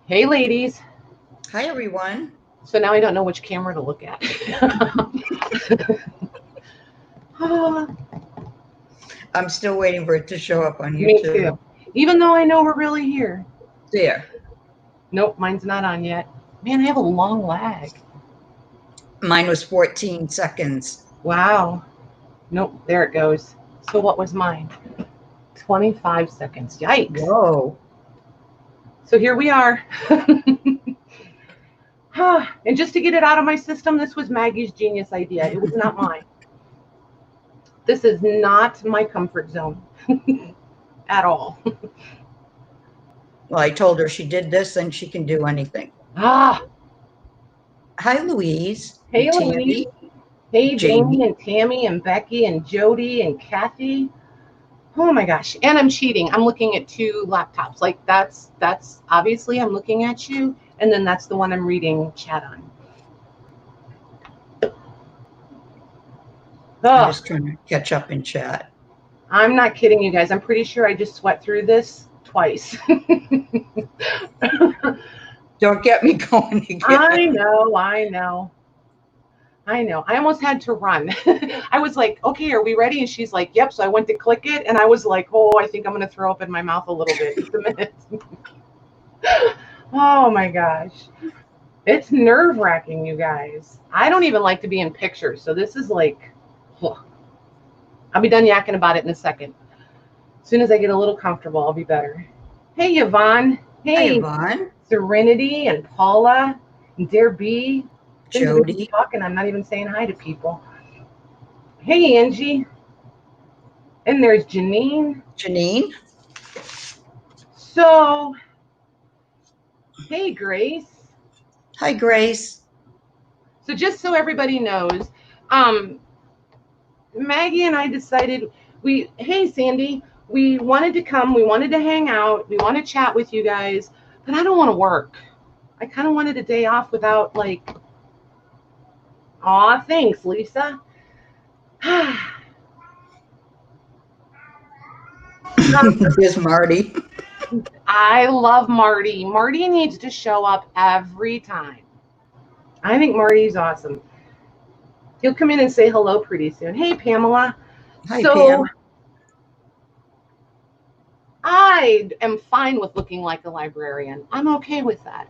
Hey, ladies. Hi, everyone. So now I don't know which camera to look at. I'm still waiting for it to show up on Me YouTube. too. Even though I know we're really here. There. Nope, mine's not on yet. Man, I have a long lag. Mine was 14 seconds. Wow. Nope, there it goes. So what was mine? 25 seconds. Yikes. Whoa. So here we are. And just to get it out of my system, this was Maggie's genius idea. It was not mine. This is not my comfort zone at all. Well, I told her she did this and she can do anything. Hi, Louise. Hey, and Louise. Hey, Jamie and Tammy and Becky and Jody and Kathy. Oh my gosh. And I'm cheating. I'm looking at two laptops. Like that's obviously I'm looking at you, and then that's the one I'm reading chat on. I'm just trying to catch up in chat. I'm not kidding you guys. I'm pretty sure I just sweat through this twice. Don't get me going again. I know. I almost had to run. I was like, okay, are we ready? And she's like, yep. So I went to click it, and I was like, oh, I think I'm going to throw up in my mouth a little bit. Just a minute. Oh my gosh. It's nerve-wracking, you guys. I don't even like to be in pictures. So this is like, I'll be done yakking about it in a second. As soon as I get a little comfortable, I'll be better. Hey, Yvonne. Hey, Yvonne. Serenity and Paula and Dare B. Jody. Talking. I'm not even saying hi to people. Hey, Angie. And there's Janine. So, hey, Grace. Hi, Grace. So just so everybody knows, Maggie and I decided hey, Sandy, we wanted to come. We wanted to hang out. We want to chat with you guys, but I don't want to work. I kind of wanted a day off without like, aw, thanks, Lisa. There's Marty. I love Marty. Marty needs to show up every time. I think Marty's awesome. He'll come in and say hello pretty soon. Hey, Pamela. Hi, Pam. I am fine with looking like a librarian. I'm okay with that.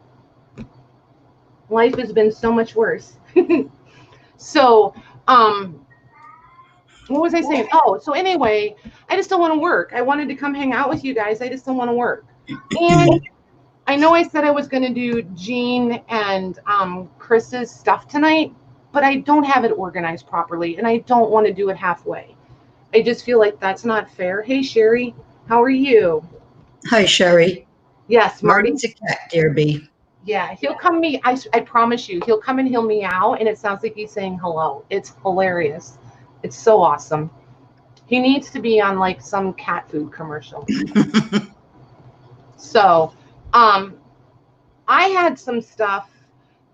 Life has been so much worse. So, what was I saying? Oh, so anyway, I just don't want to work. I wanted to come hang out with you guys. I just don't want to work. And I know I said I was going to do Jean and Chris's stuff tonight, but I don't have it organized properly, and I don't want to do it halfway. I just feel like that's not fair. Hey, Sherry, how are you? Hi, Sherry. Yes, Marty's a cat, dear B. Yeah, he'll come I promise you, he'll come and he'll meow, and it sounds like he's saying hello. It's hilarious. It's so awesome. He needs to be on like some cat food commercial. So, I had some stuff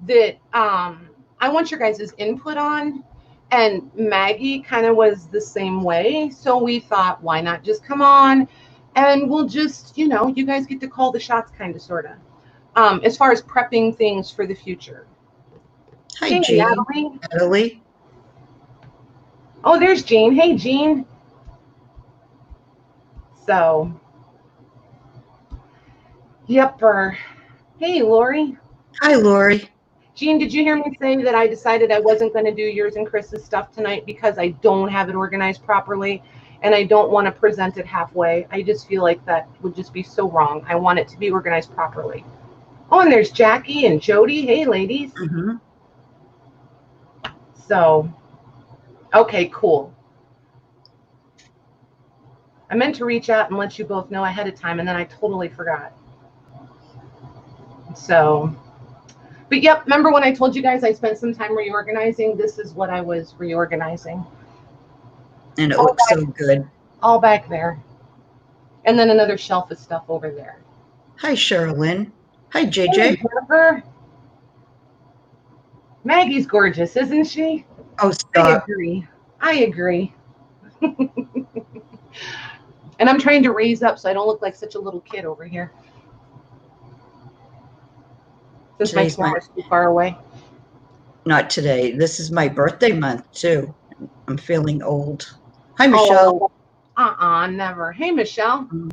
that I want your guys' input on, and Maggie kind of was the same way. So we thought, why not just come on and we'll just, you guys get to call the shots, kind of, sort of, as far as prepping things for the future. Hi, hey, Jean. Natalie. Oh, there's Jean. Hey, Jean. So, yepper. Hey, Lori. Hi, Lori. Jean, did you hear me say that I decided I wasn't going to do yours and Chris's stuff tonight because I don't have it organized properly, and I don't want to present it halfway. I just feel like that would just be so wrong. I want it to be organized properly. Oh, and there's Jackie and Jody. Hey, ladies. Mm-hmm. So, okay, cool. I meant to reach out and let you both know ahead of time, and then I totally forgot. So, but yep, remember when I told you guys I spent some time reorganizing? This is what I was reorganizing. And it looks so good. All back there. And then another shelf of stuff over there. Hi, Sherilyn. Hi, JJ. Hey, Jennifer. Maggie's gorgeous, isn't she? Oh, stop. I agree. And I'm trying to raise up so I don't look like such a little kid over here. Since my tomorrow is too far away. Not today. This is my birthday month too. I'm feeling old. Hi, Michelle. Oh, never. Hey, Michelle. Do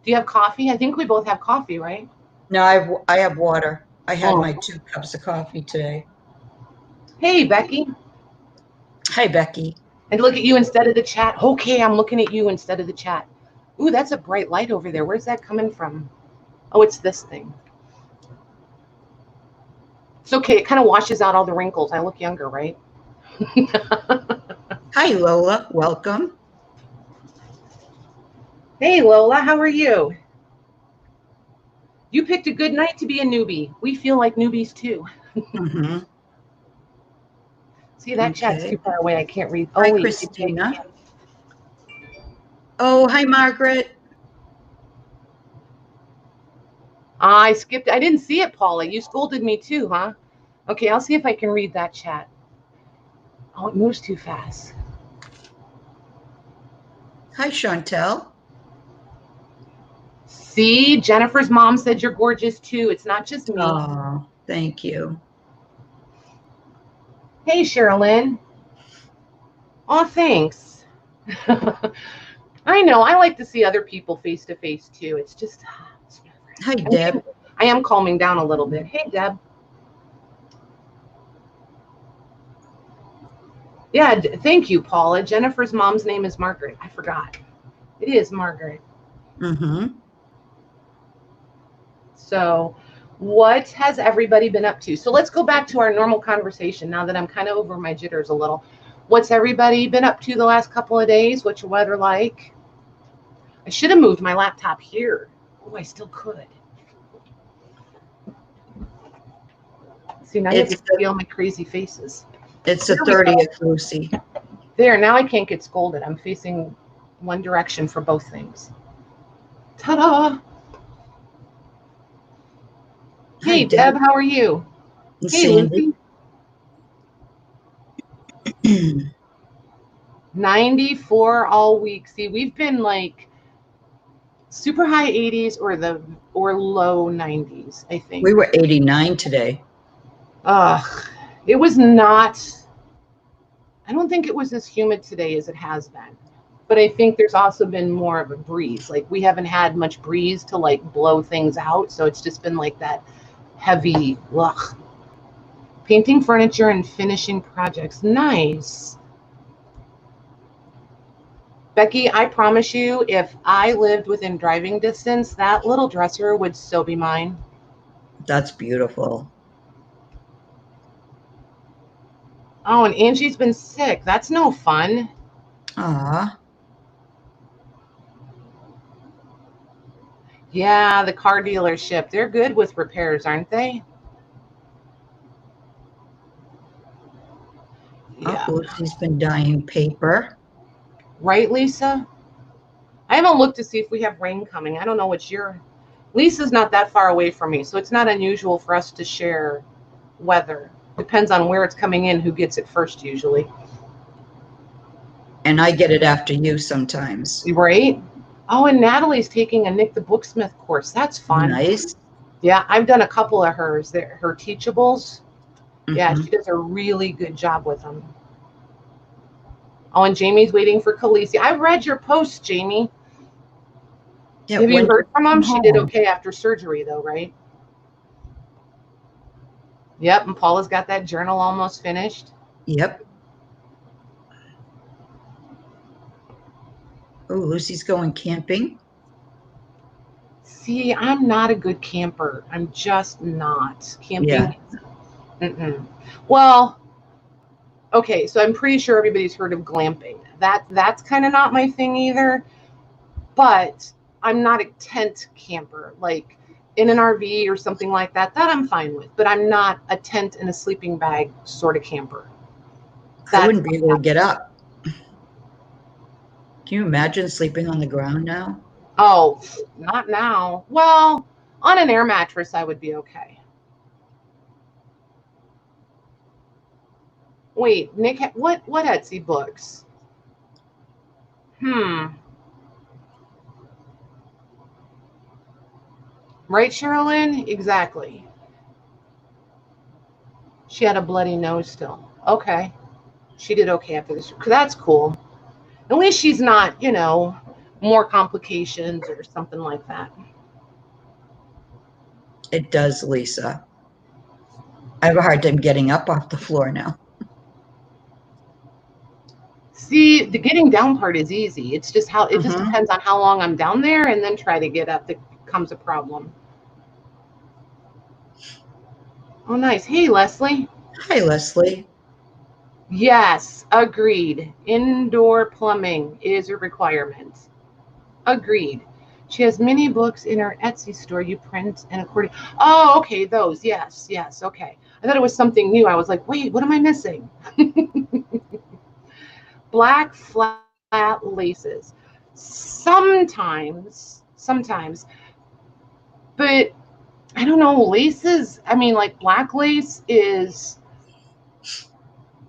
you have coffee? I think we both have coffee, right? No, I have water. I had my 2 cups of coffee today. Hey, Becky. Hi, Becky. And look at you instead of the chat. Okay, I'm looking at you instead of the chat. Ooh, that's a bright light over there. Where's that coming from? Oh, it's this thing. It's okay. It kind of washes out all the wrinkles. I look younger, right? Hi, Lola. Welcome. Hey, Lola. How are you? You picked a good night to be a newbie. We feel like newbies, too. See, that chat's too far away. I can't read. Hi, Christina. Oh, hi, Margaret. I skipped. I didn't see it, Paula. You scolded me too, huh? Okay, I'll see if I can read that chat. Oh, it moves too fast. Hi, Chantel. See, Jennifer's mom said you're gorgeous too. It's not just me. Oh, thank you. Hey, Sherilyn. Oh, thanks. I know. I like to see other people face to face too. It's just. Hi, Deb. I am calming down a little bit. Hey, Deb. Yeah, thank you, Paula. Jennifer's mom's name is Margaret. I forgot. It is Margaret. So what has everybody been up to? So let's go back to our normal conversation now that I'm kind of over my jitters a little. What's everybody been up to the last couple of days? What's your weather like? I should have moved my laptop here. Oh, I still could. See, now you can feel my crazy faces. It's the 30th, Lucy. There, now I can't get scolded. I'm facing one direction for both things. Ta-da! Hey, Deb, how are you? Hey, Lucy. 94 all week. See, we've been like super high 80s or low 90s, I think. We were 89 today. It was not, I don't think it was as humid today as it has been. But I think there's also been more of a breeze. Like we haven't had much breeze to like blow things out. So it's just been like that heavy, ugh. Painting furniture and finishing projects. Nice. Becky, I promise you, if I lived within driving distance, that little dresser would so be mine. That's beautiful. Oh, and Angie's been sick. That's no fun. Aw. Yeah, the car dealership. They're good with repairs, aren't they? Yeah. Oh, Lucy's been dyeing paper. Right, Lisa? I haven't looked to see if we have rain coming. I don't know what's your... Lisa's not that far away from me, so it's not unusual for us to share weather. Depends on where it's coming in, who gets it first usually. And I get it after you sometimes. Right? Oh, and Natalie's taking a Nick the Booksmith course. That's fun. Nice. Yeah, I've done a couple of hers. Her teachables. Yeah, she does a really good job with them. Oh, and Jamie's waiting for Khaleesi. I read your post, Jamie. Yeah, have you heard from him? She did okay after surgery, though, right? Yep, and Paula's got that journal almost finished. Yep. Oh, Lucy's going camping. See, I'm not a good camper. I'm just not. Camping. Yeah. Well, okay, so I'm pretty sure everybody's heard of glamping. That's kind of not my thing either. But I'm not a tent camper, like in an RV or something like that. That I'm fine with. But I'm not a tent and a sleeping bag sort of camper. I wouldn't be able to get up. Can you imagine sleeping on the ground now? Oh, not now. Well, on an air mattress, I would be okay. Wait, Nick, what Etsy books? Right, Sherilyn? Exactly. She had a bloody nose still. Okay. She did okay after this. That's cool. At least she's not, more complications or something like that. It does, Lisa. I have a hard time getting up off the floor now. See, the getting down part is easy. It's just it just depends on how long I'm down there, and then try to get up that becomes a problem. Oh, nice. Hey, Leslie. Hi, Leslie. Yes, agreed. Indoor plumbing is a requirement. Agreed. She has many books in her Etsy store you print and according. Oh, okay, those. Yes, okay. I thought it was something new. I was like, wait, what am I missing? Black flat laces. Sometimes, but I don't know, laces, I mean, like black lace is,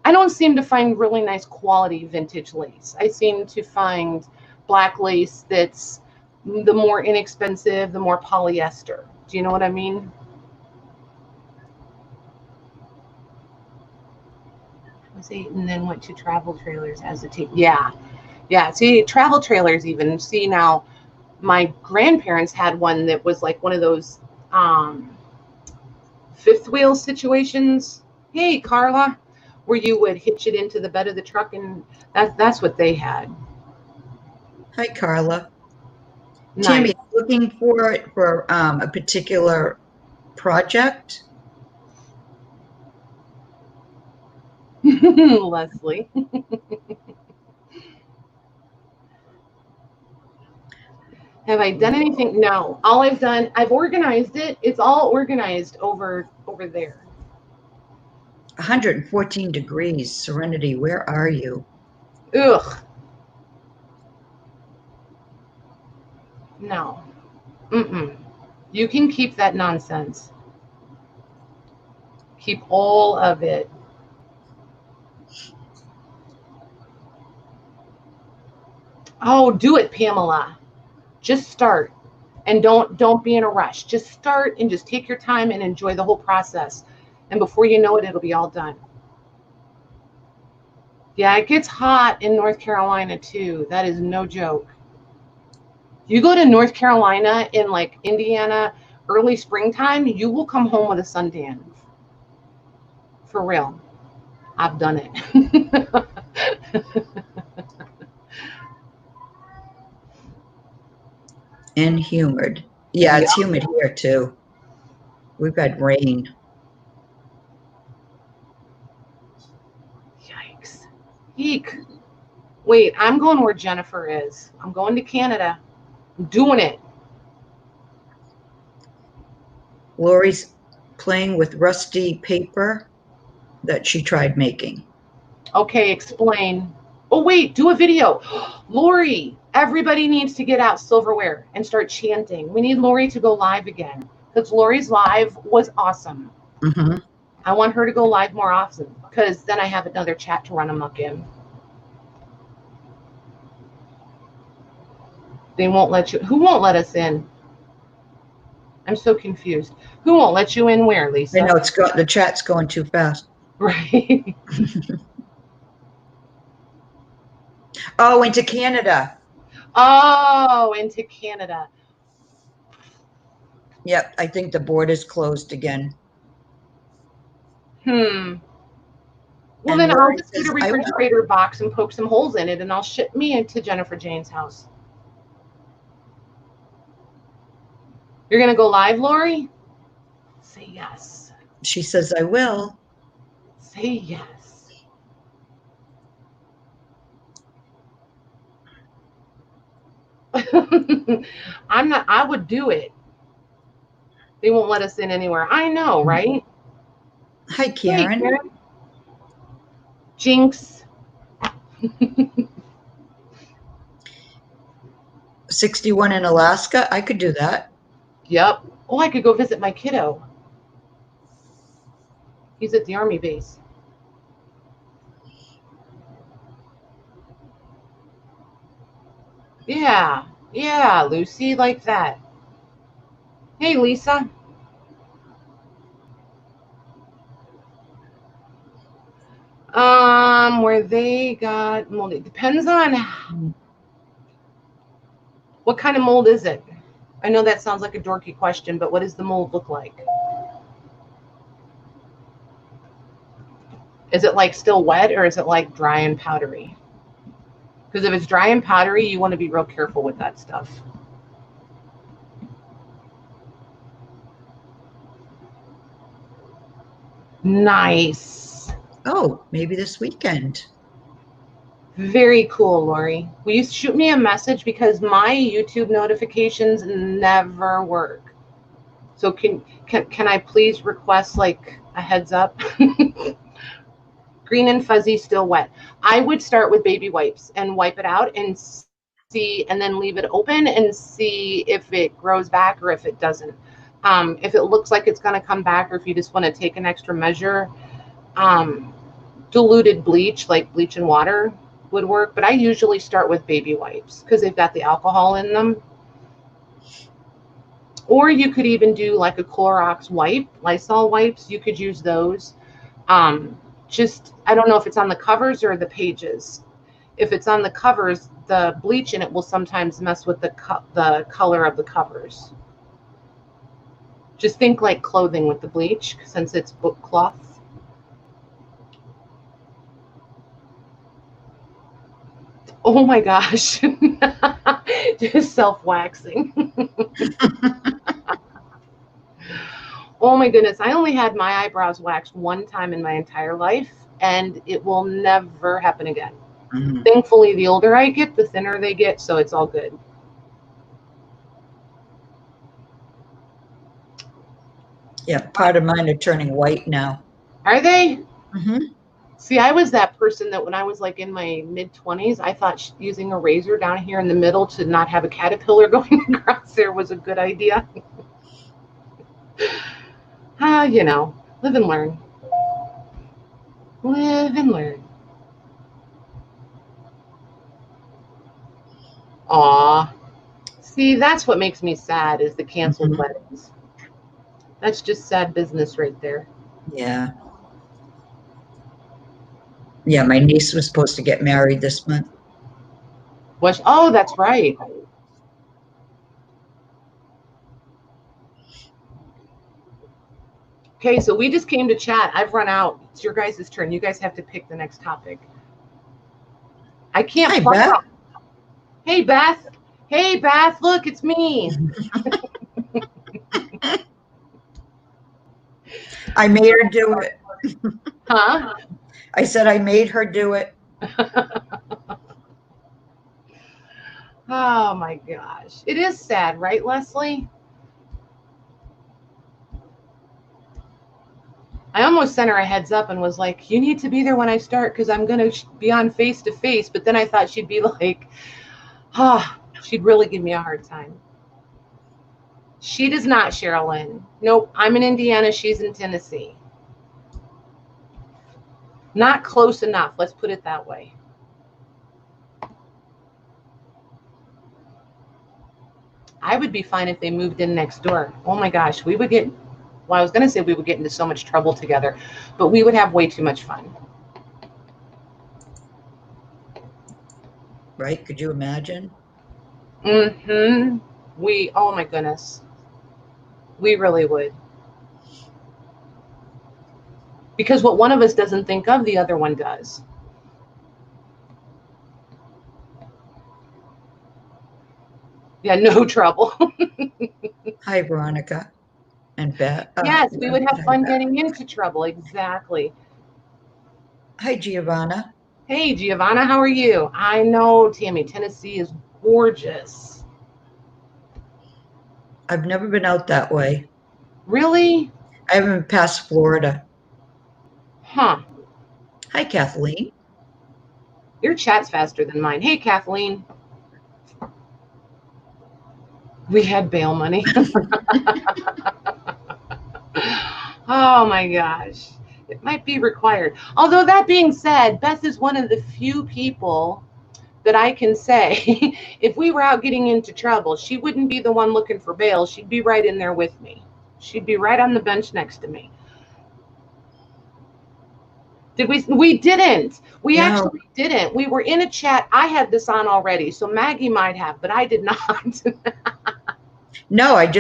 I don't seem to find really nice quality vintage lace. I seem to find black lace that's the more inexpensive, the more polyester. Do you know what I mean? I was 8 and then went to travel trailers as a teen. Yeah. See, travel trailers even. See, now my grandparents had one that was like one of those fifth wheel situations. Hey, Carla, where you would hitch it into the bed of the truck, and that's what they had. Hi, Carla. Nice. Tammy, looking for a particular project? Leslie. Have I done anything? No. All I've done, I've organized it. It's all organized over there. 114 degrees. Serenity, where are you? Ugh. No. Mm-mm. You can keep that nonsense. Keep all of it. Oh, do it, Pamela. Just start. And don't be in a rush. Just start and just take your time and enjoy the whole process. And before you know it, it'll be all done. Yeah, it gets hot in North Carolina too. That is no joke. You go to North Carolina in like Indiana, early springtime, you will come home with a suntan. For real. I've done it. And humid. Yeah, it's humid here too. We've had rain. Yikes. Eek. Wait, I'm going where Jennifer is. I'm going to Canada. I'm doing it. Lori's playing with rusty paper that she tried making. Okay, explain. Oh, wait, do a video. Lori, everybody needs to get out silverware and start chanting. We need Lori to go live again because Lori's live was awesome. Mm-hmm. I want her to go live more often because then I have another chat to run amok in. They won't let you. Who won't let us in? I'm so confused. Who won't let you in where, Lisa? I know the chat's going too fast. Right. Oh, into Canada. Oh, into Canada. Yep, I think the border's closed again. Well, And then Lori I'll just says, get a refrigerator box and poke some holes in it, and I'll ship me into Jennifer Jane's house. You're going to go live, Lori? Say yes. She says, I will. Say yes. I would do it. They won't let us in anywhere. I know, right? Hi, Karen. Hey, Karen. Jinx. 61 in Alaska. I could do that. Yep. Oh, I could go visit my kiddo. He's at the Army base. Yeah, Lucy, like that. Hey, Lisa. Where they got mold. It depends on what kind of mold is it. I know that sounds like a dorky question, but what does the mold look like? Is it like still wet, or is it like dry and powdery? Because if it's dry and powdery, you want to be real careful with that stuff. Nice. Oh, maybe this weekend. Very cool, Lori. Will you shoot me a message, because my YouTube notifications never work. So can I please request like a heads up? Green and fuzzy, still wet. I would start with baby wipes and wipe it out and see, and then leave it open and see if it grows back or if it doesn't. If it looks like it's going to come back, or if you just want to take an extra measure, diluted bleach, like bleach and water, would work. But I usually start with baby wipes because they've got the alcohol in them. Or you could even do like a Clorox wipe, Lysol wipes. You could use those. Just, I don't know if it's on the covers or the pages. If it's on the covers, the bleach in it will sometimes mess with the color of the covers. Just think like clothing with the bleach, since it's book cloth. Oh my gosh. Just self-waxing. Oh my goodness. I only had my eyebrows waxed one time in my entire life, and it will never happen again. Mm-hmm. Thankfully, the older I get, the thinner they get, so it's all good. Yeah, part of mine are turning white now. Are they? Mm-hmm. See, I was that person that when I was like in my mid-20s, I thought using a razor down here in the middle to not have a caterpillar going across there was a good idea. You know, live and learn. Live and learn. Aw. See, that's what makes me sad, is the canceled weddings. That's just sad business right there. Yeah. Yeah, my niece was supposed to get married this month. Oh, that's right. Okay, so we just came to chat. I've run out. It's your guys' turn. You guys have to pick the next topic. I can't. Hi, Beth. Hey, Beth. Hey, Beth. Look, it's me. I made her do it. Huh? I said I made her do it. Oh my gosh. It is sad, right, Leslie? I almost sent her a heads up and was like, you need to be there when I start, because I'm going to be on face-to-face. But then I thought she'd be like, she'd really give me a hard time. She does not, Sherilyn. Nope, I'm in Indiana. She's in Tennessee. Not close enough. Let's put it that way. I would be fine if they moved in next door. Oh my gosh, we would get, well, I was going to say we would get into so much trouble together, but we would have way too much fun. Right? Could you imagine? Mm-hmm. Oh my goodness. We really would. Because what one of us doesn't think of, the other one does. Yeah, no trouble. Hi, Veronica and Beth. Yes, we would have fun getting into trouble. Exactly. Hi, Giovanna. Hey, Giovanna, how are you? I know, Tammy, Tennessee is gorgeous. I've never been out that way. Really? I haven't been past Florida. Huh. Hi, Kathleen. Your chat's faster than mine. Hey, Kathleen. We had bail money. Oh my gosh. It might be required. Although that being said, Beth is one of the few people that I can say, if we were out getting into trouble, she wouldn't be the one looking for bail. She'd be right in there with me. She'd be right on the bench next to me. Did we? We didn't. We No. actually didn't. We were in a chat. I had this on already, so Maggie might have, but I did not. No, I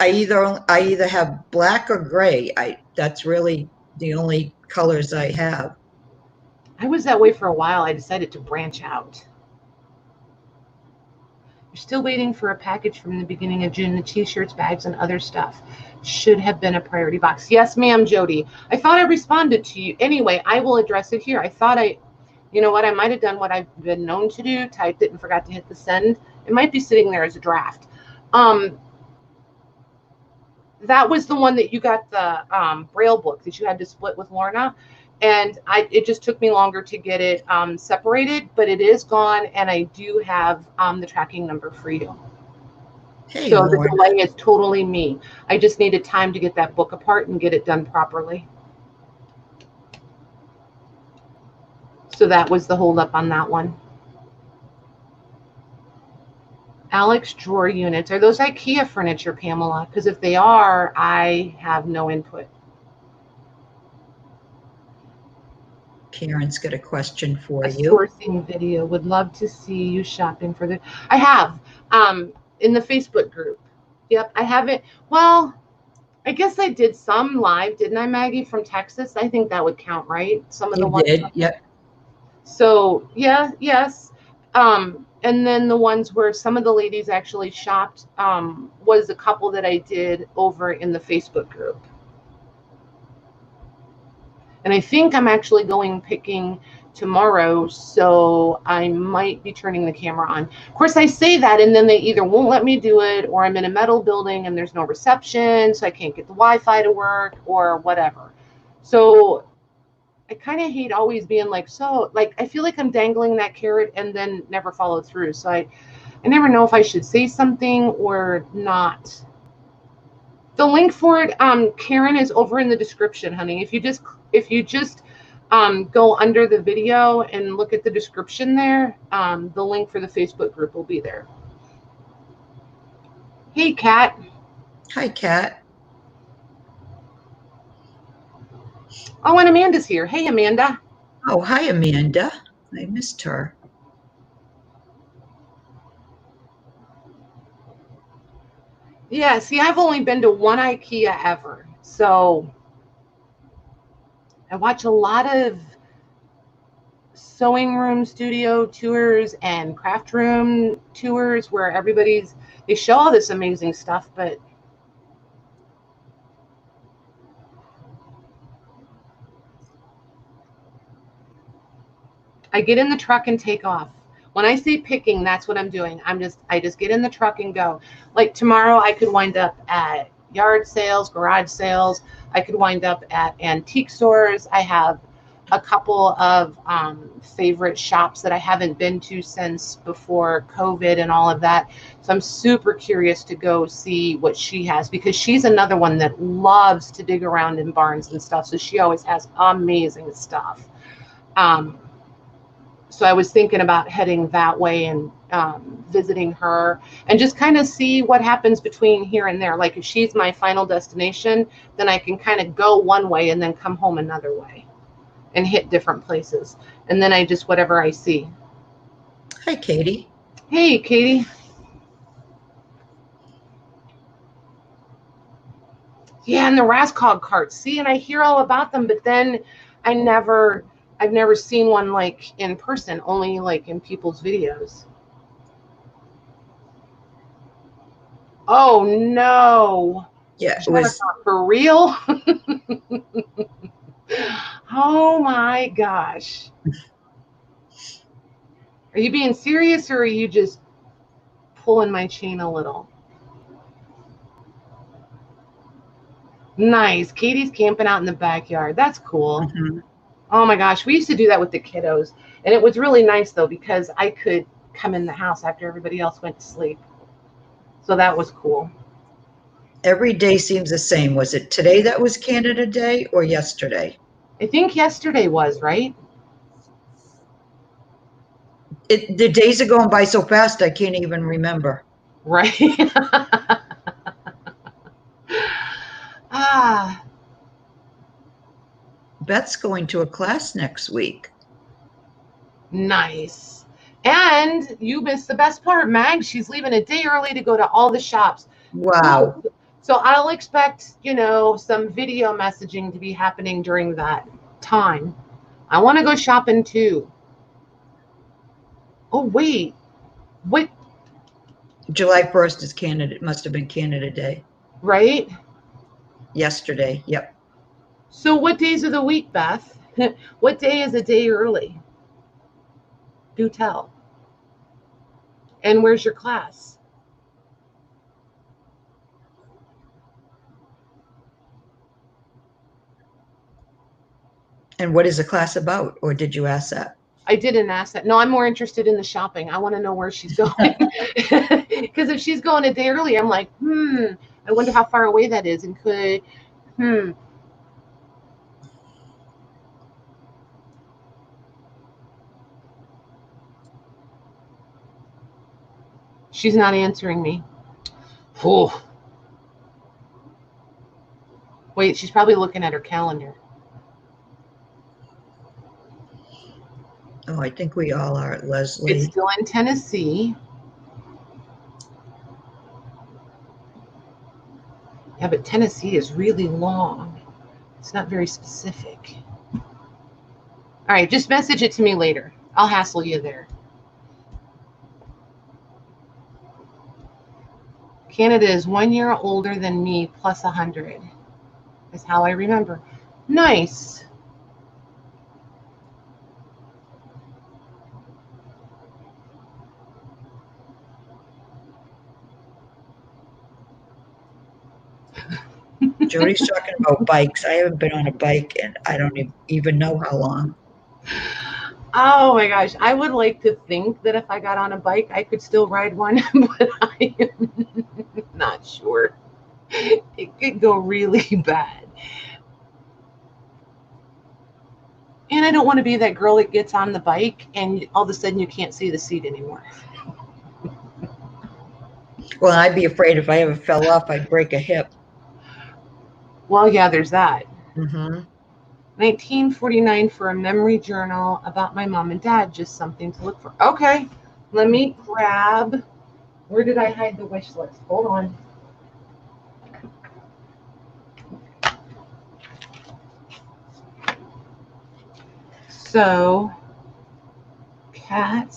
either have black or gray. That's really the only colors I have. I was that way for a while. I decided to branch out. You're still waiting for a package from the beginning of June. The t-shirts, bags, and other stuff should have been a priority box. Yes, ma'am, Jody. I thought I responded to you. Anyway, I will address it here. You know what? I might have done what I've been known to do, typed it and forgot to hit the send. It might be sitting there as a draft. That was the one that you got the Braille book that you had to split with Lorna. And it just took me longer to get it separated, but it is gone, and I do have the tracking number for you. Hey, so Lorna. The delay is totally me. I just needed time to get that book apart and get it done properly. So that was the holdup on that one. Alex, drawer units. Are those IKEA furniture, Pamela? Because if they are, I have no input. Karen's got a question for you. Sourcing video. Would love to see you shopping for the. I have in the Facebook group. Yep, I haven't. Well, I guess I did some live, didn't I, Maggie, from Texas? I think that would count, right? Some of the ones. You did, yep. So yeah, yes. And then the ones where some of the ladies actually shopped was a couple that I did over in the Facebook group. And I think I'm actually going picking tomorrow, so I might be turning the camera on. Of course, I say that, and then they either won't let me do it, or I'm in a metal building and there's no reception, so I can't get the Wi-Fi to work, or whatever. So I kind of hate always being like, I feel like I'm dangling that carrot and then never follow through. So I never know if I should say something or not. The link for it, Karen, is over in the description, honey. If you just go under the video and look at the description there, the link for the Facebook group will be there. Hey, Kat. Hi, Kat. Oh, and Amanda's here. Hey, Amanda. Oh, hi, Amanda. I missed her. Yeah, see, I've only been to one IKEA ever. So I watch a lot of sewing room studio tours and craft room tours where they show all this amazing stuff, but I get in the truck and take off. When I say picking, that's what I'm doing. I just get in the truck and go. Like tomorrow, I could wind up at yard sales, garage sales. I could wind up at antique stores. I have a couple of favorite shops that I haven't been to since before COVID and all of that. So I'm super curious to go see what she has, because she's another one that loves to dig around in barns and stuff. So she always has amazing stuff. So I was thinking about heading that way and visiting her and just kind of see what happens between here and there. Like if she's my final destination, then I can kind of go one way and then come home another way and hit different places. And then I just, whatever I see. Hi, Katie. Hey, Katie. Yeah, and the Rascog carts. See, and I hear all about them, but then I've never seen one like in person, only like in people's videos. Oh no. Yeah, it was for real. Oh my gosh. Are you being serious, or are you just pulling my chain a little? Nice. Katie's camping out in the backyard. That's cool. Mm-hmm. Oh my gosh, we used to do that with the kiddos, and it was really nice though, because I could come in the house after everybody else went to sleep. So that was cool. Every day seems the same. Was it today that was Canada Day or yesterday? I think yesterday was, right? The days are going by so fast, I can't even remember. Right? Ah, Beth's going to a class next week. nice. And you missed the best part, Mag. She's leaving a day early to go to all the shops. Wow. So I'll expect, you know, some video messaging to be happening during that time. I want to go shopping too. Oh, wait. July 1st is Canada. It must have been Canada Day. Right? Yesterday. Yep. So what days of the week, Beth? What day is a day early? Do tell. And where's your class? And what is the class about? Or did you ask that? I didn't ask that. No, I'm more interested in the shopping. I want to know where she's going. Because if she's going a day early, I'm like, I wonder how far away that is. And she's not answering me. Oh. Wait, she's probably looking at her calendar. Oh, I think we all are, Leslie. It's still in Tennessee. Yeah, but Tennessee is really long. It's not very specific. All right, just message it to me later. I'll hassle you there. Canada is 1 year older than me plus 100. Is how I remember. Nice. Jody's talking about bikes. I haven't been on a bike and I don't even know how long. Oh my gosh. I would like to think that if I got on a bike, I could still ride one, but I am not sure. It could go really bad. And I don't want to be that girl that gets on the bike and all of a sudden you can't see the seat anymore. Well, I'd be afraid if I ever fell off, I'd break a hip. Well, yeah, there's that. Mm-hmm. 1949 for a memory journal about my mom and dad, just something to look for. Okay, let me grab, where did I hide the wish list? Hold on. So, cat.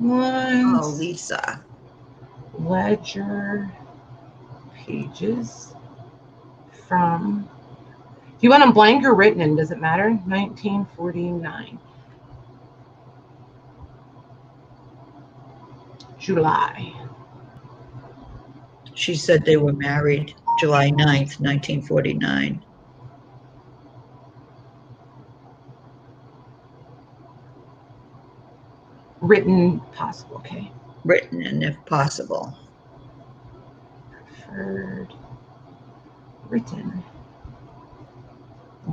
Oh, Lisa. Ledger pages from, do you want them blank or written in? Does it matter? 1949. July. She said they were married July 9th, 1949. Written possible, okay. Written and if possible. Preferred written.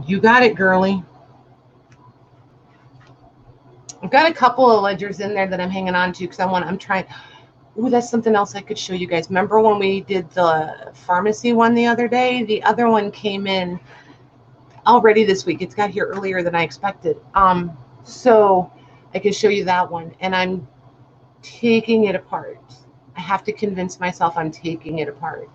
You got it, girly. I've got a couple of ledgers in there that I'm hanging on to because I'm trying. Ooh, that's something else I could show you guys. Remember when we did the pharmacy one the other day? The other one came in already this week. It's got here earlier than I expected. So I can show you that one. And I'm taking it apart. I have to convince myself I'm taking it apart.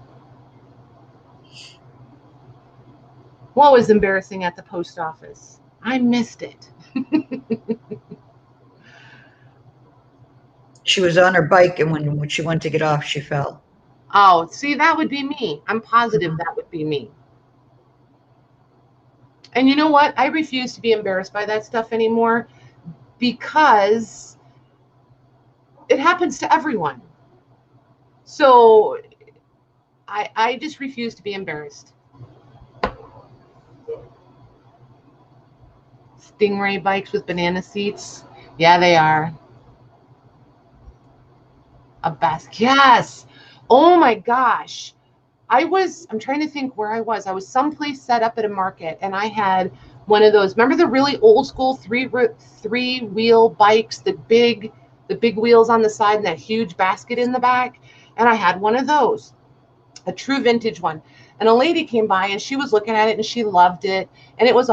What was embarrassing at the post office? I missed it. She was on her bike and when she went to get off, she fell. Oh, see, that would be me. I'm positive that would be me. And you know what? I refuse to be embarrassed by that stuff anymore because it happens to everyone. So I just refuse to be embarrassed. Stingray bikes with banana seats. Yeah, they are. A basket. Yes. Oh my gosh. I'm trying to think where I was. I was someplace set up at a market and I had one of those. Remember the really old school three-wheel bikes, the big wheels on the side and that huge basket in the back? And I had one of those, a true vintage one. And a lady came by and she was looking at it and she loved it. And it was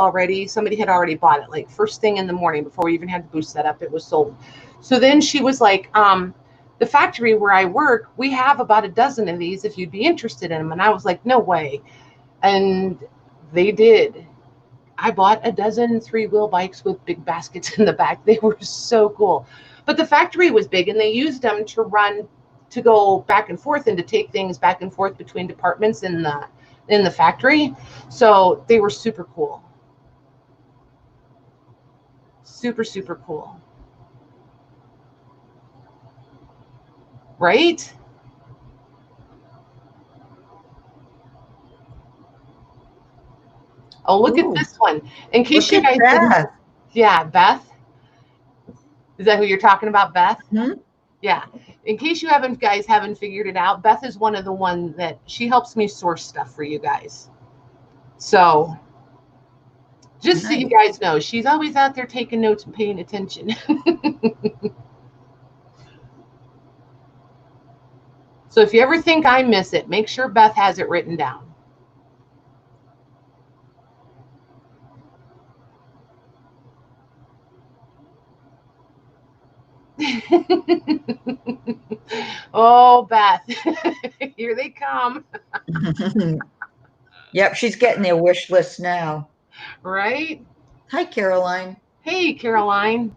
somebody had already bought it, like first thing in the morning before we even had the booth set up, it was sold. So then she was like, the factory where I work, we have about a dozen of these if you'd be interested in them. And I was like, no way. And they did. I bought a dozen three-wheel bikes with big baskets in the back. They were so cool. But the factory was big and they used them to go back and forth and to take things back and forth between departments in the factory. So they were super cool. Super, super cool. Right? Oh, look at this one. In case you guys didn't, yeah, Beth. Is that who you're talking about, Beth? Mm-hmm. Yeah. In case you guys haven't figured it out, Beth is one of the ones that she helps me source stuff for you guys. So just so you guys know, she's always out there taking notes and paying attention. So if you ever think I miss it, make sure Beth has it written down. Oh, Beth, here they come. Yep, she's getting their wish list now. Right? Hi, Caroline. Hey, Caroline.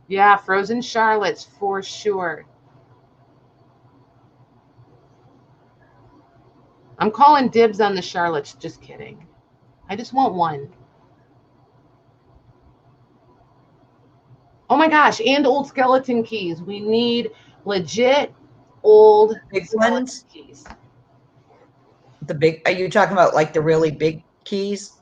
Yeah, frozen Charlottes for sure. I'm calling dibs on the Charlottes. Just kidding. I just want one. Oh my gosh, and old skeleton keys. We need legit old big skeleton ones. Keys. The big, are you talking about like the really big keys?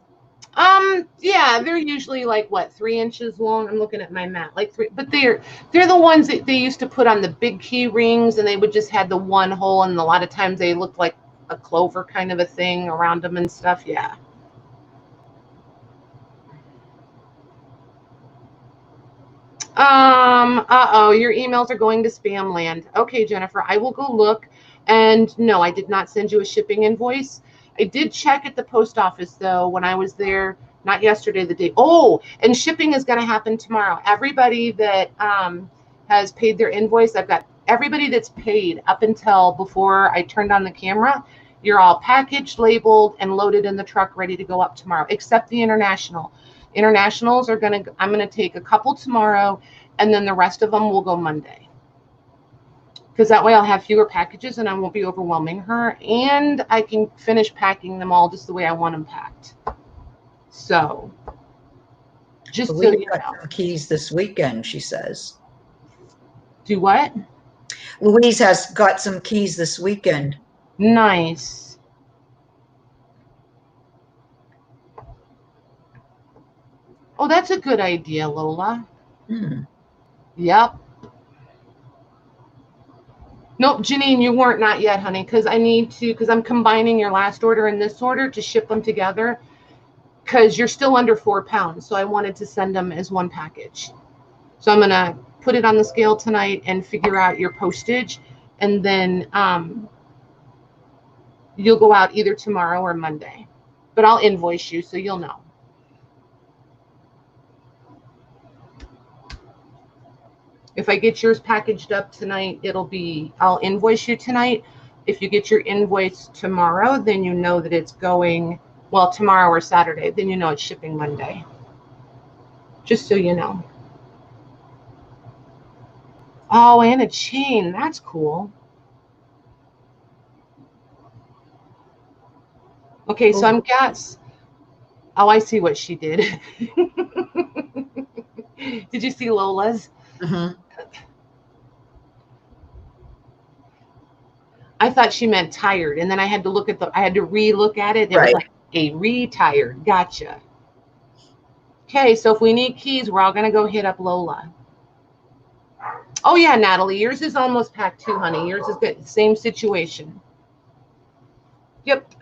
Yeah, they're usually like what, 3 inches long. I'm looking at my mat, like 3, but they're the ones that they used to put on the big key rings, and they would just had the one hole, and a lot of times they looked like a clover kind of a thing around them and stuff. Yeah. Uh-oh, your emails are going to spam land. Okay, Jennifer, I will go look. And no, I did not send you a shipping invoice. I did check at the post office though when I was there, not yesterday, the day. Oh, and shipping is going to happen tomorrow. Everybody that has paid their invoice, I've got everybody that's paid up until before I turned on the camera. You're all packaged, labeled, and loaded in the truck, ready to go up tomorrow, except the international. Internationals are I'm going to take a couple tomorrow, and then the rest of them will go Monday. Because that way I'll have fewer packages and I won't be overwhelming her, and I can finish packing them all just the way I want them packed. So, just so you know. Keys this weekend, she says. Do what? Louise has got some keys this weekend. Nice. Oh, that's a good idea, Lola. Yep. Nope, Janine, you weren't not yet, honey, because I'm combining your last order and this order to ship them together, because you're still under 4 pounds. So I wanted to send them as one package. So I'm going to put it on the scale tonight and figure out your postage. And then you'll go out either tomorrow or Monday. But I'll invoice you so you'll know. If I get yours packaged up tonight, I'll invoice you tonight. If you get your invoice tomorrow, then you know that it's going, well, tomorrow or Saturday, then you know it's shipping Monday. Just so you know. Oh, and a chain. That's cool. Okay, so I'm oh, I see what she did. Did you see Lola's? I thought she meant tired, and then I had to re-look at it. It was like a retired. Gotcha. Okay, so if we need keys, we're all gonna go hit up Lola. Oh yeah, Natalie, yours is almost packed too, honey. Yours is good. Same situation. Yep.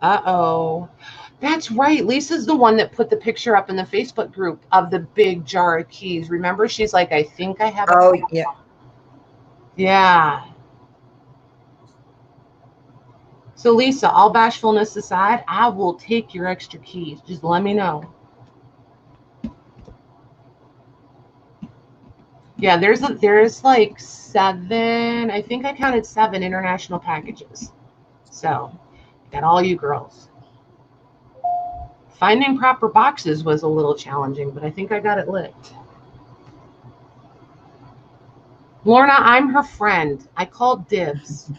Uh-oh. That's right. Lisa's the one that put the picture up in the Facebook group of the big jar of keys. Remember? She's like, I think I have a Oh, yeah. Yeah. So Lisa, all bashfulness aside, I will take your extra keys. Just let me know. Yeah, there's like 7, I think I counted 7 international packages. So, got all you girls. Finding proper boxes was a little challenging, but I think I got it licked. Lorna, I'm her friend. I called dibs.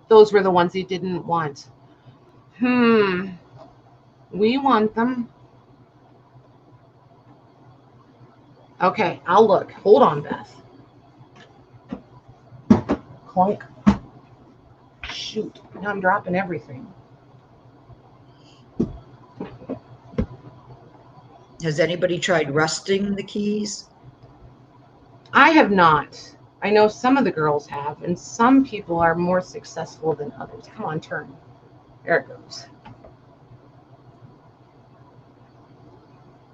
Those were the ones he didn't want. We want them. Okay, I'll look. Hold on, Beth. Clunk. Shoot, now I'm dropping everything. Has anybody tried rusting the keys? I have not. I know some of the girls have, and some people are more successful than others. Come on, turn. There it goes.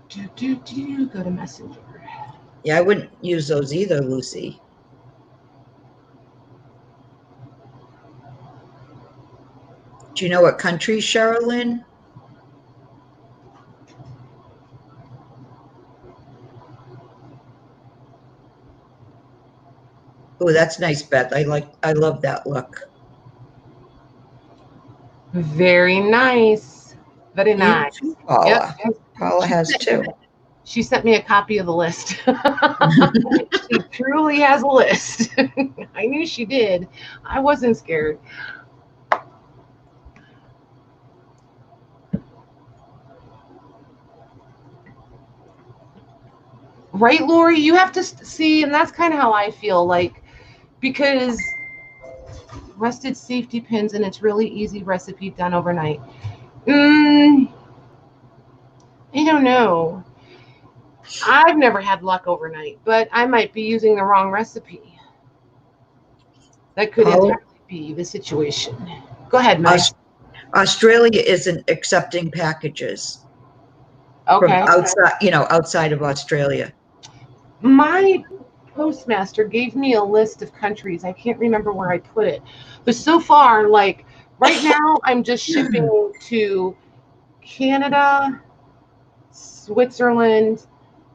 Go to Messenger. Yeah, I wouldn't use those either, Lucy. Do you know what country, Sherilyn? Oh, that's nice, Beth. I love that look. Very nice. Very You nice. too, Paula. Yep. Paula has two. She sent me a copy of the list. She truly has a list. I knew she did. I wasn't scared. Right, Lori? You have to see, and that's kind of how I feel, like, because rusted safety pins, and it's really easy recipe done overnight. I don't know. I've never had luck overnight, but I might be using the wrong recipe. That could entirely be the situation. Go ahead, Mike. Australia isn't accepting packages from Okay. outside of Australia. My postmaster gave me a list of countries. I can't remember where I put it. But so far, like right now, I'm just shipping to Canada, Switzerland,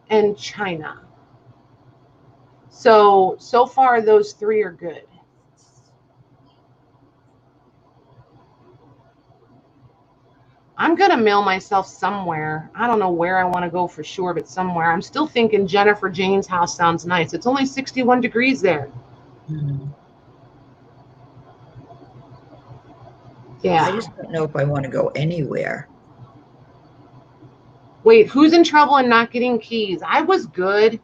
and China. So far, those 3 are good. I'm going to mail myself somewhere. I don't know where I want to go for sure, but somewhere. I'm still thinking Jennifer Jane's house sounds nice. It's only 61 degrees there. Yeah. I just don't know if I want to go anywhere. Wait, who's in trouble and not getting keys? I was good.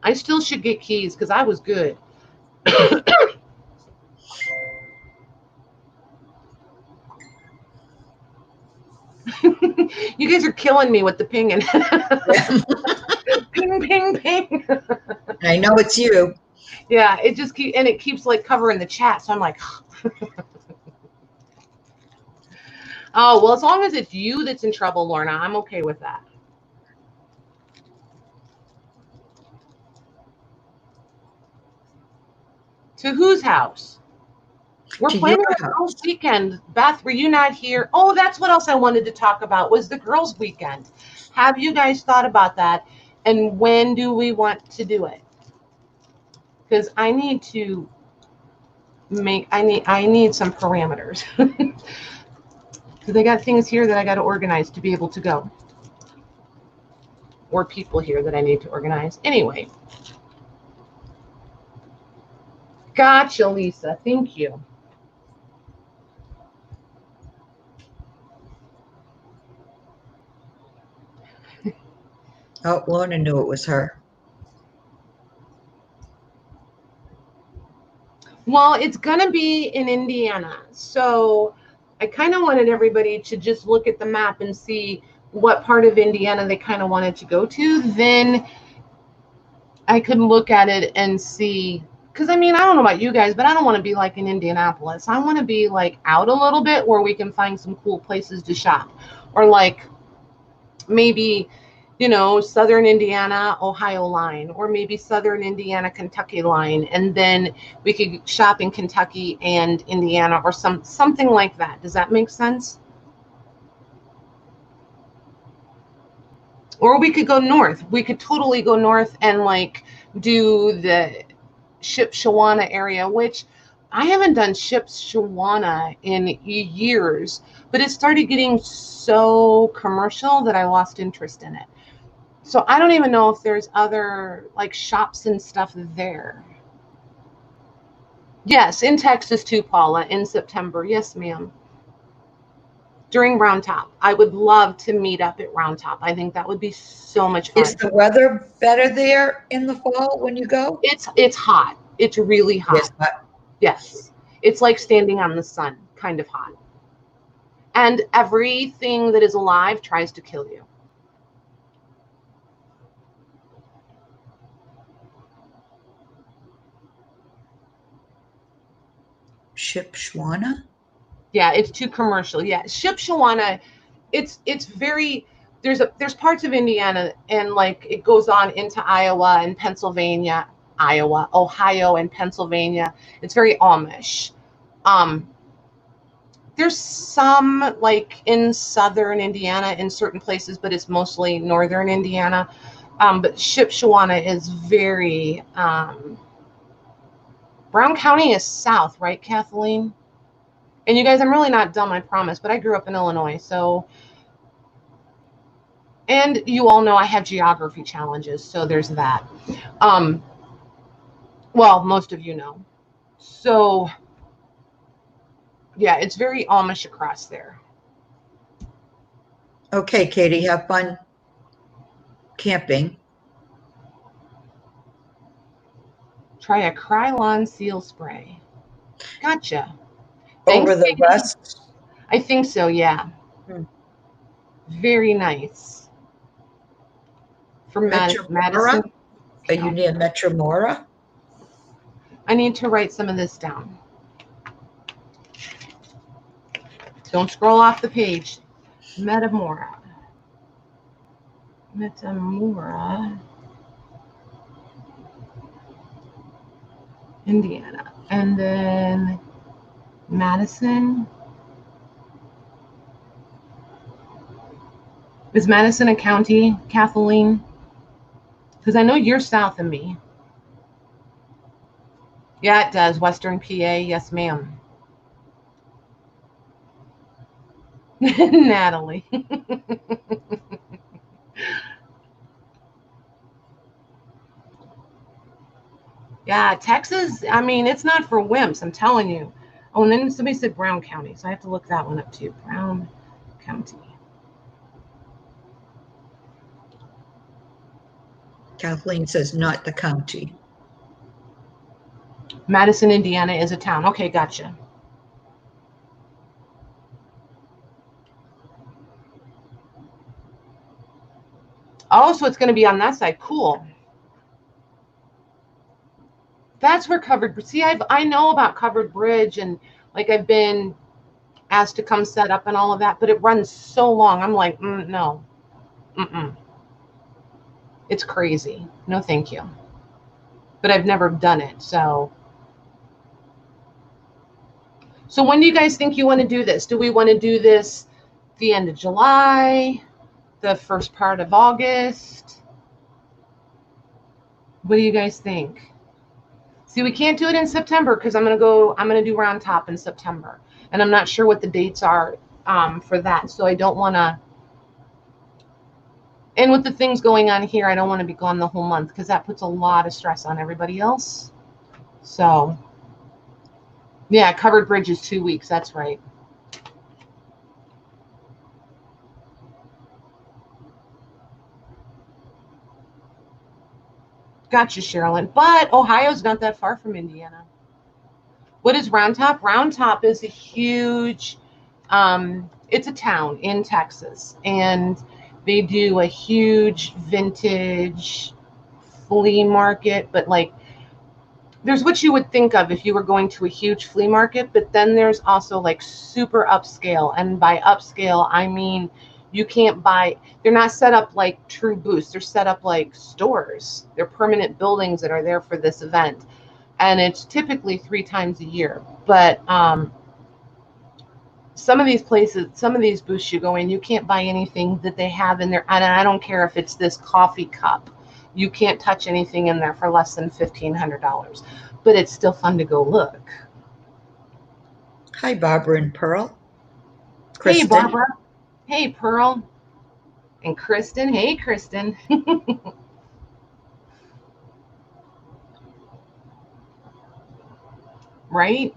I still should get keys because I was good. You guys are killing me with the pinging. Ping, ping, ping. I know it's you. Yeah, it just keeps like covering the chat. So I'm like, oh, well, as long as it's you that's in trouble, Lorna, I'm okay with that. To whose house? We're planning a girls' weekend. Beth, were you not here? Oh, that's what else I wanted to talk about was the girls' weekend. Have you guys thought about that? And when do we want to do it? Because I need to I need some parameters. Because I got things here that I got to organize to be able to go. Or people here that I need to organize. Anyway. Gotcha, Lisa. Thank you. Oh, Lorna knew it was her. Well, it's going to be in Indiana. So I kind of wanted everybody to just look at the map and see what part of Indiana they kind of wanted to go to. Then I could look at it and see, because I mean, I don't know about you guys, but I don't want to be like in Indianapolis. I want to be like out a little bit where we can find some cool places to shop, or like maybe, you know, Southern Indiana, Ohio line, or maybe Southern Indiana, Kentucky line. And then we could shop in Kentucky and Indiana, or something like that. Does that make sense? Or we could go north. We could totally go north and like do the Shipshewana area, which I haven't done Shipshewana in years, but it started getting so commercial that I lost interest in it. So I don't even know if there's other like shops and stuff there. Yes, in Texas too, Paula, in September. Yes, ma'am. During Round Top. I would love to meet up at Round Top. I think that would be so much fun. Is the weather better there in the fall when you go? It's hot. It's really hot. Yes, yes. It's like standing on the sun, kind of hot. And everything that is alive tries to kill you. Shipshewana? Yeah, it's too commercial. Yeah, Shipshewana, it's very, there's parts of Indiana and like it goes on into Iowa and Pennsylvania, Ohio and Pennsylvania. It's very Amish. There's some like in southern Indiana in certain places, but it's mostly northern Indiana. But Shipshewana is very Brown County is south, right, Kathleen? And you guys, I'm really not dumb, I promise, but I grew up in Illinois, so, and you all know I have geography challenges, so there's that. Well, most of you know. So, yeah, it's very Amish across there. Okay, Katie, have fun camping. Try a Krylon seal spray. Gotcha. Over the rest? I think so, yeah. Very nice. From Madison. Are you near Metromora? I need to write some of this down. Don't scroll off the page. Metamora, Indiana. And then Madison. Is Madison a county, Kathleen? Because I know you're south of me. Yeah, it does. Western PA. Yes, ma'am. Natalie. Yeah, Texas, I mean, it's not for wimps, I'm telling you. Oh, and then somebody said Brown County, so I have to look that one up too. Brown County. Kathleen says not the county. Madison, Indiana is a town. Okay, gotcha. Oh, so it's going to be on that side. Cool. That's where Covered. See, I know about Covered Bridge, and like I've been asked to come set up and all of that, but it runs so long. I'm like, no. It's crazy. No, thank you. But I've never done it, so. So when do you guys think you want to do this? Do we want to do this the end of July, the first part of August? What do you guys think? See, we can't do it in September because I'm going to do Round Top in September. And I'm not sure what the dates are for that. So I don't want to, and with the things going on here, I don't want to be gone the whole month because that puts a lot of stress on everybody else. So, yeah, Covered Bridge is 2 weeks. That's right. Gotcha, Sherilyn. But Ohio's not that far from Indiana. What is Round Top? Round Top is a huge It's a town in Texas, and they do a huge vintage flea market, but like there's what you would think of if you were going to a huge flea market, but then there's also like super upscale. And by upscale, I mean you can't buy, they're not set up like true booths, they're set up like stores. They're permanent buildings that are there for this event. And it's typically 3 times a year. But some of these places, some of these booths you go in, you can't buy anything that they have in there. And I don't care if it's this coffee cup. You can't touch anything in there for less than $1,500. But it's still fun to go look. Hi, Barbara and Pearl. Kristen. Hey, Barbara. Hey, Pearl. And Kristen. Hey, Kristen. Right?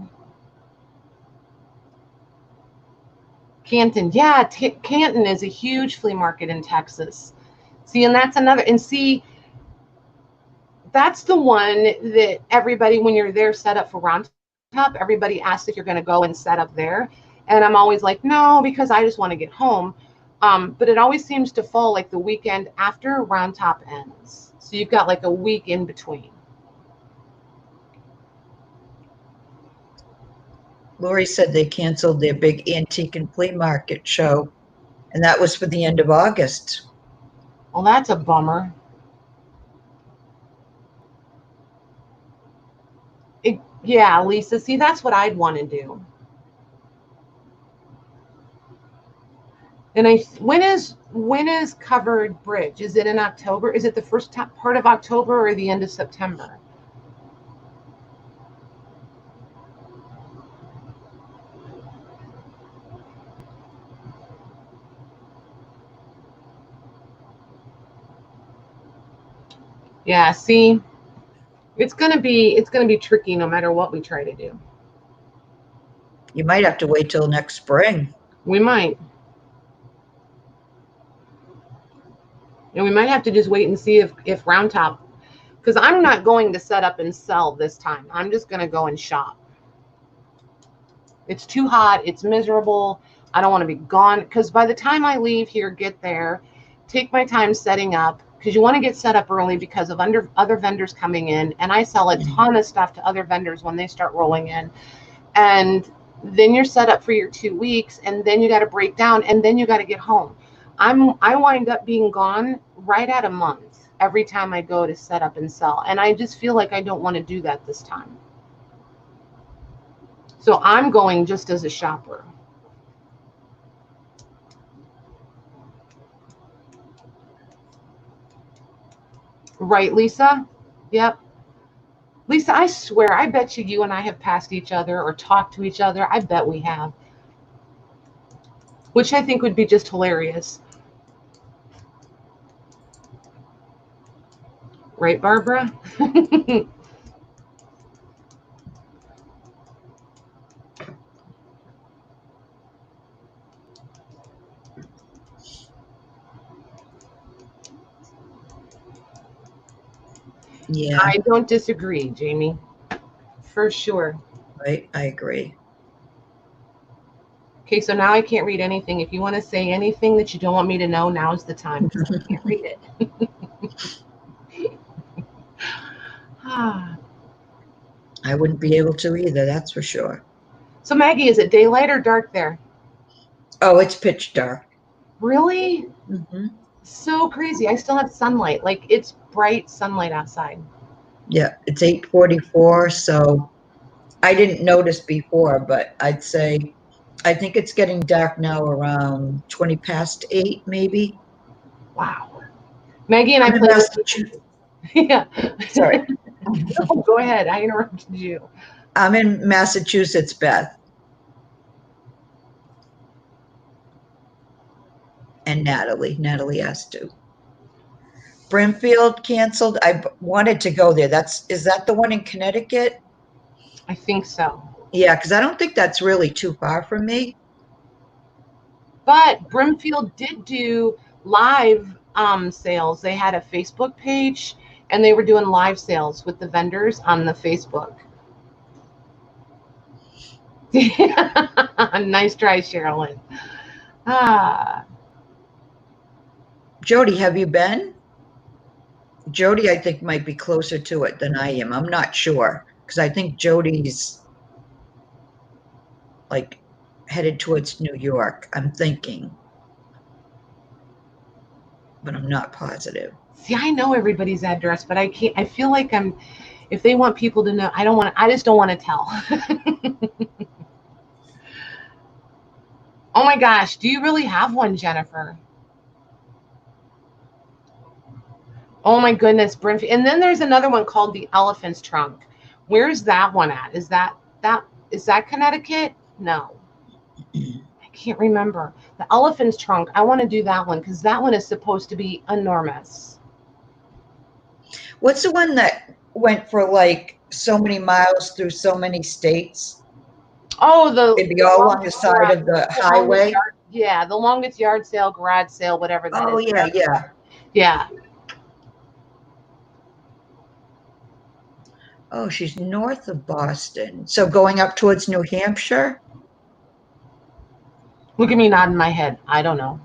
Canton. Yeah, Canton is a huge flea market in Texas. See, and that's another, and see, that's the one that everybody, when you're there set up for Round Top, everybody asks if you're going to go and set up there. And I'm always like, no, because I just want to get home. But it always seems to fall like the weekend after Round Top ends. So you've got like a week in between. Lori said they canceled their big antique and flea market show, and that was for the end of August. Well, that's a bummer. Yeah, Lisa, see, that's what I'd want to do. And when is Covered Bridge? Is it in October? Is it the first part of October or the end of September? Yeah, see, it's gonna be tricky no matter what we try to do. You might have to wait till next spring. We might. And we might have to just wait and see if Round Top, because I'm not going to set up and sell this time. I'm just going to go and shop. It's too hot. It's miserable. I don't want to be gone, because by the time I leave here, get there, take my time setting up, because you want to get set up early because of other vendors coming in. And I sell a ton of stuff to other vendors when they start rolling in. And then you're set up for your 2 weeks, and then you got to break down, and then you got to get home. I wind up being gone right at a month every time I go to set up and sell. And I just feel like I don't want to do that this time. So I'm going just as a shopper. Right, Lisa? Yep. Lisa, I swear, I bet you and I have passed each other or talked to each other. I bet we have. Which I think would be just hilarious. Right, Barbara? Yeah. I don't disagree, Jamie. For sure. Right, I agree. Okay, so now I can't read anything. If you want to say anything that you don't want me to know, now's the time, because I can't read it. I wouldn't be able to either, that's for sure. So Maggie, is it daylight or dark there? Oh, it's pitch dark. Really? Mm-hmm. So crazy. I still have sunlight. Like, it's bright sunlight outside. Yeah, it's 8:44, so I didn't notice before, but I'd say, I think it's getting dark now around 20 past 8, maybe. Wow. Maggie and I played Massachusetts. Yeah. Sorry. No, go ahead. I interrupted you. I'm in Massachusetts, Beth. And Natalie has to. Brimfield canceled. I wanted to go there. Is that the one in Connecticut? I think so. Yeah, because I don't think that's really too far from me. But Brimfield did do live sales. They had a Facebook page, and they were doing live sales with the vendors on the Facebook. Nice try, Sherilyn. Jody, have you been? Jody, I think, might be closer to it than I am. I'm not sure because I think Jody's like headed towards New York. I'm thinking, but I'm not positive. See, I know everybody's address, but I can't. I feel like if they want people to know, I just don't want to tell. Oh my gosh, do you really have one, Jennifer? Oh my goodness, Brimfield. And then there's another one called the Elephant's Trunk. Where's that one at? Is that Connecticut? No. I can't remember. The Elephant's Trunk. I want to do that one because that one is supposed to be enormous. What's the one that went for like so many miles through so many states? Oh, it'd be all along the side of the highway. Yeah, the longest yard sale, garage sale, whatever that is. Oh yeah, yeah. Yeah. Oh, she's north of Boston. So going up towards New Hampshire? Look at me nodding my head. I don't know.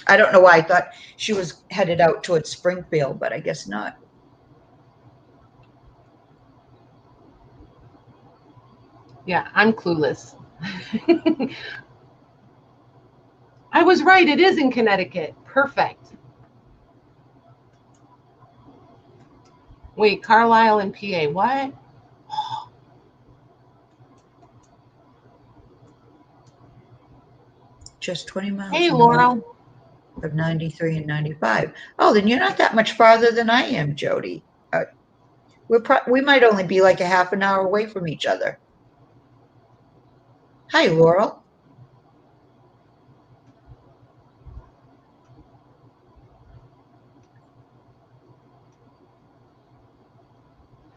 I don't know why I thought she was headed out towards Springfield, but I guess not. Yeah, I'm clueless. I was right. It is in Connecticut. Perfect. Wait, Carlisle and PA. What? Just 20 miles. Hey, Laurel. Of 93 and 95. Oh, then you're not that much farther than I am, Jody. We might only be like a half an hour away from each other. Hi, Laurel.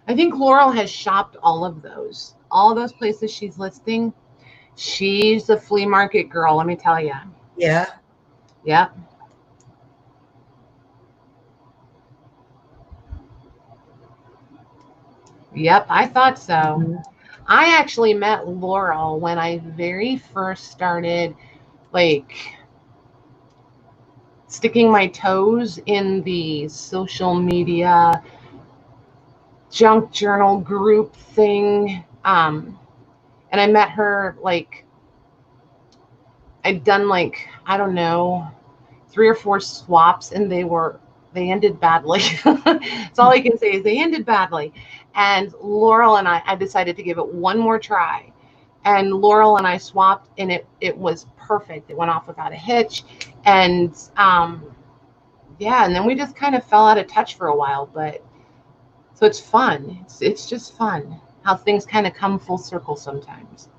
I think Laurel has shopped all of those places she's listing. She's a flea market girl, let me tell you. Yeah. Yep. Yep, I thought so. Mm-hmm. I actually met Laurel when I very first started, like, sticking my toes in the social media junk journal group thing. And I met her, like, I'd done, like, I don't know, 3 or 4 swaps, and they ended badly. That's all I can say is they ended badly. And Laurel and I decided to give it one more try. And Laurel and I swapped, and it was perfect. It went off without a hitch. And yeah, and then we just kind of fell out of touch for a while. But so it's fun. It's just fun how things kind of come full circle sometimes.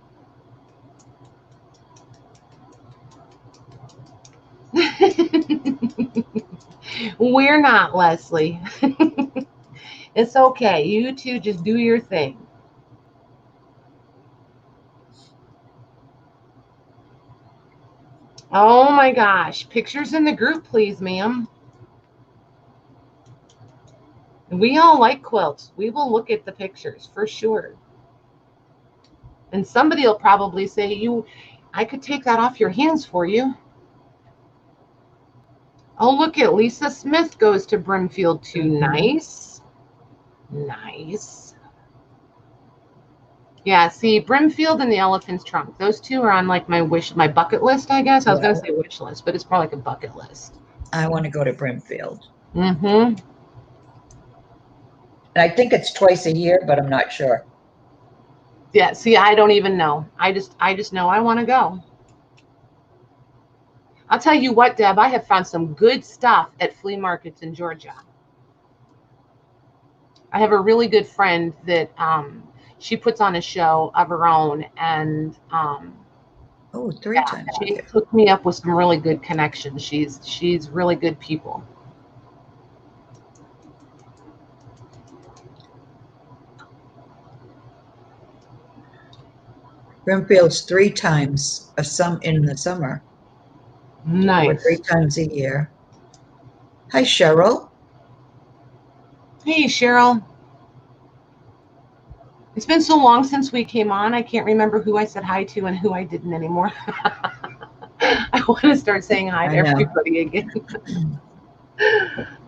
We're not, Leslie. It's okay. You two just do your thing. Oh my gosh. Pictures in the group, please, ma'am. We all like quilts. We will look at the pictures for sure. And somebody will probably say, I could take that off your hands for you. Oh, look at Lisa Smith goes to Brimfield too. Nice. Nice. Yeah, see, Brimfield and the Elephant's Trunk. Those two are on like my bucket list, I guess. I was going to say wish list, but it's probably like a bucket list. I want to go to Brimfield. Mm-hmm. And I think it's twice a year, but I'm not sure. Yeah, see, I don't even know. I just know I want to go. I'll tell you what, Deb, I have found some good stuff at flea markets in Georgia. I have a really good friend that she puts on a show of her own, and 3 times. She hooked me up with some really good connections. She's really good people. Brimfield's 3 times in the summer. Nice. Or 3 times a year. Hi, Cheryl. Hey, Cheryl. It's been so long since we came on, I can't remember who I said hi to and who I didn't anymore. I want to start saying hi to everybody again.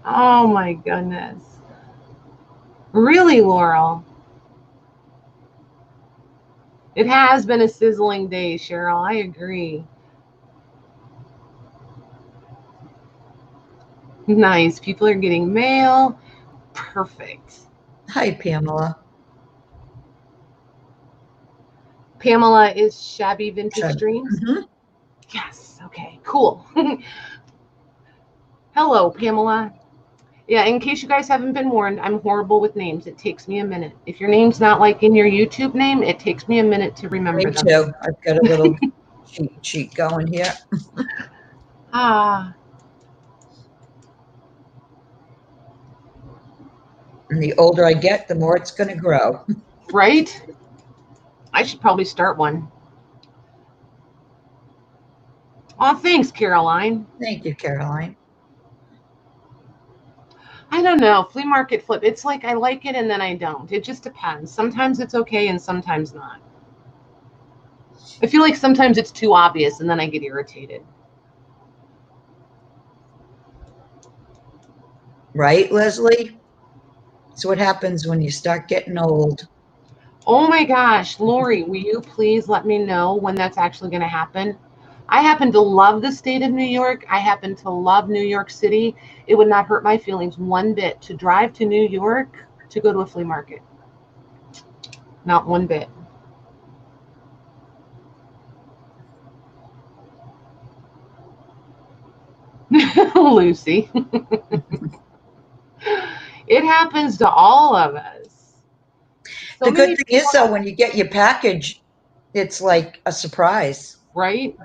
Oh my goodness. Really, Laurel? It has been a sizzling day, Cheryl. I agree. Nice. People are getting mail. Perfect. Hi, Pamela. Pamela is Shabby Vintage Dreams? Mm-hmm. Yes. Okay, cool. Hello, Pamela. Yeah, in case you guys haven't been warned, I'm horrible with names. It takes me a minute. If your name's not like in your YouTube name, it takes me a minute to remember them. Me too. I've got a little cheat sheet going here. Ah. And the older I get, the more it's going to grow. Right? I should probably start one. Oh, thanks, Caroline. Thank you, Caroline. I don't know. Flea market flip. It's like I like it and then I don't. It just depends. Sometimes it's okay and sometimes not. I feel like sometimes it's too obvious and then I get irritated. Right, Leslie? So what happens when you start getting old? Oh my gosh, Lori, will you please let me know when that's actually going to happen? I happen to love the state of New York. I happen to love New York City. It would not hurt my feelings one bit to drive to New York to go to a flea market. Not one bit. Lucy. It happens to all of us. So the good thing is, though, when you get your package, it's like a surprise. Right?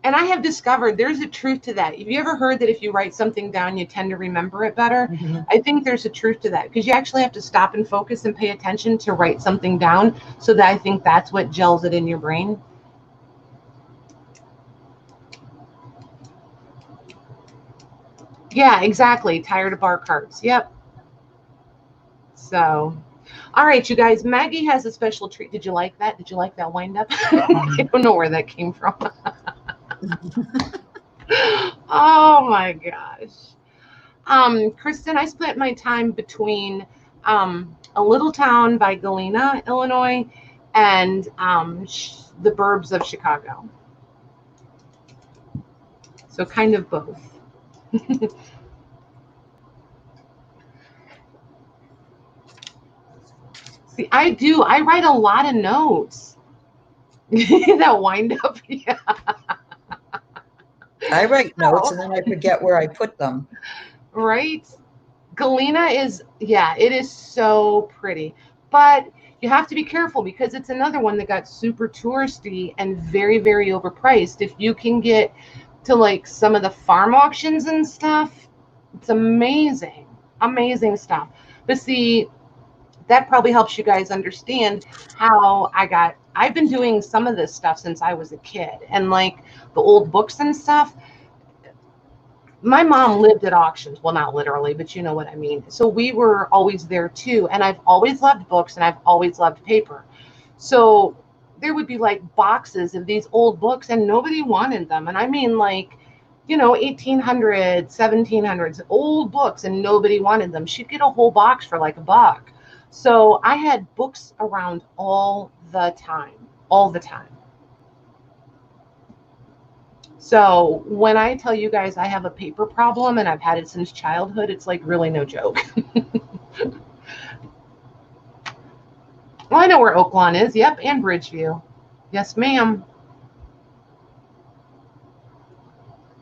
And I have discovered there's a truth to that. Have you ever heard that if you write something down, you tend to remember it better? Mm-hmm. I think there's a truth to that because you actually have to stop and focus and pay attention to write something down. So that I think that's what gels it in your brain. Yeah, exactly. Tired of bar carts. Yep. So, all right, you guys, Maggie has a special treat. Did you like that? Did you like that wind up? I don't know where that came from. Oh my gosh. Kristen, I spent my time between a little town by Galena, Illinois, and the burbs of Chicago. So kind of both. See, I do. I write a lot of notes. That wind up. Yeah. I write notes and then I forget where I put them. Right? Galena is, yeah, it is so pretty. But you have to be careful because it's another one that got super touristy and very, very overpriced. If you can get to like some of the farm auctions and stuff, it's amazing. Amazing stuff. But see, that probably helps you guys understand how I've been doing some of this stuff since I was a kid. And like the old books and stuff, my mom lived at auctions. Well, not literally, but you know what I mean. So we were always there too. And I've always loved books and I've always loved paper. So there would be like boxes of these old books and nobody wanted them. And I mean like, 1800s, 1700s, old books and nobody wanted them. She'd get a whole box for like $1. So I had books around all the time. So when I tell you guys I have a paper problem and I've had it since childhood, it's like really no joke. Well, I know where Oak Lawn is. Yep, and Bridgeview. Yes, ma'am.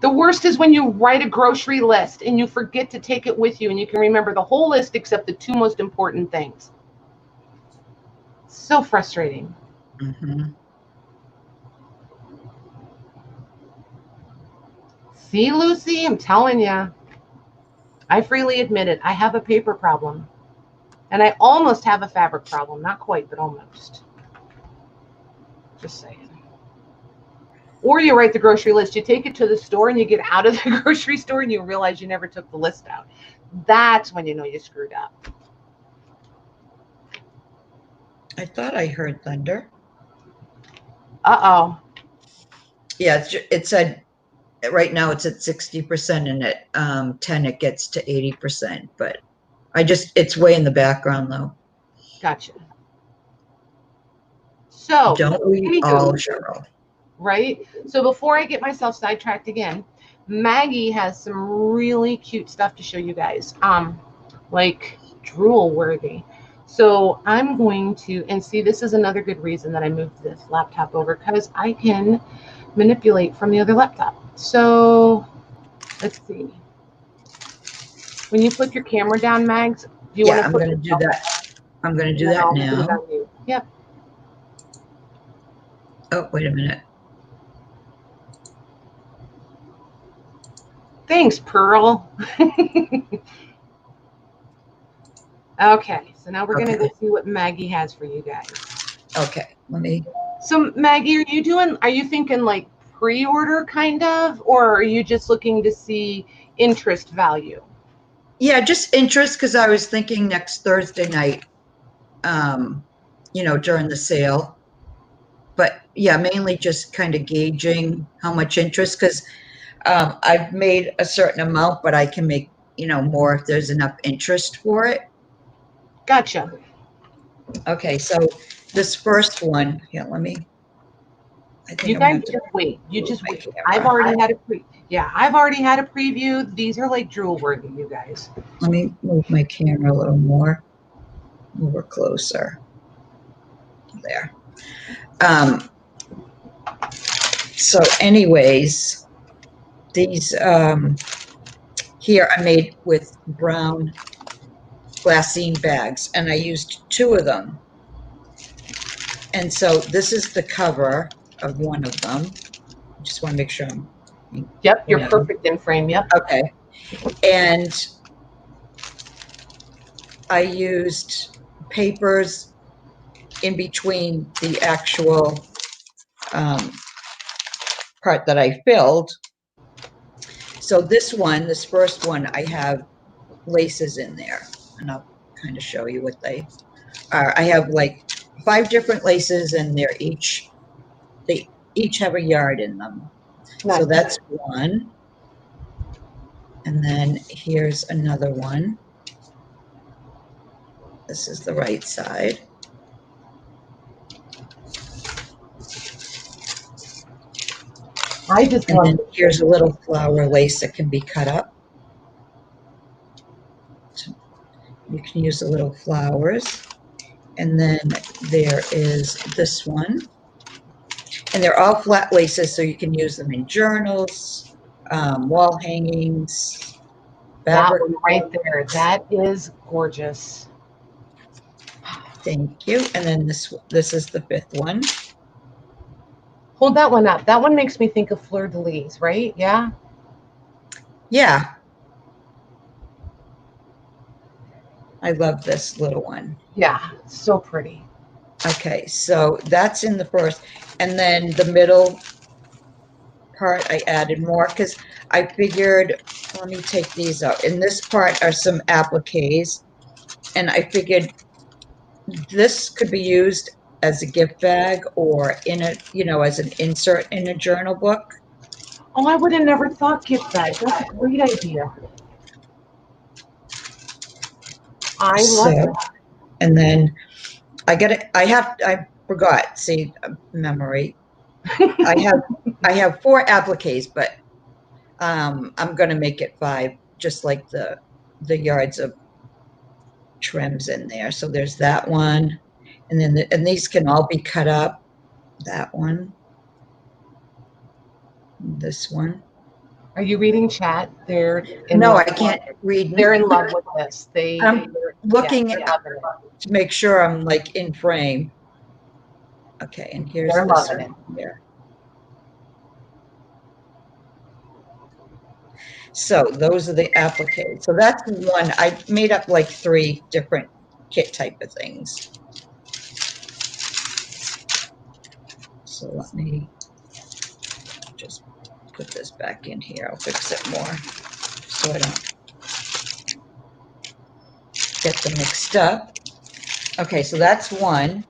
The worst is when you write a grocery list and you forget to take it with you and you can remember the whole list except the 2 most important things. So frustrating. Mm-hmm. See, Lucy, I'm telling you. I freely admit it. I have a paper problem. And I almost have a fabric problem. Not quite, but almost. Just saying. Or you write the grocery list, you take it to the store, and you get out of the grocery store and you realize you never took the list out. That's when you know you screwed up. I thought I heard thunder. Uh-oh. Yeah, it said right now it's at 60%, and at 10 it gets to 80%. But it's way in the background though. Gotcha. So don't we all, Cheryl? Right? So before I get myself sidetracked again, Maggie has some really cute stuff to show you guys. Like drool worthy. So I'm going to, and see, this is another good reason that I moved this laptop over, because I can manipulate from the other laptop. So let's see. When you flip your camera down, Mags, do you want to I'm going to do that. I'm going to do that now. Yep. Oh, wait a minute. Thanks, Pearl. Okay, so now we're gonna go see what Maggie has for you guys. Okay, let me. So Maggie, are you thinking like pre-order kind of, or are you just looking to see interest value? Yeah, just interest, because I was thinking next Thursday night, during the sale. But yeah, mainly just kind of gauging how much interest, because I've made a certain amount, but I can make, more if there's enough interest for it. Gotcha. Okay, so this first one, let me. You guys just wait. You just wait. I've already had a preview. These are like drool worthy, you guys. Let me move my camera a little more. Move her closer. There. So anyways, these here I made with brown glassine bags, and I used 2 of them. And so this is the cover of one of them. I just want to make sure I'm. Yep, you're perfect in frame. Yep. Okay. And I used papers in between the actual part that I filled. So this first one, I have laces in there, and I'll kind of show you what they are. I have like 5 different laces, and they each have a yard in them. Nice. So that's one. And then here's another one. This is the right side. I just and then here's a little flower lace that can be cut up. So you can use the little flowers. And then there is this one. And they're all flat laces, so you can use them in journals, wall hangings. That one right there. That is gorgeous. Thank you. And then this is the 5th one. Hold that one up. That one makes me think of fleur-de-lis, right? Yeah? Yeah. I love this little one. Yeah, so pretty. Okay, so that's in the first. And then the middle part, I added more because I figured, let me take these out. In this part are some appliques, and I figured this could be used as a gift bag or in a, as an insert in a journal book. Oh, I would have never thought gift bag. That's a great idea. I love it. And then I forgot, see, memory. I have 4 appliques, but I'm going to make it 5, just like the yards of trims in there. So there's that one. And then, and these can all be cut up. That one. This one. Are you reading chat? No, I can't read. They're in love with this. I'm looking to make sure I'm like in frame. Okay, and here's they're this loving one here. So those are the appliques. So that's one. I made up like 3 different kit type of things. So let me put this back in here. I'll fix it more so I don't get them mixed up. Okay, so that's one.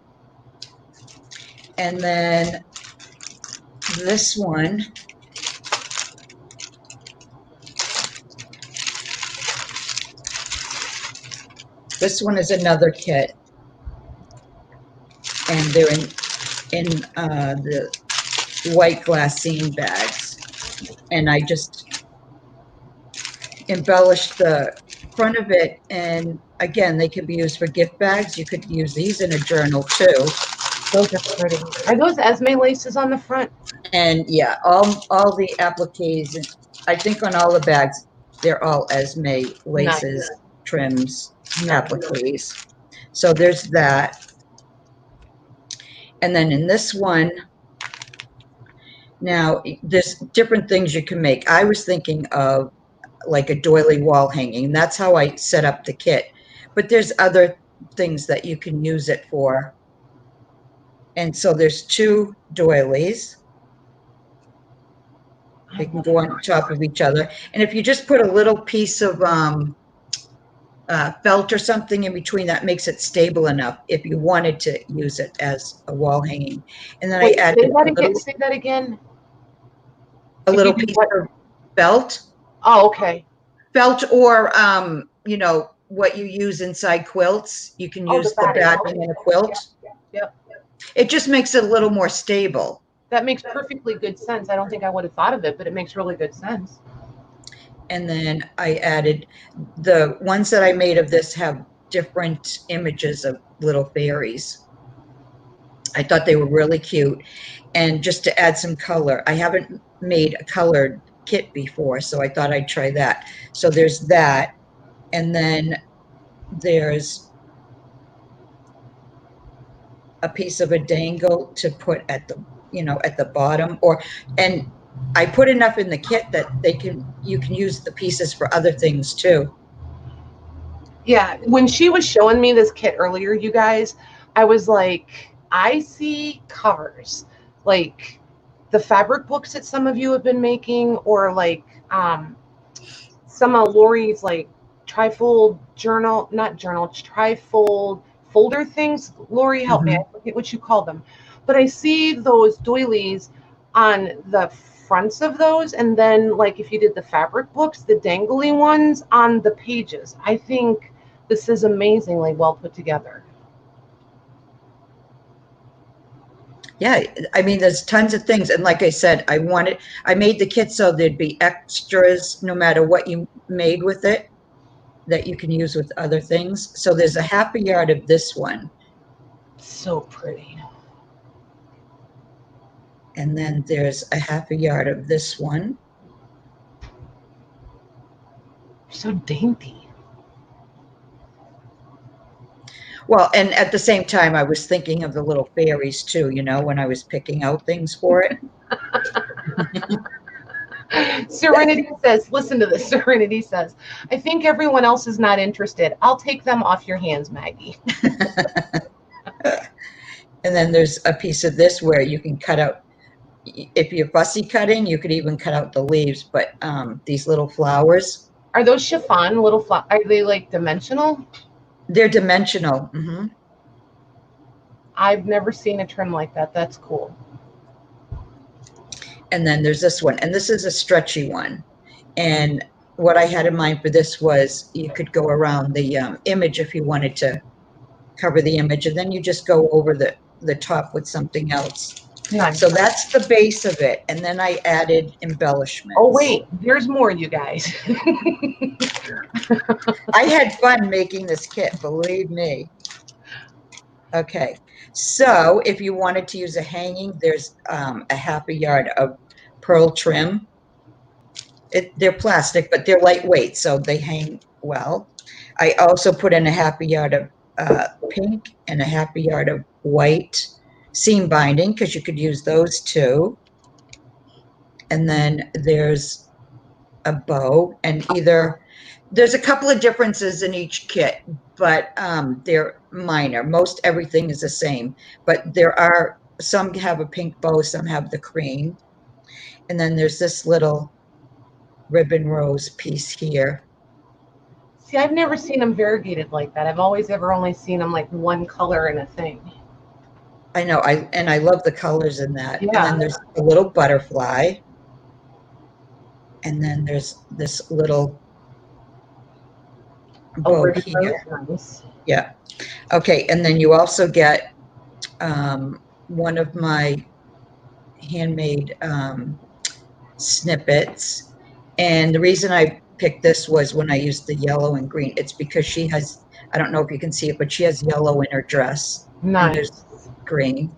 And then this one, is another kit, and they're in the white glassine bags, and I just embellished the front of it. And again, they could be used for gift bags. You could use these in a journal too. Those are pretty. Are those Esme laces on the front? And yeah, all the appliques, I think on all the bags, they're all Esme laces, nice. Trims, nice. Appliques. So there's that. And then in this one, now there's different things you can make. I was thinking of like a doily wall hanging, and that's how I set up the kit. But there's other things that you can use it for. And so there's 2 doilies. They can go on top of each other. And if you just put a little piece of felt or something in between, that makes it stable enough if you wanted to use it as a wall hanging. And then wait, I added say that again. A little piece of felt. Oh, okay. Felt, or you know, what you use inside quilts. You can use the batting in a quilt. Yep. It just makes it a little more stable. That makes perfectly good sense. I don't think I would have thought of it, but it makes really good sense. And then I added, the ones that I made of this have different images of little fairies. I thought they were really cute. And just to add some color, I haven't made a colored kit before, so I thought I'd try that. So there's that. And then there's a piece of a dangle to put at the, you know, at the bottom, and I put enough in the kit that you can use the pieces for other things too. Yeah, when she was showing me this kit earlier, you guys, I was like, I see covers, like the fabric books that some of you have been making, or like some of Lori's like trifold trifold folder things. Lori, help me, I forget what you call them. But I see those doilies on the fronts of those, and then like if you did the fabric books, the dangly ones on the pages. I think this is amazingly well put together. Yeah, I mean, there's tons of things. And like I said, I made the kit so there'd be extras no matter what you made with it that you can use with other things. So there's a half a yard of this one. So pretty. And then there's a half a yard of this one. So dainty. Well, and at the same time, I was thinking of the little fairies too, you know, when I was picking out things for it. Serenity says, listen to this. Serenity says, I think everyone else is not interested. I'll take them off your hands, Maggie. And then there's a piece of this where you can cut out, if you're fussy cutting, you could even cut out the leaves, but these little flowers. Are those chiffon little flowers? Are they like dimensional? They're dimensional. Mm-hmm. I've never seen a trim like that. That's cool. And then there's this one, and this is a stretchy one. And what I had in mind for this was you could go around the image if you wanted to cover the image, and then you just go over the top with something else. Nice. So that's the base of it. And then I added embellishments. Oh, wait, there's more, you guys. I had fun making this kit, believe me. Okay, so if you wanted to use a hanging, there's a half a yard of pearl trim. They're plastic, but they're lightweight, so they hang well. I also put in a half a yard of pink and a half a yard of white seam binding, because you could use those too. And then there's a bow, and there's a couple of differences in each kit, but they're minor. Most everything is the same, but there are some have a pink bow, some have the cream. And then there's this little ribbon rose piece here. See, I've never seen them variegated like that. I've always ever only seen them like one color in a thing. I know, I love the colors in that. Yeah. And then there's a little butterfly. And then there's this little bow here. Nice. Yeah. Okay, and then you also get one of my handmade snippets. And the reason I picked this was when I used the yellow and green. It's because she has, I don't know if you can see it, but she has yellow in her dress. Nice. And there's green.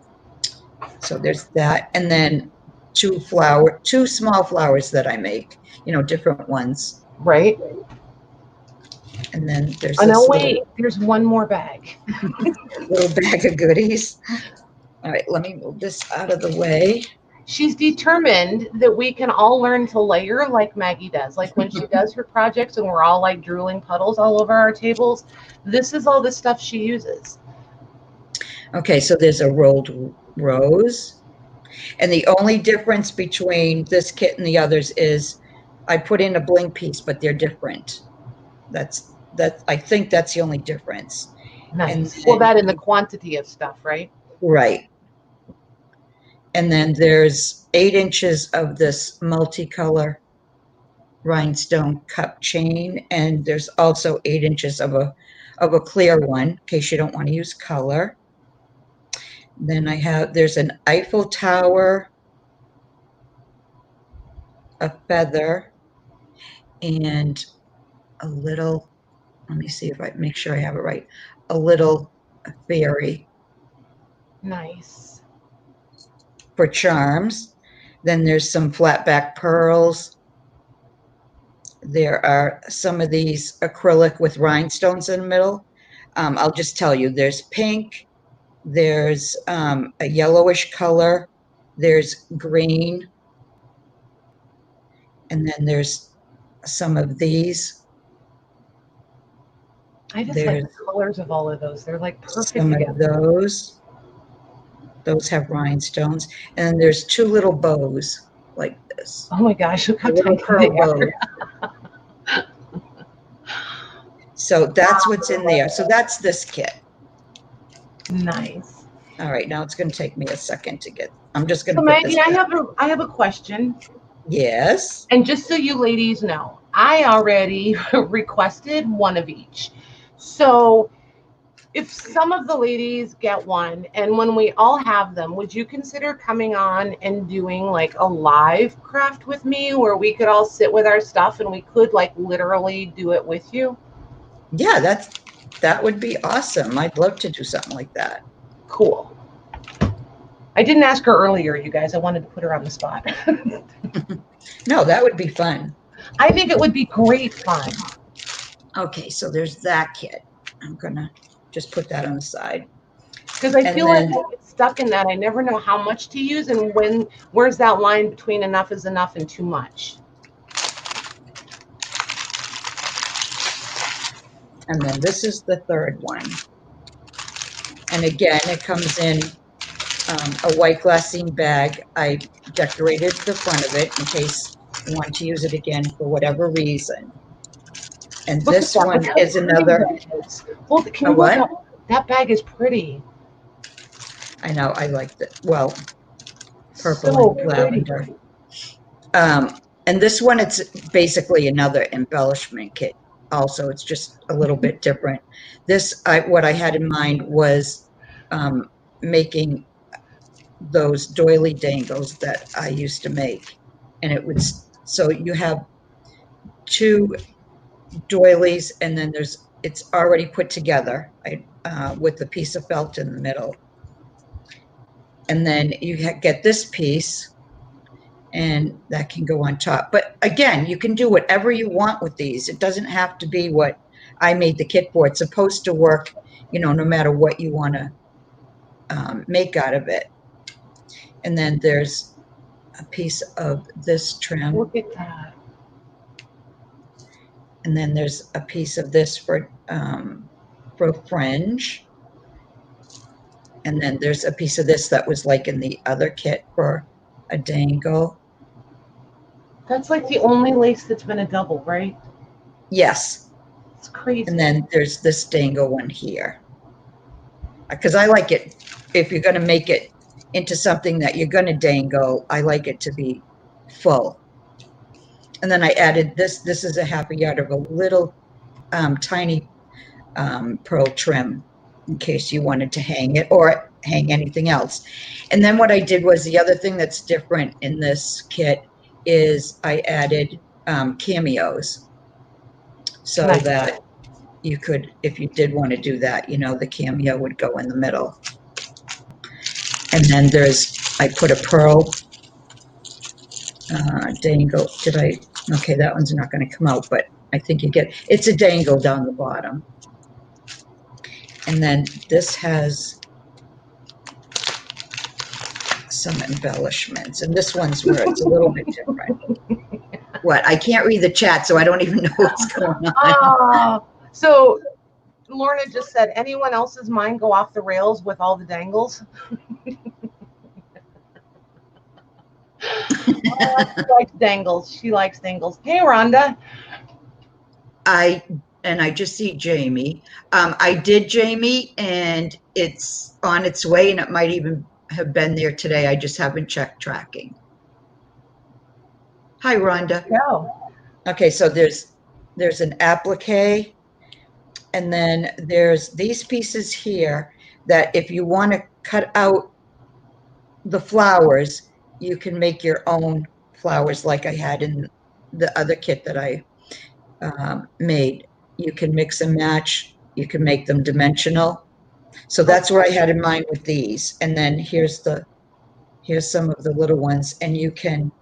So there's that. And then two small flowers that I make, you know, different ones. Right. And then there's oh, no, wait, there's one more bag. little bag of goodies. All right, let me move this out of the way. She's determined that we can all learn to layer like Maggie does. Like when she does her projects and we're all like drooling puddles all over our tables, this is all the stuff she uses. Okay, so there's a rolled rose. And the only difference between this kit and the others is I put in a bling piece, but they're different. I think that's the only difference. Nice. Well, that and the quantity of stuff, right? Right. And then there's 8 inches of this multicolor rhinestone cup chain, and there's also 8 inches of a clear one in case you don't want to use color. Then there's an Eiffel Tower, a feather, and a little, let me see if I make sure I have it right, a little fairy. Nice. For charms. Then there's some flat back pearls. There are some of these acrylic with rhinestones in the middle. I'll just tell you, there's pink, there's a yellowish color, there's green, and then there's some of these. I just like the colors of all of those. They're like perfect some together. Of those have rhinestones, and then there's 2 little bows like this. Oh my gosh, look how little tight pearl they are. bow. So that's what's in there. So that's this kit. Nice. All right, now it's going to take me a second to get. I'm just going to. So Maggie, I have a question. Yes. And just so you ladies know, I already requested one of each. So if some of the ladies get one, and when we all have them, would you consider coming on and doing like a live craft with me where we could all sit with our stuff and we could like literally do it with you? Yeah, that would be awesome. I'd love to do something like that. Cool. I didn't ask her earlier, you guys. I wanted to put her on the spot. No, that would be fun. I think it would be great fun. Okay, so there's that kit. I'm going to just put that on the side. Because I feel like I get stuck in that. I never know how much to use and where's that line between enough is enough and too much. And then this is the third one. And again, it comes in a white glassine bag. I decorated the front of it in case you want to use it again for whatever reason. And this one is another. Well, can you look up? That bag is pretty. I know. I like that. Well, purple and lavender. And this one, it's basically another embellishment kit. Also, it's just a little bit different. What I had in mind was making those doily dangles that I used to make. And so you have 2 doilies, and then it's already put together with the piece of felt in the middle. And then you get this piece, and that can go on top. But again, you can do whatever you want with these. It doesn't have to be what I made the kit for. It's supposed to work, no matter what you want to make out of it. And then there's a piece of this trim. Look at that. And then there's a piece of this for fringe. And then there's a piece of this that was like in the other kit for a dangle. That's like the only lace that's been a double, right? Yes. It's crazy. And then there's this dangle one here. Because I like it, if you're going to make it into something that you're going to dangle, I like it to be full. And then I added this. This is a half a yard of a little tiny pearl trim in case you wanted to hang it or hang anything else. And then what I did was, the other thing that's different in this kit is I added cameos, so Nice. that you could, if you did want to do that, you know, the cameo would go in the middle. And then I put a pearl dangle. Okay, that one's not going to come out, but I think it's a dangle down the bottom. And then this has some embellishments, and this one's where it's a little bit different. What? I can't read the chat, so I don't even know what's going on. So Lorna just said, anyone else's mind go off the rails with all the dangles? She likes dangles. She likes dangles. Hey, Rhonda. I just see Jamie. I did, Jamie, and it's on its way, and it might even have been there today. I just haven't checked tracking. Hi, Rhonda. Go. Okay, so there's an applique, and then there's these pieces here that if you want to cut out the flowers, you can make your own flowers like I had in the other kit that I made. You can mix and match. You can make them dimensional. So that's what I had in mind with these. And then here's some of the little ones, and you can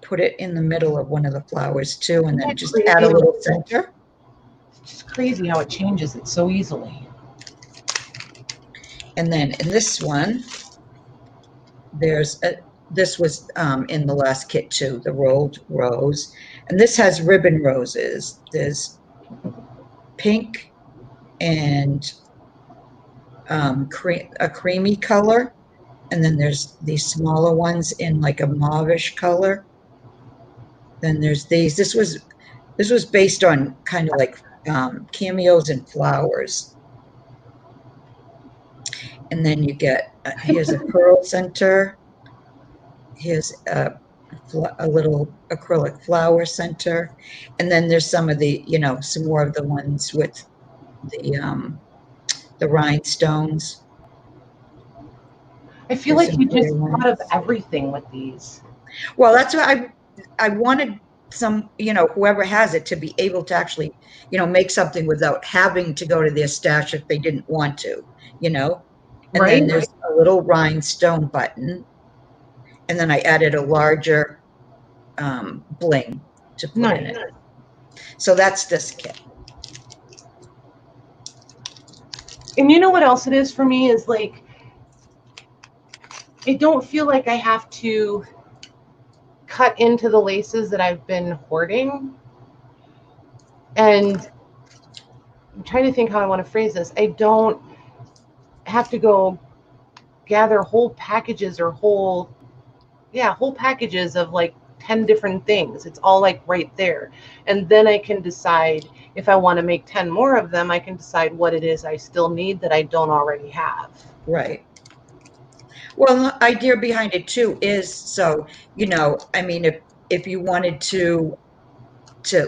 put it in the middle of one of the flowers too, and then just add a little center. It's just crazy how it changes it so easily. And then in this one, this was in the last kit too, the rolled rose. And this has ribbon roses. There's pink and a creamy color. And then there's these smaller ones in like a mauvish color. Then there's these. This was based on kind of like cameos and flowers. And then you get, here's a pearl center. Here's a little acrylic flower center. And then there's some of the, some more of the ones with the rhinestones. I feel like you just thought of everything with these. Well, that's what I wanted some, whoever has it to be able to actually, make something without having to go to their stash if they didn't want to, And right. Then there's a little rhinestone button. And then I added a larger bling to put in it. So that's this kit. And you know what else it is for me is like, I don't feel like I have to cut into the laces that I've been hoarding. And I'm trying to think how I want to phrase this. I don't have to go gather whole packages or whole packages of like 10 different things. It's all like right there. And then I can decide if I want to make 10 more of them, I can decide what it is I still need that I don't already have. Right. Well, the idea behind it too is, so, I mean, if you wanted to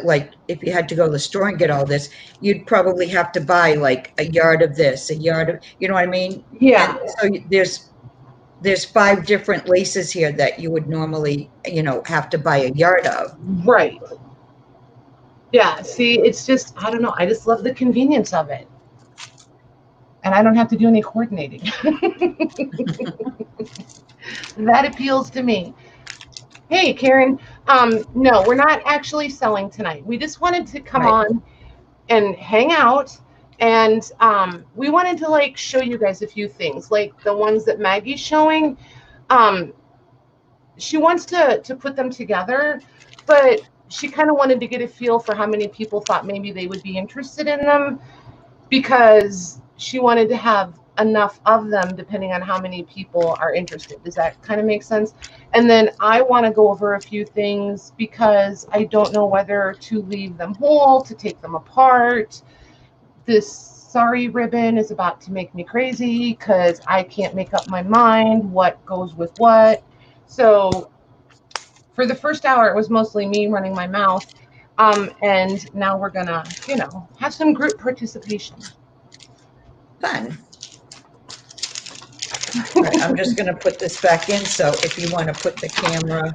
like, if you had to go to the store and get all this, you'd probably have to buy like a yard of this, a yard of, you know what I mean? Yeah. And so there's 5 different laces here that you would normally, have to buy a yard of. Right. Yeah. See, it's just, I don't know. I just love the convenience of it. And I don't have to do any coordinating. That appeals to me. Hey, Karen. No, we're not actually selling tonight. We just wanted to come on and hang out. And we wanted to like show you guys a few things, like the ones that Maggie's showing. She wants to put them together, but she kind of wanted to get a feel for how many people thought maybe they would be interested in them, because she wanted to have enough of them depending on how many people are interested. Does that kind of make sense? And then I want to go over a few things because I don't know whether to leave them whole, to take them apart. This Sari ribbon is about to make me crazy because I can't make up my mind what goes with what. So for the first hour, it was mostly me running my mouth. And now we're gonna, have some group participation. Fun. All right, I'm just going to put this back in. So if you want to put the camera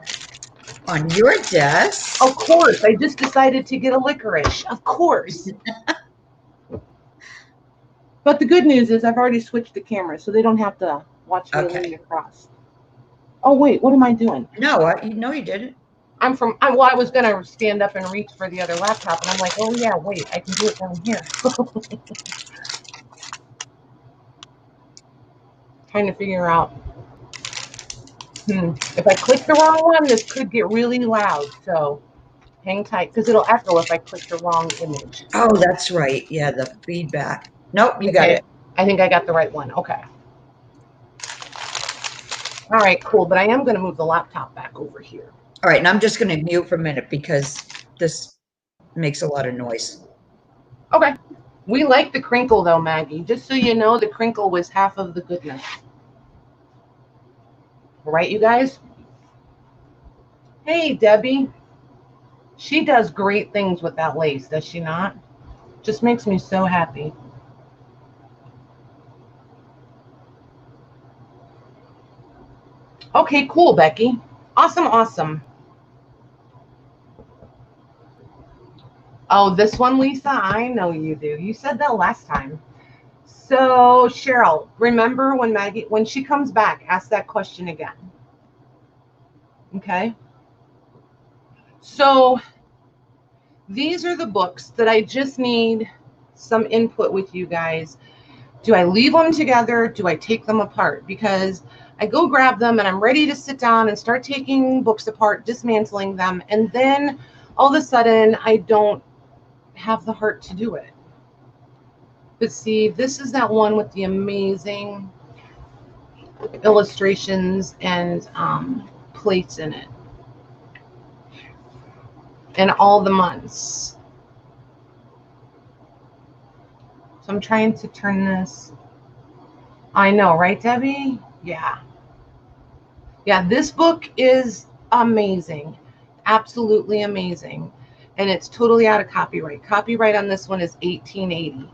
on your desk. Of course. I just decided to get a licorice. Of course. But the good news is I've already switched the camera, so they don't have to watch me lean across. Oh, wait. What am I doing? No, no, you didn't. I was going to stand up and reach for the other laptop, and I'm like, oh, yeah, wait. I can do it down here. Trying to figure out. If I click the wrong one, this could get really loud. So hang tight because it'll echo if I click the wrong image. Oh, that's right. Yeah, the feedback. Nope, you got it. I think I got the right one. Okay. All right, cool. But I am going to move the laptop back over here. All right, and I'm just going to mute for a minute because this makes a lot of noise. Okay. We like the crinkle, though, Maggie. Just so you know, the crinkle was half of the goodness. Right, you guys? Hey, Debbie. She does great things with that lace, does she not? Just makes me so happy. Okay, cool, Becky. Awesome, awesome. Oh, this one, Lisa? I know you do. You said that last time. So, Cheryl, remember when she comes back, ask that question again. Okay? So, these are the books that I just need some input with you guys. Do I leave them together? Do I take them apart? Because I go grab them and I'm ready to sit down and start taking books apart, dismantling them. And then all of a sudden, I don't have the heart to do it. But see, this is that one with the amazing illustrations and plates in it. And all the months. So I'm trying to turn this. I know, right, Debbie? Yeah. Yeah, this book is amazing. Absolutely amazing. And it's totally out of copyright. Copyright on this one is 1880.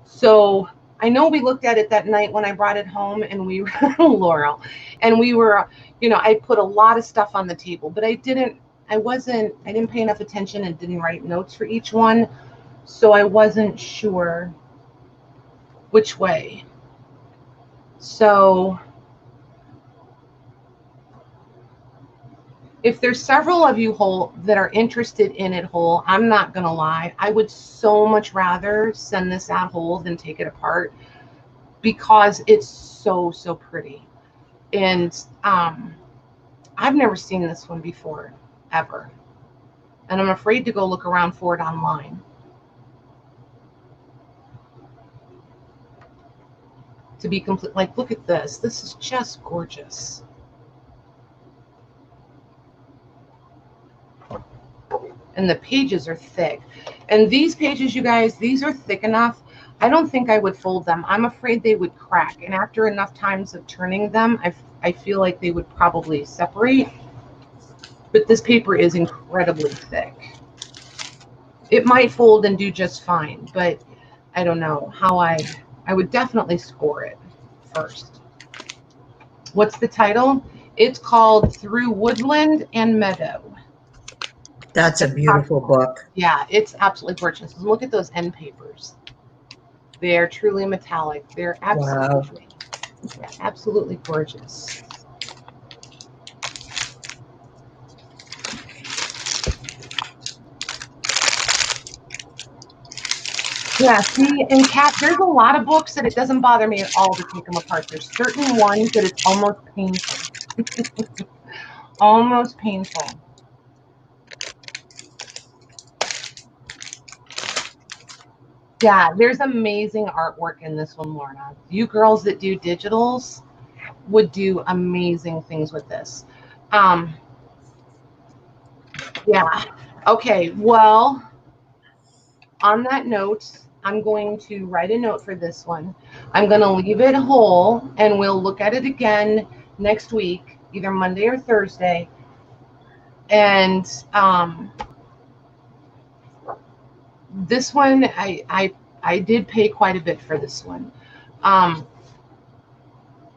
So I know we looked at it that night when I brought it home and we were, Laurel, and we were, I put a lot of stuff on the table, but I didn't pay enough attention and didn't write notes for each one. So I wasn't sure which way. So if there's several of you whole that are interested in it whole, I'm not going to lie. I would so much rather send this out whole than take it apart because it's so, so pretty. And I've never seen this one before, ever. And I'm afraid to go look around for it online. To be complete, like, look at this. This is just gorgeous. And the pages are thick. And these pages, you guys, these are thick enough. I don't think I would fold them. I'm afraid they would crack. And after enough times of turning them, I feel like they would probably separate. But this paper is incredibly thick. It might fold and do just fine, but I don't know how I would definitely score it first. What's the title? It's called Through Woodland and Meadow. That's a beautiful book. Yeah, it's absolutely gorgeous. Look at those end papers. They're truly metallic. They're absolutely, yeah, absolutely gorgeous. Yeah, see, and Kat, there's a lot of books that it doesn't bother me at all to take them apart. There's certain ones that it's almost painful. Almost painful. Yeah, there's amazing artwork in this one, Lorna. You girls that do digitals would do amazing things with this. Yeah. Okay. Well, on that note, I'm going to write a note for this one. I'm going to leave it whole, and we'll look at it again next week, either Monday or Thursday. And this one, I did pay quite a bit for this one.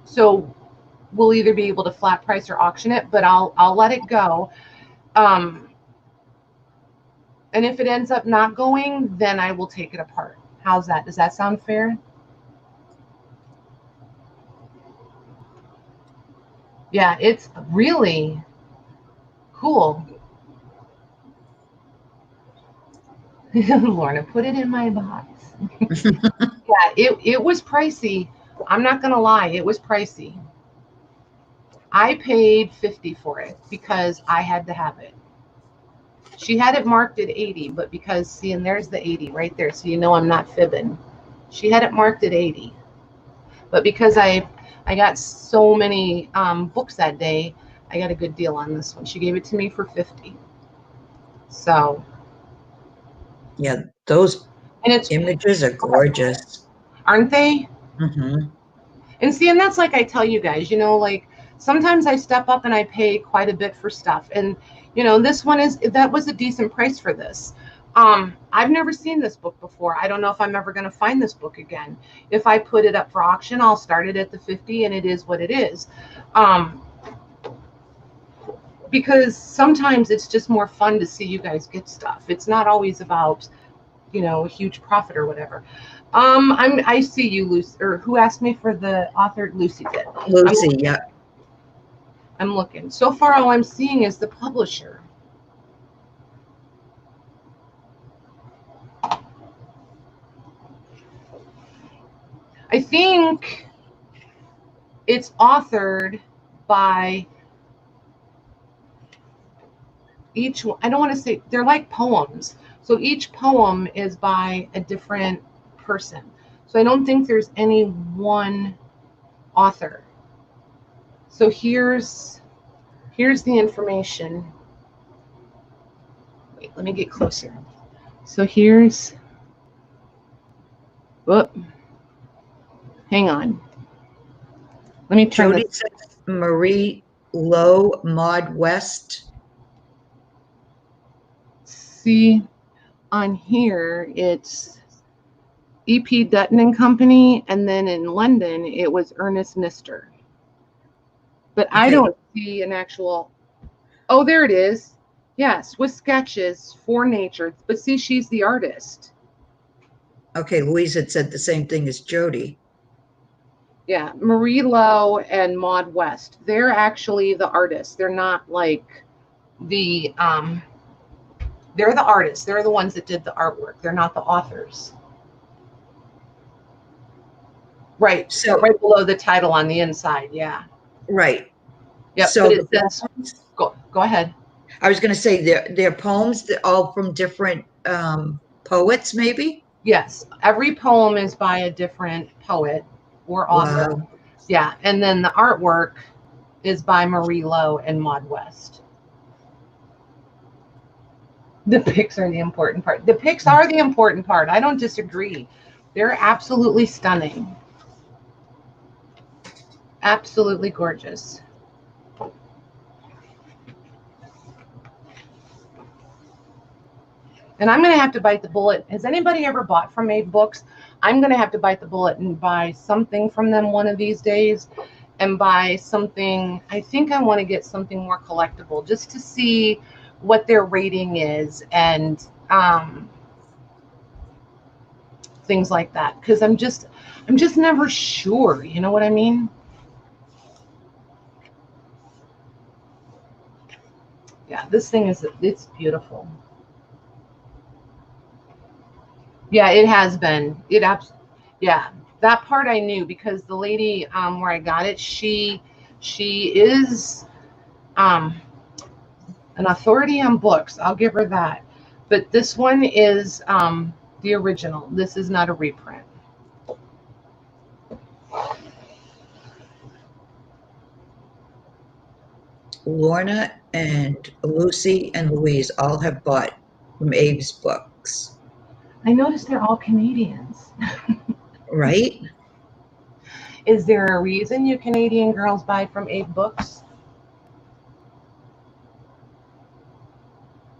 So we'll either be able to flat price or auction it, but I'll let it go. And if it ends up not going, then I will take it apart. How's that? Does that sound fair? Yeah, it's really cool. Lorna, put it in my box. Yeah, it was pricey. I'm not gonna lie, it was pricey. I paid $50 for it because I had to have it. She had it marked at 80, but because, see, and there's the 80 right there, so you know I'm not fibbing. She had it marked at 80. But because I got so many books that day, I got a good deal on this one. She gave it to me for 50. So. Yeah, those And it's images are gorgeous. Aren't they? Mm-hmm. And see, and that's like I tell you guys, like sometimes I step up and I pay quite a bit for stuff. And, this one that was a decent price for this. I've never seen this book before. I don't know if I'm ever going to find this book again. If I put it up for auction, I'll start it at the 50 and it is what it is. Because sometimes it's just more fun to see you guys get stuff. It's not always about, a huge profit or whatever. I see you, Lucy, or who asked me for the author? Lucy did. Lucy, yeah. I'm looking. So far, all I'm seeing is the publisher. I think it's authored by each one. I don't want to say, they're like poems. So each poem is by a different person. So I don't think there's any one author. So here's the information. Wait, let me get closer. So here's, whoop, hang on. Let me turn Jody says Marie Lowe, Maud West. See, on here, it's E.P. Dutton and Company, and then in London, it was Ernest Nister. But I don't see an actual, oh, there it is. Yes, with sketches for nature. But see, she's the artist. Okay, Louise had said the same thing as Jody. Yeah, Marie Lowe and Maud West. They're actually the artists. They're not like the, they're the artists. They're the ones that did the artwork. They're not the authors. Right. So right below the title on the inside. Yeah. Right. Yep. So but it says, go ahead. I was going to say they're poems that all from different poets, maybe? Yes. Every poem is by a different poet or author. Wow. Yeah. And then the artwork is by Marie Lowe and Maud West. The pics are the important part. The pics are the important part. I don't disagree. They're absolutely stunning. Absolutely gorgeous. And I'm going to have to bite the bullet. Has anybody ever bought from Made Books? I'm going to have to bite the bullet and buy something from them one of these days and buy something. I think I want to get something more collectible just to see what their rating is and things like that. Because I'm just never sure. You know what I mean? Yeah, this thing it's beautiful. Yeah, it has been. Yeah, that part I knew because the lady where I got it, she is an authority on books. I'll give her that. But this one is The original. This is not a reprint. Lorna and Lucy and Louise all have bought from Abe's books. I noticed they're all Canadians. Right? Is there a reason you Canadian girls buy from Abe Books?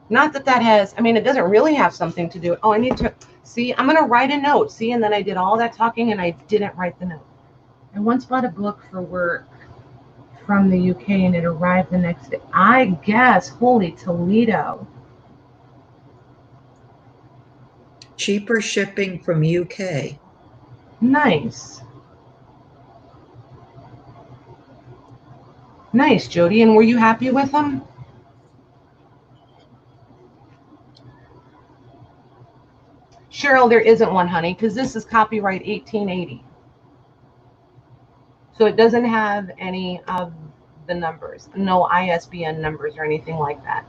Not that that has, I mean, it doesn't really have something to do. Oh, I need to, see, I'm going to write a note. See, and then I did all that talking and I didn't write the note. I once bought a book for work from the UK and it arrived the next day. I guess, holy Toledo. Cheaper shipping from UK. Nice. Nice, Jody. And were you happy with them? Cheryl, there isn't one, honey, because this is copyright 1880. So it doesn't have any of the numbers, no ISBN numbers or anything like that.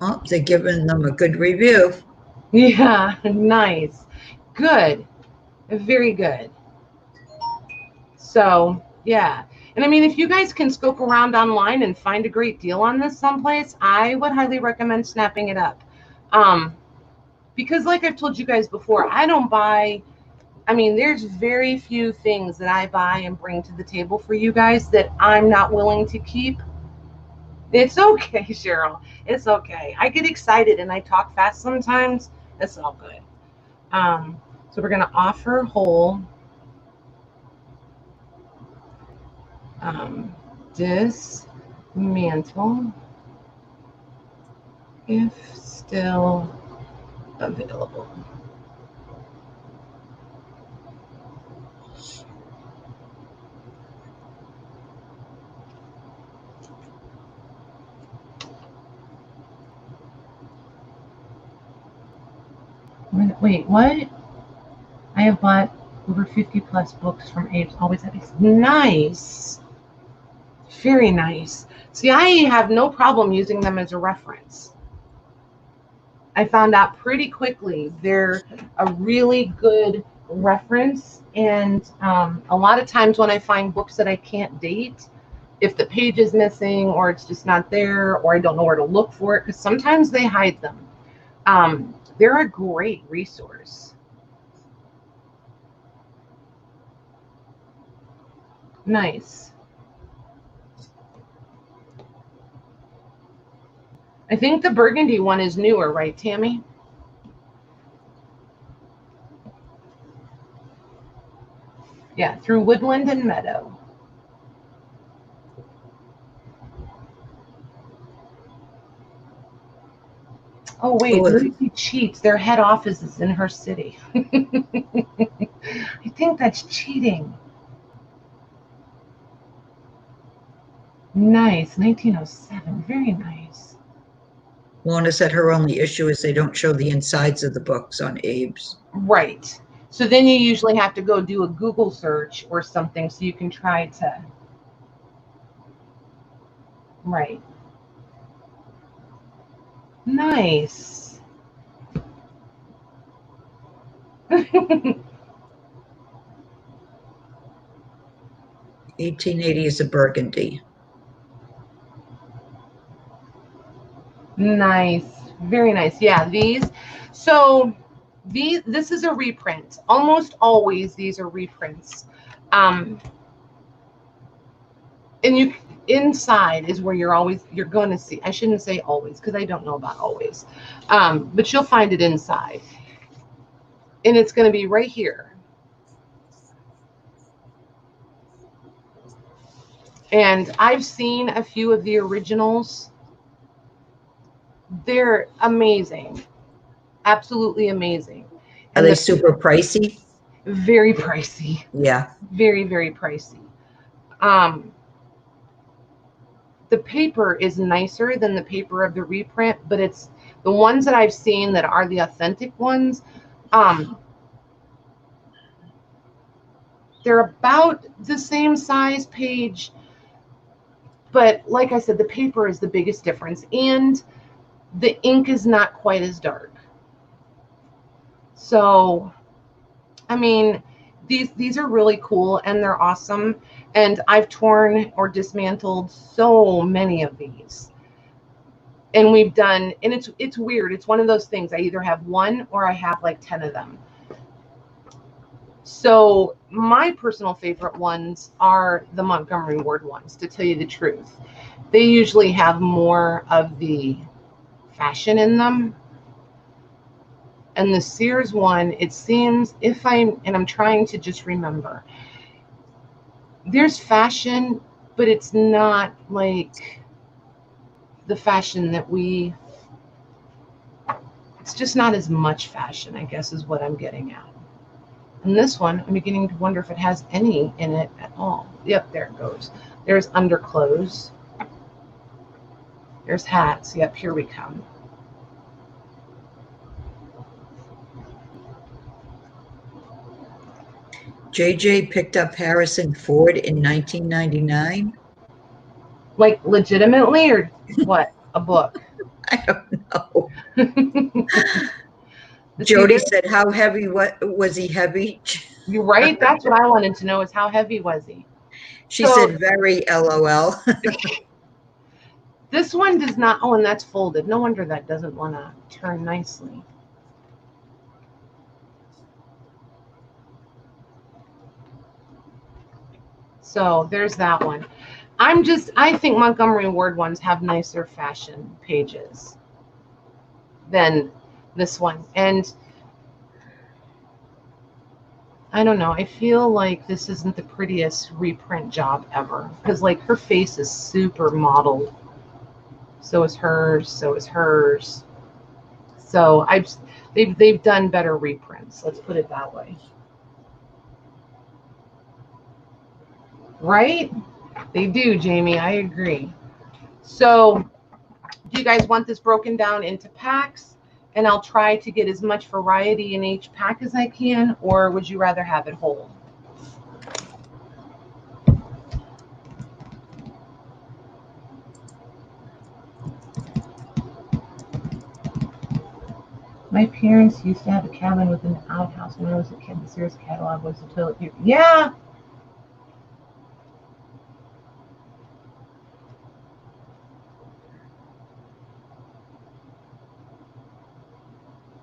Oh, they're giving them a good review. Yeah, nice. Good. Very good. So, yeah. And I mean, if you guys can scope around online and find a great deal on this someplace, I would highly recommend snapping it up. Because like I've told you guys before, I don't buy, I mean, there's very few things that I buy and bring to the table for you guys that I'm not willing to keep. It's okay, Cheryl. It's okay. I get excited and I talk fast sometimes. It's all good. So we're going to offer whole dismantle if still available. Wait, what? I have bought over 50 plus books from Abe's. Always have these. Nice. Very nice. See, I have no problem using them as a reference. I found out pretty quickly they're a really good reference. And a lot of times when I find books that I can't date, if the page is missing or it's just not there or I don't know where to look for it, because sometimes they hide them. They're a great resource. Nice. I think the burgundy one is newer, right, Tammy? Yeah, through woodland and meadow. Oh, wait, Lucy cheats. Their head office is in her city. I think that's cheating. Nice, 1907. Very nice. Lorna said her only issue is they don't show the insides of the books on Abe's. Right. So then you usually have to go do a Google search or something so you can try to. Right. Nice. 1880 is a burgundy. Nice. Very nice. Yeah, these. So this is a reprint. Almost always these are reprints. And you inside is where you're going to see. I shouldn't say always because I don't know about always. But you'll find it inside. And it's going to be right here. And I've seen a few of the originals. They're amazing. Absolutely amazing. Are they super pricey? Very pricey. Yeah. Very, very pricey. The paper is nicer than the paper of the reprint, but it's the ones that I've seen that are the authentic ones. They're about the same size page, but like I said, the paper is the biggest difference. And the ink is not quite as dark. So, I mean, these are really cool and they're awesome. And I've torn or dismantled so many of these. And we've done, and it's weird. It's one of those things. I either have one or I have like 10 of them. So my personal favorite ones are the Montgomery Ward ones, to tell you the truth. They usually have more of the fashion in them. And the Sears one, it seems, I'm trying to just remember, there's fashion, but it's not like the fashion that it's just not as much fashion, I guess, is what I'm getting at. And this one, I'm beginning to wonder if it has any in it at all. Yep, there it goes. There's underclothes. There's hats. Yep, here we come. JJ picked up Harrison Ford in 1999. Like legitimately, or what? A book? I don't know. Jody said, how heavy, was he heavy? You're right. That's what I wanted to know, is how heavy was he? She said very LOL. This one does not, oh, and that's folded. No wonder that doesn't want to turn nicely. So there's that one. I think Montgomery Ward ones have nicer fashion pages than this one. And I don't know, I feel like this isn't the prettiest reprint job ever, because like her face is super modeled. So is hers, so is hers. So they've done better reprints, let's put it that way. Right? They do, Jamie, I agree. So do you guys want this broken down into packs? And I'll try to get as much variety in each pack as I can, or would you rather have it whole? My parents used to have a cabin with an outhouse when I was a kid. The Sears catalog was the toilet paper. Yeah.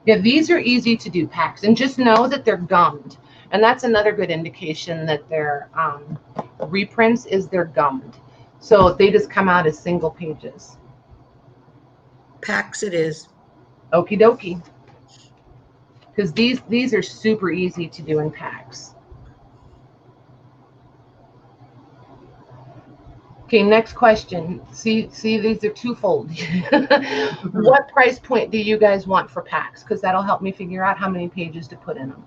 Yeah, these are easy to do packs, and just know that they're gummed. And that's another good indication that they're reprints, is they're gummed. So they just come out as single pages. Packs it is. Okie dokie. Because these are super easy to do in packs. Okay, next question. See, these are twofold. What price point do you guys want for packs? Because that'll help me figure out how many pages to put in them.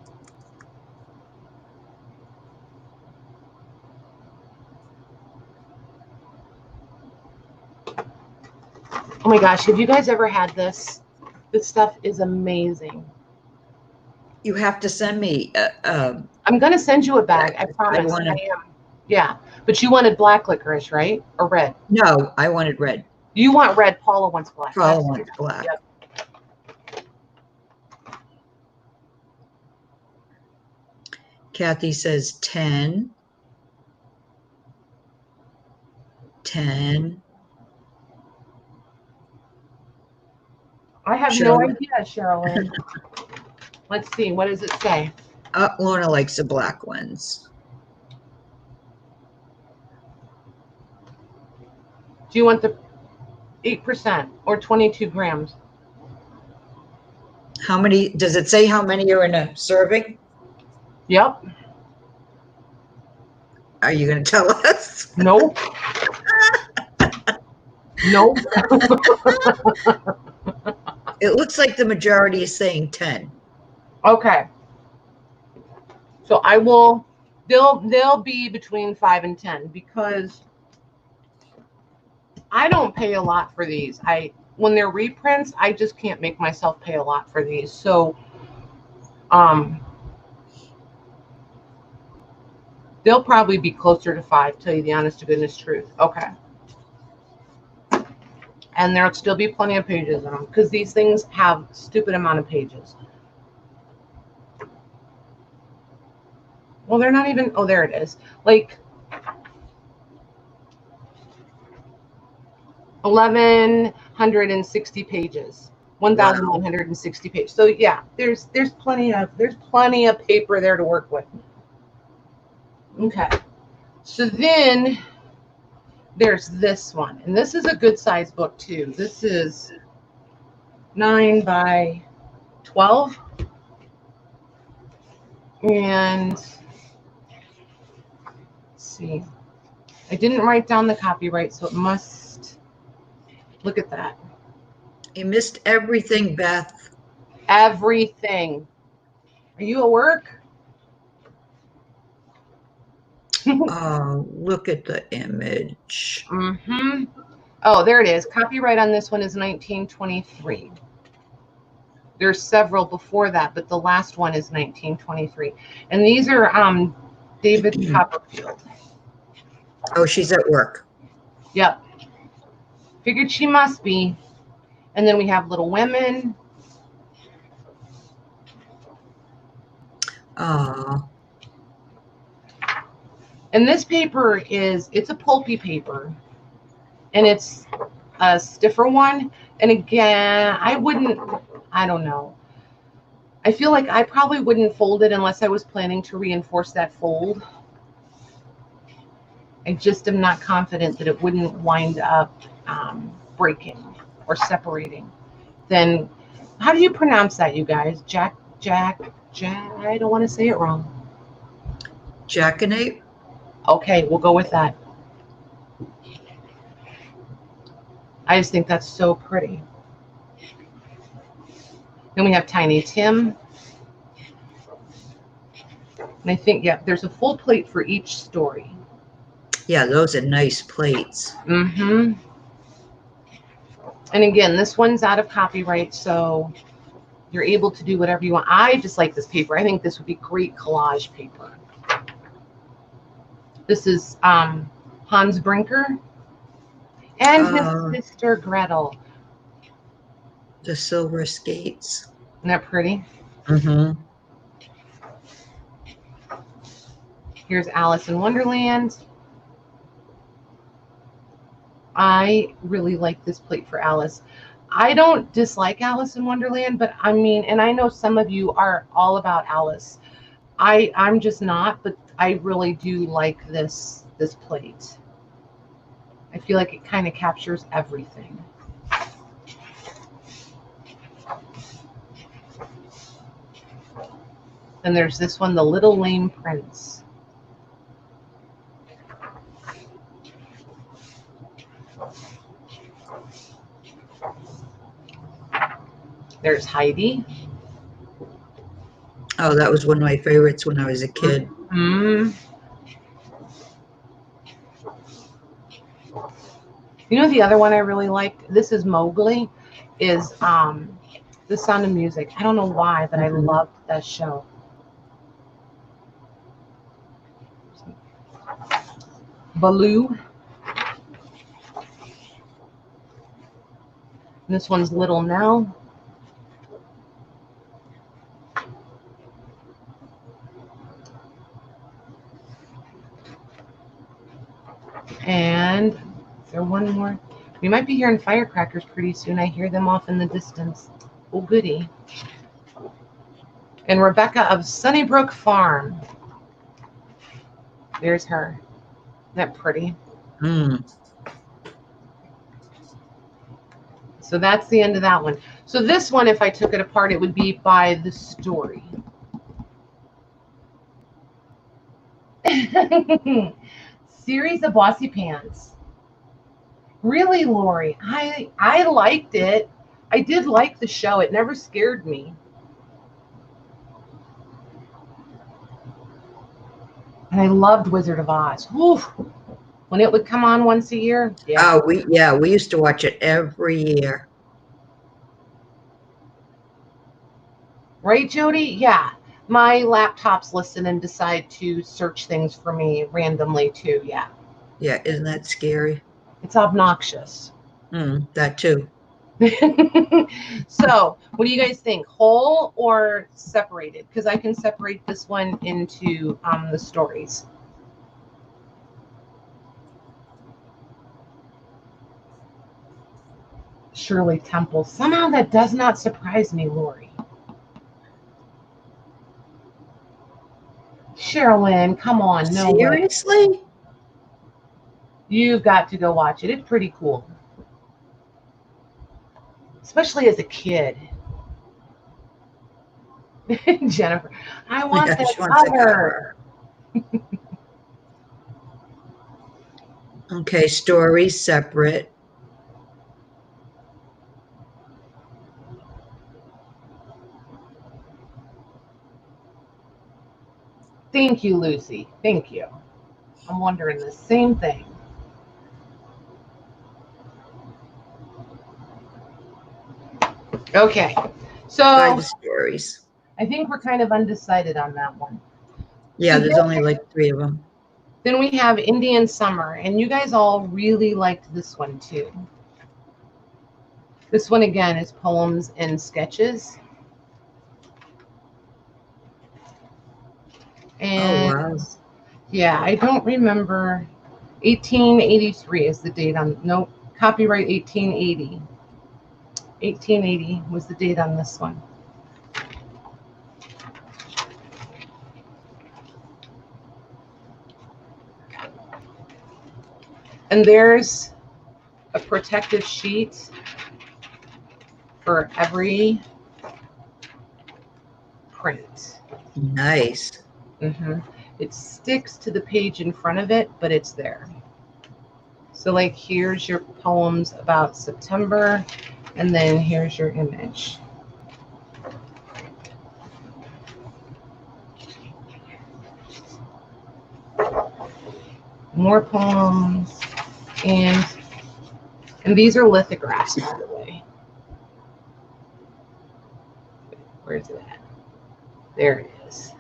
Oh my gosh, have you guys ever had this? This stuff is amazing. You have to send me. I'm going to send you a bag, I promise. I am. Yeah, but you wanted black licorice, right? Or red? No, I wanted red. You want red. Paula wants black. Paula wants black. Yep. Kathy says 10. 10. I have no idea, Sherilyn. Let's see. What does it say? Lorna likes the black ones. Do you want the 8% or 22 grams? How many? Does it say how many are in a serving? Yep. Are you going to tell us? Nope. Nope. It looks like the majority is saying 10. Okay. So I will, they'll be between 5 and 10, because I don't pay a lot for these. When they're reprints, I just can't make myself pay a lot for these. So they'll probably be closer to 5, tell you the honest to goodness truth. Okay. And there'll still be plenty of pages in them because these things have stupid amount of pages. Well, they're not even, oh, there it is. Like 1,160 pages. 1,160 pages. So yeah, there's plenty of paper there to work with. Okay. So then there's this one, and this is a good size book too. This is 9 by 12, and let's see, I didn't write down the copyright, so it must, look at that. You missed everything, Beth. Everything. Are you at work? Look at the image. Mm-hmm. Oh, there it is. Copyright on this one is 1923. There's several before that, but the last one is 1923. And these are David Copperfield. Oh, she's at work. Yep. Figured she must be. And then we have Little Women. And this paper it's a pulpy paper. And it's a stiffer one. And again, I don't know. I feel like I probably wouldn't fold it unless I was planning to reinforce that fold. I just am not confident that it wouldn't wind up breaking or separating. Then, how do you pronounce that, you guys? Jack, I don't want to say it wrong. Jackanate? Okay, we'll go with that. I just think that's so pretty. Then we have Tiny Tim. And I think, yeah, there's a full plate for each story. Yeah, those are nice plates. Mm-hmm. And again, this one's out of copyright, so you're able to do whatever you want. I just like this paper. I think this would be great collage paper. This is Hans Brinker and his sister Gretel. The silver skates. Isn't that pretty? Mm-hmm. Here's Alice in Wonderland. I really like this plate for Alice. I don't dislike Alice in Wonderland, but I mean, and I know some of you are all about Alice. I'm just not, but I really do like this plate. I feel like it kind of captures everything. And there's this one, The Little Lame Prince. There's Heidi. Oh, that was one of my favorites when I was a kid. Mm-hmm. You know the other one I really liked? This is Mowgli, is The Sound of Music. I don't know why, but I loved that show. Baloo. And this one's Little Nell. And is there one more? We might be hearing firecrackers pretty soon. I hear them off in the distance. Oh, goody. And Rebecca of Sunnybrook Farm. There's her. Isn't that pretty? So that's the end of that one. So this one, if I took it apart, it would be by the story. Series of Bossy Pants. Really, Lori? I liked it. I did like the show. It never scared me. And I loved Wizard of Oz. Oof. When it would come on once a year. Yeah. Oh, we used to watch it every year. Right, Jody? Yeah. My laptops listen and decide to search things for me randomly too. Yeah. Yeah, isn't that scary? It's obnoxious. That too. So what do you guys think, whole or separated? Because I can separate this one into the stories. Shirley Temple, somehow that does not surprise me, Lori. Sherilyn, come on, no way. Seriously? You've got to go watch it. It's pretty cool, especially as a kid. Jennifer, I want that She wants a cover. Okay, stories separate. Thank you, Lucy. Thank you. I'm wondering the same thing. Okay, so 5 stories. I think we're kind of undecided on that one. Yeah, So there's only like 3 of them. Then we have Indian Summer, and you guys all really liked this one too. This one again is poems and sketches. And oh, wow. Yeah, I don't remember. 1883 is the date on, no, copyright 1880. 1880 was the date on this one. And there's a protective sheet for every print. Nice. It sticks to the page in front of it, but it's there. So like here's your poems about September, and then here's your image. More poems, and these are lithographs, by the way. Where's it at? There it is.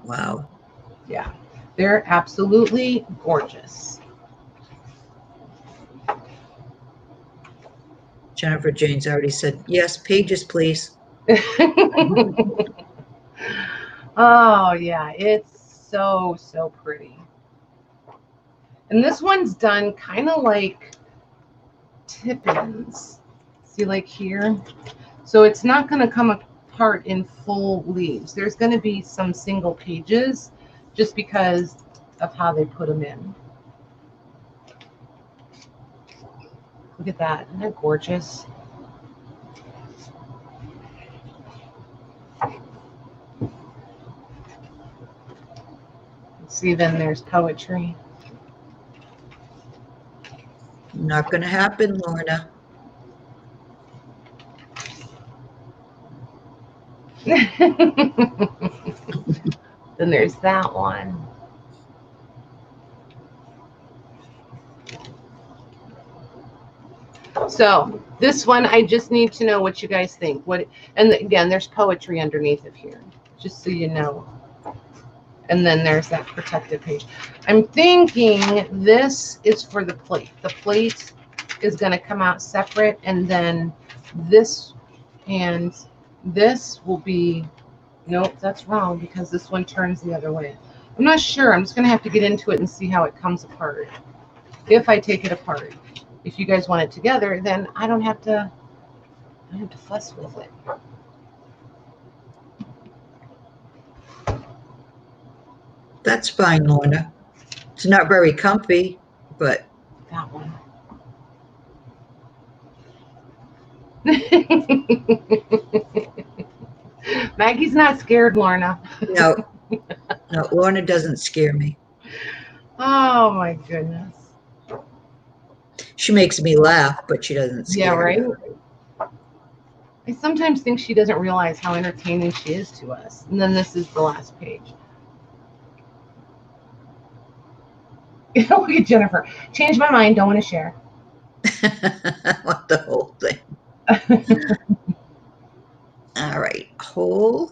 Wow. Yeah, they're absolutely gorgeous. Jennifer Jane's already said, yes, pages, please. Oh, yeah, it's so, so pretty. And this one's done kind of like Tippins. See, like here? So it's not going to come apart in full leaves. There's going to be some single pages just because of how they put them in. Look at that. Isn't that gorgeous? See, then there's poetry. Not going to happen, Lorna. Then there's that one. So this one, I just need to know what you guys think. And again, there's poetry underneath of here, just so you know. And then there's that protected page. I'm thinking this is for the plate. The plate is going to come out separate, and then this and this will be, nope, that's wrong because this one turns the other way. I'm not sure. I'm just going to have to get into it and see how it comes apart. If I take it apart. If you guys want it together, then I don't have to fuss with it. That's fine, Lorna. It's not very comfy, but That one. Maggie's not scared, Lorna. no, Lorna doesn't scare me. Oh my goodness. She makes me laugh, but she doesn't scare me. Yeah, right? I sometimes think she doesn't realize how entertaining she is to us. And then this is the last page. Look at Jennifer. Change my mind. Don't want to share. I want the whole thing. All right. Whole.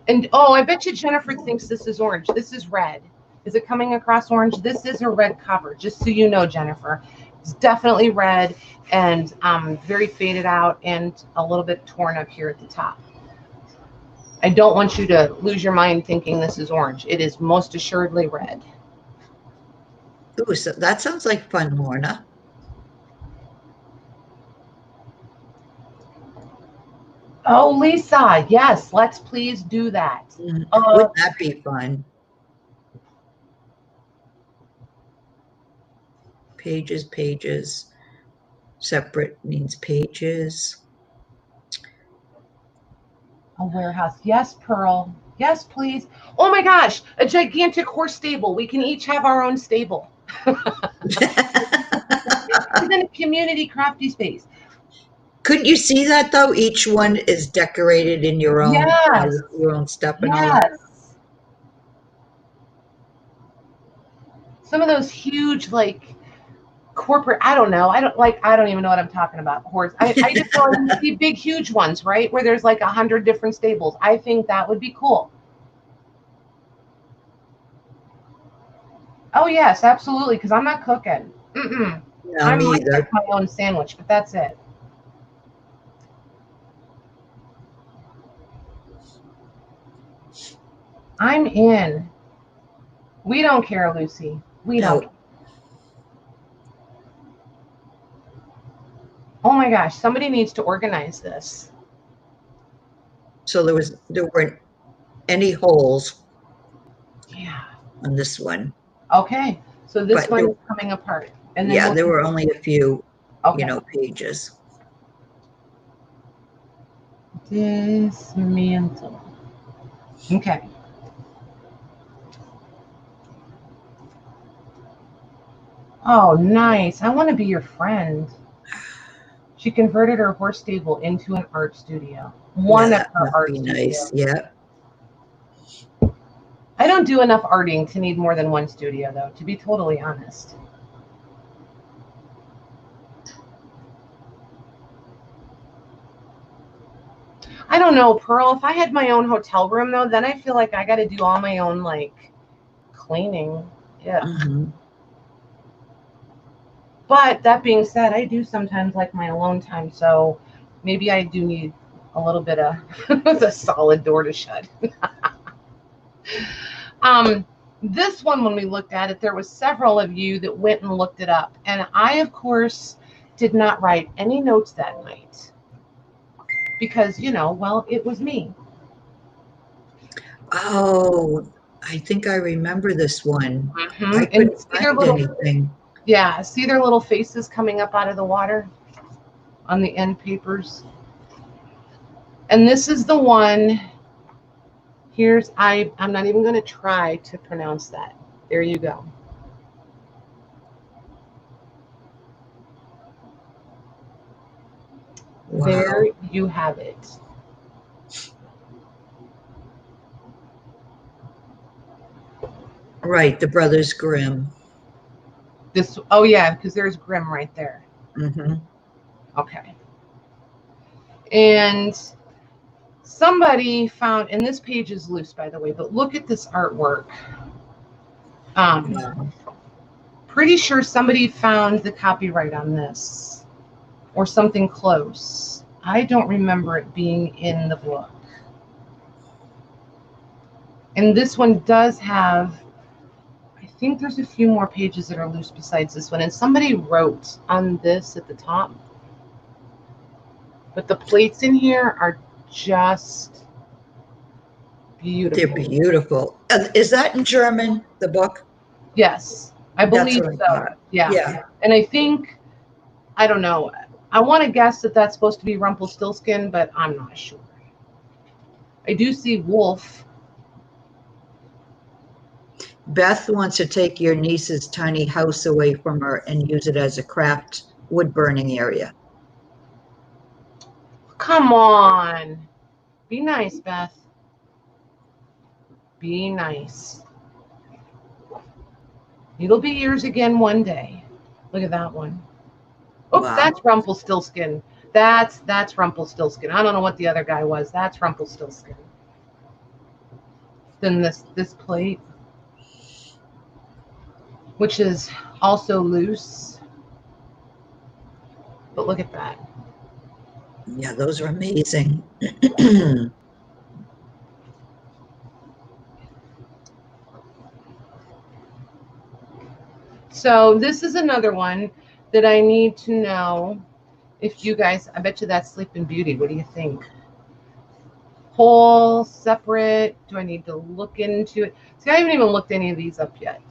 And oh, I bet you Jennifer thinks this is orange. This is red. Is it coming across orange? This is a red cover, just so you know, Jennifer. It's definitely red and very faded out and a little bit torn up here at the top. I don't want you to lose your mind thinking this is orange. It is most assuredly red. Ooh, so that sounds like fun, Lorna. Oh, Lisa, yes, let's please do that. Wouldn't that be fun? Pages, pages. Separate means pages. A warehouse. Yes, Pearl. Yes, please. Oh my gosh, a gigantic horse stable. We can each have our own stable. And then a community crafty space. Couldn't you see that though? Each one is decorated in your own, Yes. your own stuff and all that. Some of those huge, like, corporate, I don't know. I don't even know what I'm talking about. Horse. I just want to see big, huge ones, right? Where there's like 100 different stables. I think that would be cool. Oh yes, absolutely. Because I'm not cooking. No, I me might either. make my own sandwich, but that's it. I'm in. We don't care, Lucy. We don't. No. Oh my gosh, somebody needs to organize this. So there weren't any holes. Yeah. On this one. Okay, so this one is coming apart, and then there were only a few, okay. Pages. Dismantle. Okay. Oh, nice. I want to be your friend. She converted her horse stable into an art studio. One of her art studios. Nice. Yeah. I don't do enough arting to need more than one studio, though, to be totally honest. I don't know, Pearl. If I had my own hotel room, though, then I feel like I got to do all my own, like, cleaning. Yeah. Mm-hmm. But that being said, I do sometimes like my alone time, so maybe I do need a little bit of a solid door to shut. This one, when we looked at it, there was several of you that went and looked it up. And I, of course, did not write any notes that night because, well, it was me. Oh, I think I remember this one. Mm-hmm. I couldn't find anything. Yeah, see their little faces coming up out of the water on the end papers. And this is the one. I'm not even going to try to pronounce that. There you go. Wow. There you have it. Right, the Brothers Grimm. Oh yeah, because there's Grimm right there. Mm-hmm. Okay. And somebody found, and this page is loose, by the way, but look at this artwork. Wow. Pretty sure somebody found the copyright on this or something close. I don't remember it being in the book. And this one does have, I think there's a few more pages that are loose besides this one. And somebody wrote on this at the top. But the plates in here are just beautiful. They're beautiful. Is that in German, the book? Yes, I believe so. Yeah. And I think, I don't know. I want to guess that that's supposed to be Rumpelstiltskin, but I'm not sure. I do see wolf. Beth wants to take your niece's tiny house away from her and use it as a craft wood burning area. Come on. Be nice, Beth. Be nice. It'll be yours again one day. Look at that one. Oh, wow. That's Rumpelstiltskin. That's Rumpelstiltskin. I don't know what the other guy was. That's Rumpelstiltskin. Then this plate. which is also loose. But look at that. Yeah, those are amazing. So this is another one that I need to know if you guys, I bet you that's Sleeping Beauty. What do you think? Whole, separate? Do I need to look into it? See, I haven't even looked any of these up yet.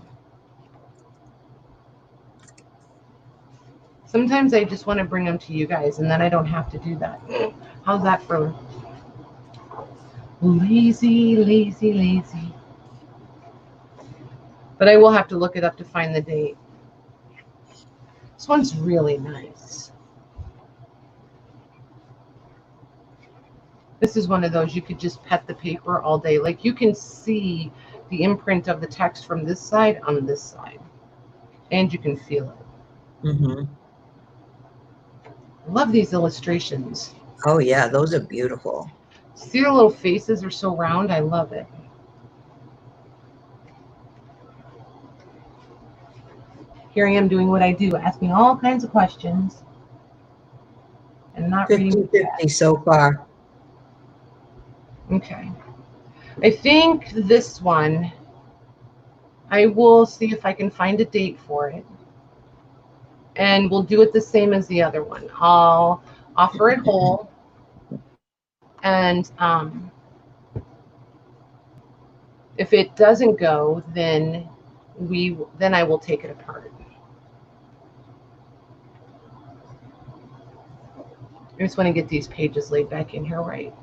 Sometimes I just want to bring them to you guys, and then I don't have to do that. How's that for lazy, lazy, lazy? But I will have to look it up to find the date. This one's really nice. This is one of those you could just pet the paper all day. Like you can see the imprint of the text from this side on this side, and you can feel it. Mm-hmm. Love these illustrations. Oh yeah, those are beautiful. See the little faces are so round. I love it. Here I am doing what I do, asking all kinds of questions and not reading the chat. 50-50 so far. Okay. I think this one, I will see if I can find a date for it. And we'll do it the same as the other one. I'll offer it whole. And if it doesn't go, then I will take it apart. I just want to get these pages laid back in here right.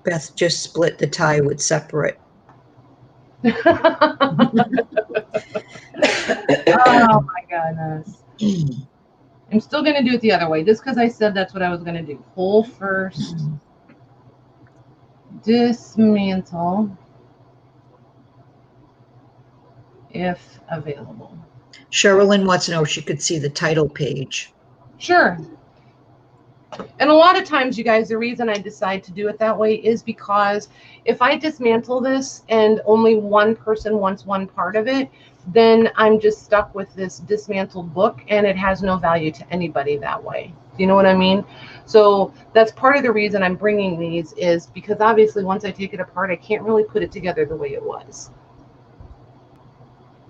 Beth just split the tie with separate. Oh my goodness. I'm still going to do it the other way, just because I said that's what I was going to do. Whole first. Dismantle if available. Sherilyn wants to know if she could see the title page. Sure. And a lot of times, you guys, the reason I decide to do it that way is because if I dismantle this and only one person wants one part of it, then I'm just stuck with this dismantled book and it has no value to anybody that way. Do you know what I mean? So that's part of the reason I'm bringing these, is because obviously once I take it apart, I can't really put it together the way it was.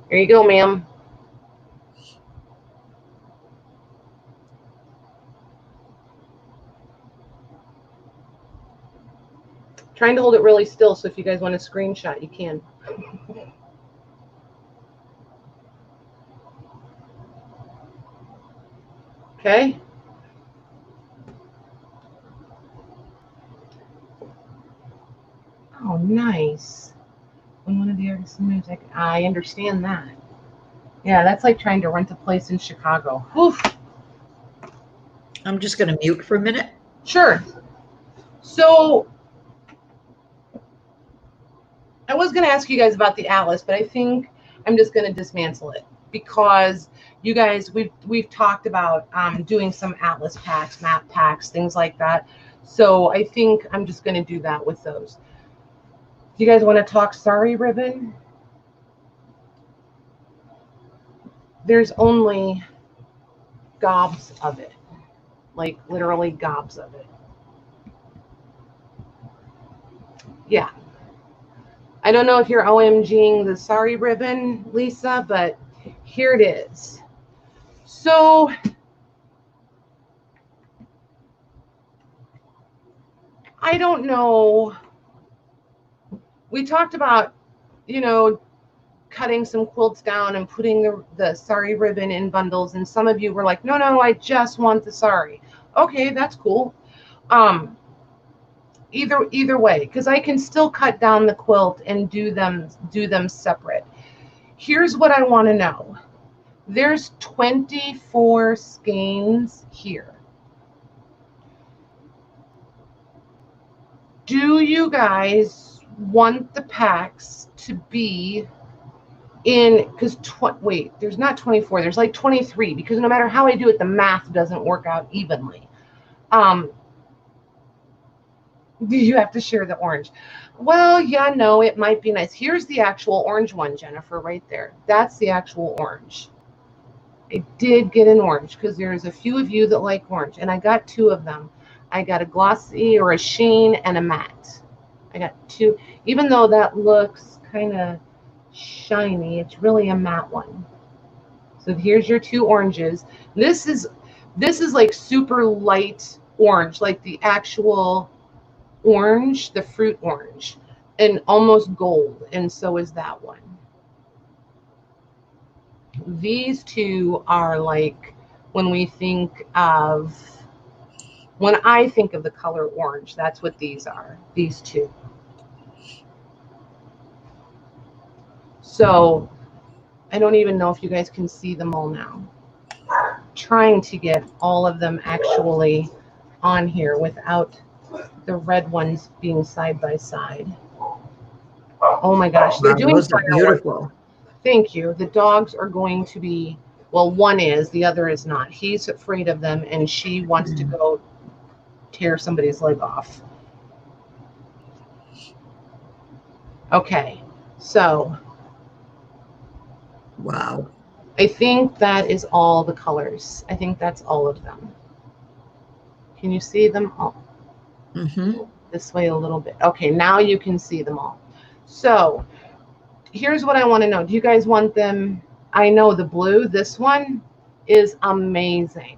There you go, ma'am. Trying to hold it really still, so if you guys want a screenshot, you can. Okay. Oh, nice. When one of the artists moves, I understand that. Yeah, that's like trying to rent a place in Chicago. Oof. I'm just going to mute for a minute. Sure. So I was going to ask you guys about the Atlas, but I think I'm just going to dismantle it, because you guys, we've talked about doing some Atlas packs, map packs, things like that. So I think I'm just going to do that with those. Do you guys want to talk Sari ribbon? There's only gobs of it, like literally gobs of it. Yeah. I don't know if you're OMGing the Sari ribbon, Lisa, but here it is. So I don't know. We talked about, you know, cutting some quilts down and putting the Sari ribbon in bundles, and some of you were like, no, I just want the Sari. Okay, that's cool. Either way, because I can still cut down the quilt and do them separate. Here's what I want to know. There's 24 skeins here. Do you guys want the packs to be in, because wait, there's not 24, there's like 23, because no matter how I do it, the math doesn't work out evenly. Do you have to share the orange? Well, yeah, no, it might be nice. Here's the actual orange one, Jennifer, right there. That's the actual orange. I did get an orange because there's a few of you that like orange, and I got two of them. I got a glossy or a sheen and a matte. I got two, even though that looks kind of shiny, it's really a matte one. So here's your two oranges. This is like super light orange, like the actual orange, the fruit orange, and almost gold, and so is that one. These two are like when I think of the color orange, that's what these are, these two. So I don't even know if you guys can see them all now. Trying to get all of them actually on here without the red ones being side by side. Oh my gosh, they're doing those are beautiful. Thank you. The dogs are going to be, well, one is, the other is not. He's afraid of them, and she wants to go tear somebody's leg off. Okay, so. Wow. I think that is all the colors. I think that's all of them. Can you see them all? Mm-hmm. This way a little bit. Okay, now you can see them all. So here's what I want to know. Do you guys want them? I know the blue, this one is amazing.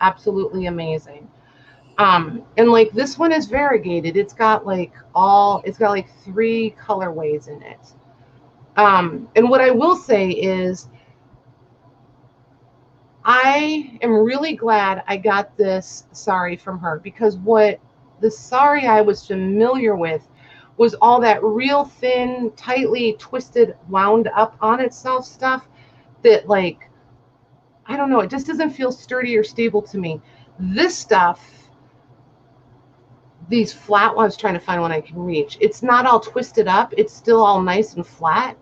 Absolutely amazing. And like this one is variegated. It's got like 3 colorways in it. And what I will say is I am really glad I got this Sari from her, because what the Sari I was familiar with was all that real thin, tightly twisted, wound up on itself stuff that, like, I don't know, it just doesn't feel sturdy or stable to me. This stuff, these flat ones, I was trying to find one I can reach. It's not all twisted up. It's still all nice and flat.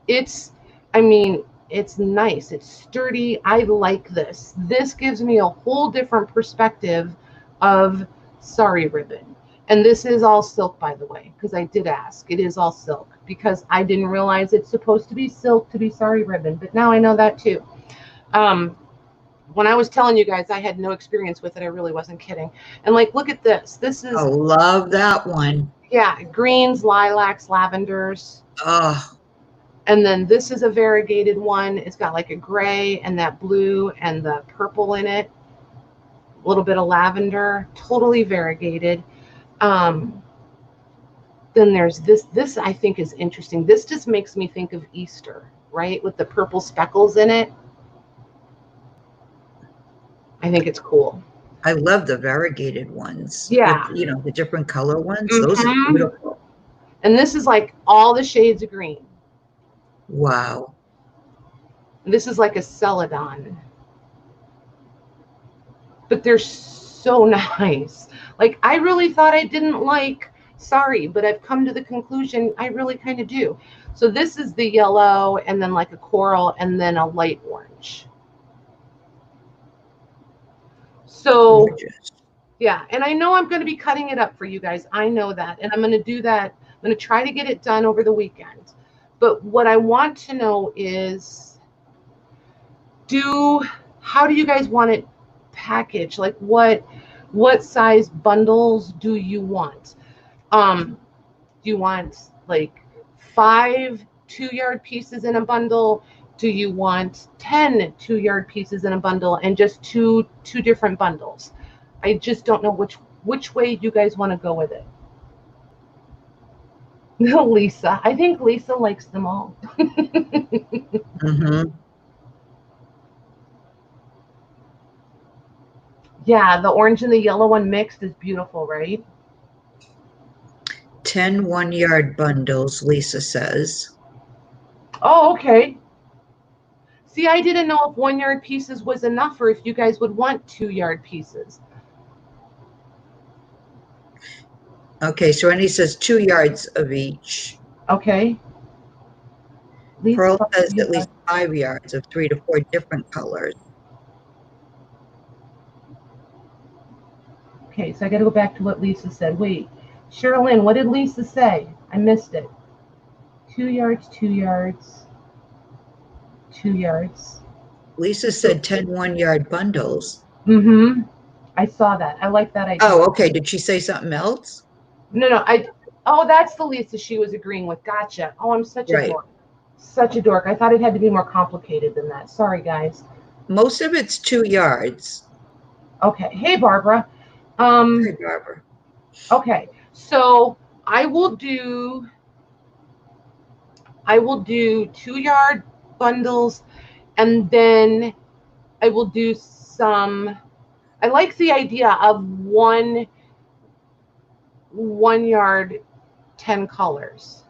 It's nice. It's sturdy. I like this. This gives me a whole different perspective of Sari ribbon. And this is all silk, by the way, because I did ask. It is all silk, because I didn't realize it's supposed to be silk to be Sari ribbon, but now I know that too. When I was telling you guys I had no experience with it, I really wasn't kidding. And like, look at this. This is. I love that one. Yeah, greens, lilacs, lavenders. Oh. And then this is a variegated one. It's got like a gray and that blue and the purple in it. A little bit of lavender, totally variegated. Then there's this. This I think is interesting. This just makes me think of Easter, right? With the purple speckles in it. I think it's cool. I love the variegated ones. Yeah. With, the different color ones. Mm-hmm. Those are beautiful. And this is like all the shades of green. Wow. This is like a celadon. But they're so nice. Like, I really thought I didn't like Sari, but I've come to the conclusion I really kind of do. So this is the yellow, and then like a coral, and then a light orange. So, gorgeous. Yeah, and I know I'm going to be cutting it up for you guys. I know that, and I'm going to do that. I'm going to try to get it done over the weekend. But what I want to know is, how do you guys want it packaged? Like, what size bundles do you want? Do you want like 5 2-yard pieces in a bundle? Do you want 10 2-yard pieces in a bundle, and just two different bundles? I just don't know which way you guys want to go with it. No, Lisa. I think Lisa likes them all. Mm-hmm. Yeah, the orange and the yellow one mixed is beautiful, right? 10 1-yard bundles, Lisa says. Oh, okay. See, I didn't know if 1-yard pieces was enough, or if you guys would want 2-yard pieces. Okay, so Annie says 2 yards of each. Okay. Pearl says at least 5 yards of 3 to 4 different colors. Okay, so I got to go back to what Lisa said. Wait, Sherilyn, what did Lisa say? I missed it. 2 yards, 2 yards, 2 yards. Lisa said 10 1-yard bundles. Mm-hmm. I saw that. I like that idea. Oh, okay. Did she say something else? No. Oh, that's the Lisa she was agreeing with. Gotcha. Oh, I'm such a dork. Such a dork. I thought it had to be more complicated than that. Sorry, guys. Most of it's 2 yards. Okay. Hey, Barbara. Hey, Barbara. Okay. So I will do 2-yard bundles, and then I will do some. I like the idea of 1 yard, 10 colors.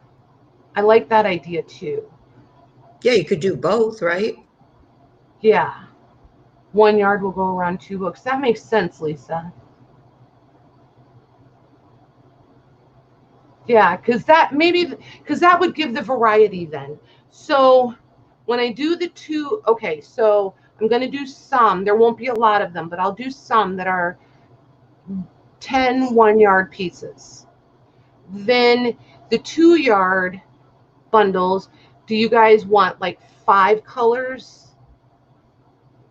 I like that idea too. Yeah, you could do both, right? Yeah. 1 yard will go around 2 books. That makes sense, Lisa. Yeah, because that would give the variety then. So when I do the 2, okay, so I'm going to do some. There won't be a lot of them, but I'll do some that are 10 1-yard pieces. Then the 2-yard bundles, do you guys want like 5 colors?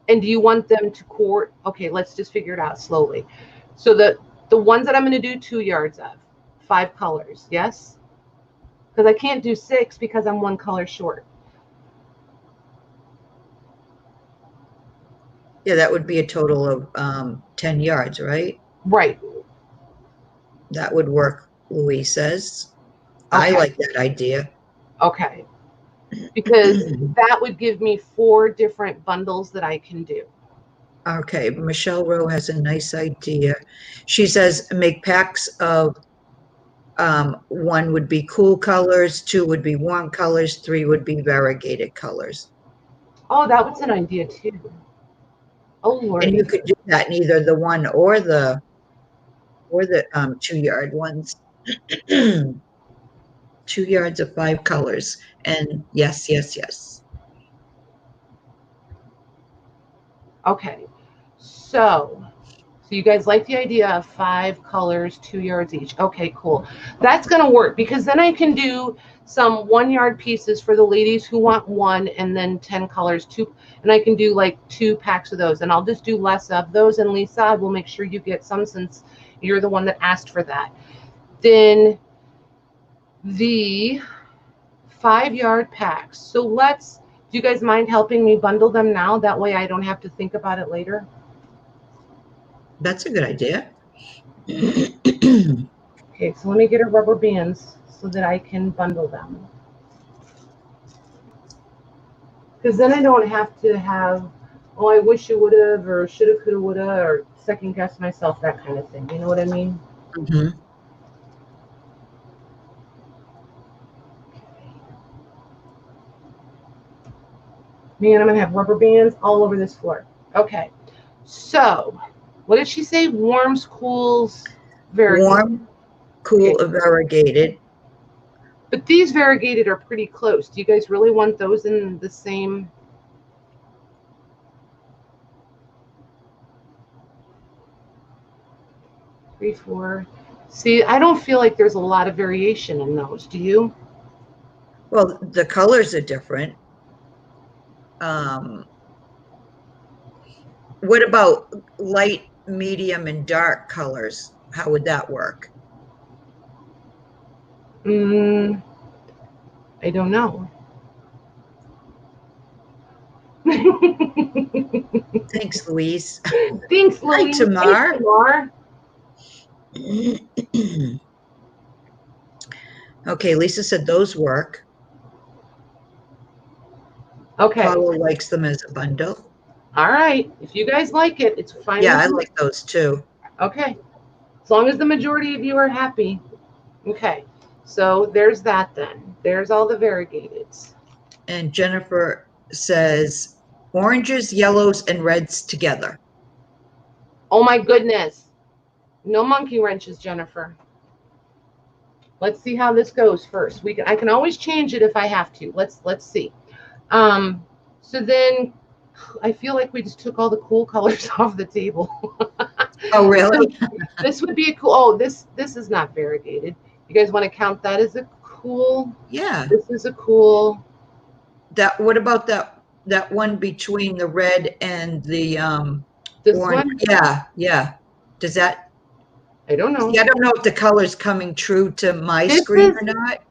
And do you want them to okay, let's just figure it out slowly. So the ones that I'm going to do 2 yards of, 5 colors, yes? Because I can't do 6 because I'm 1 color short. Yeah, that would be a total of 10 yards, right? Right. That would work, Louise says. Okay. I like that idea. Okay. Because that would give me 4 different bundles that I can do. Okay, Michelle Rowe has a nice idea. She says make packs of 1 would be cool colors, 2 would be warm colors, 3 would be variegated colors. Oh, that was an idea too. Oh Lord. And you could do that in either the 1 or the 2-yard ones. 2 yards of 5 colors. And yes. Okay. So you guys like the idea of 5 colors, 2 yards each. Okay, cool. That's going to work because then I can do some 1-yard pieces for the ladies who want 1 and then 10 colors, 2. And I can do like 2 packs of those. And I'll just do less of those. And Lisa, we'll make sure you get some since you're the one that asked for that. Then the 5-yard packs. So do you guys mind helping me bundle them now? That way I don't have to think about it later. That's a good idea. Okay, so let me get her rubber bands so that I can bundle them. Because then I don't have to have, oh, I wish you would have, or shoulda, coulda, woulda, or second guess myself, that kind of thing. You know what I mean? Mm-hmm. Man, I'm going to have rubber bands all over this floor. Okay, so what did she say? Warms, cools, variegated. Warm, cool, okay. Variegated. But these variegated are pretty close. Do you guys really want those in the same? Three, 4. See, I don't feel like there's a lot of variation in those. Do you? Well, the colors are different. What about light, medium, and dark colors? How would that work? I don't know. Thanks, Louise. Thanks, Louise. Hi, Tamar. Hey, Tamar. Okay, Lisa said those work. Okay. Paula likes them as a bundle. All right. If you guys like it, it's fine. Yeah, I like those too. Okay. As long as the majority of you are happy. Okay. So there's that then. There's all the variegateds. And Jennifer says oranges, yellows, and reds together. Oh my goodness. No monkey wrenches, Jennifer. Let's see how this goes first. I can always change it if I have to. Let's see. So then I feel like we just took all the cool colors off the table. Oh, really? This would be a cool, oh, this is not variegated. You guys want to count that as a cool? Yeah. This is a cool. What about that one between the red and the This orange? one? Yeah. Does that, I don't know. see, I don't know if the color's coming true to my This screen is or not.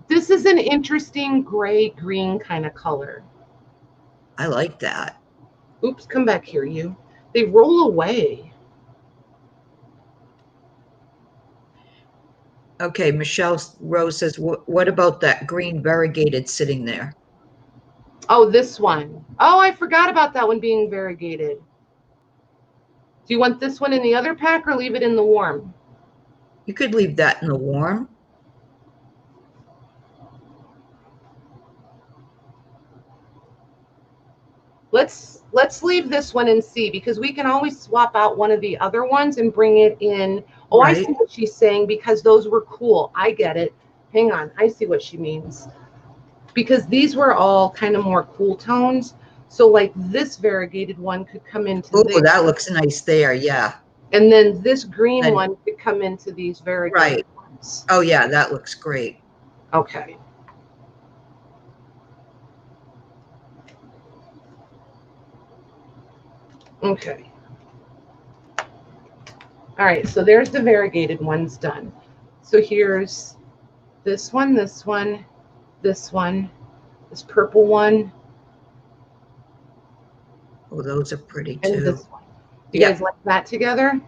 this is an interesting gray green kind of color. I like that. Oops, come back here, you. They roll away. Okay, Michelle Rose says, what about that green variegated sitting there? Oh, this one. Oh, I forgot about that one being variegated. Do you want this one in the other pack or leave it in the warm? You could leave that in the warm. Let's leave this one in C because we can always swap out one of the other ones and bring it in. Oh, right. I see what she's saying because those were cool. I get it. Hang on. I see what she means. Because these were all kind of more cool tones. So like this variegated one could come into Oh, that looks nice there. Yeah. And then this green one could come into these variegated ones. Oh, yeah, that looks great. Okay. Okay. All right, so there's the variegated ones done. So here's this one, this one, this one, this purple one. Oh, those are pretty and too. This one. You guys like that together?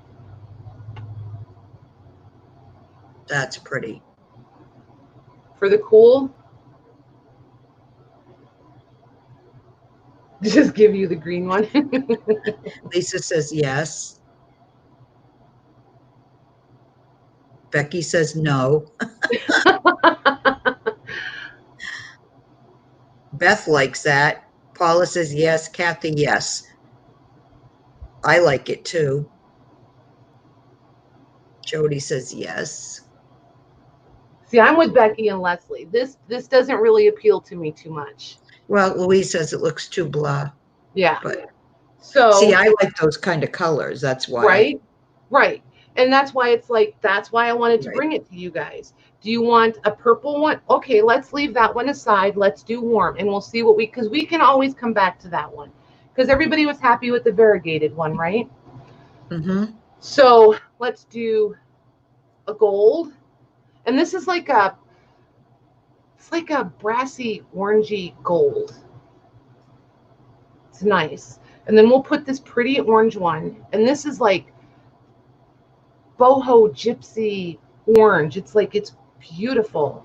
That's pretty. For the cool? Just give you the green one. Lisa says yes. Becky says no. Beth likes that. Paula says yes. Kathy, yes. I like it too. Jody says yes. See, I'm with Becky and Leslie. This doesn't really appeal to me too much. Well, Louise says it looks too blah. Yeah. But so see, I like those kind of colors. That's why. Right. And that's why it's like, that's why I wanted to bring it to you guys. Do you want a purple one? Okay, let's leave that one aside. Let's do warm and we'll see what because we can always come back to that one because everybody was happy with the variegated one, right? Mm-hmm. So let's do a gold. And this is like it's like a brassy orangey gold. It's nice. And then we'll put this pretty orange one. And this is like boho gypsy orange. It's like, it's beautiful.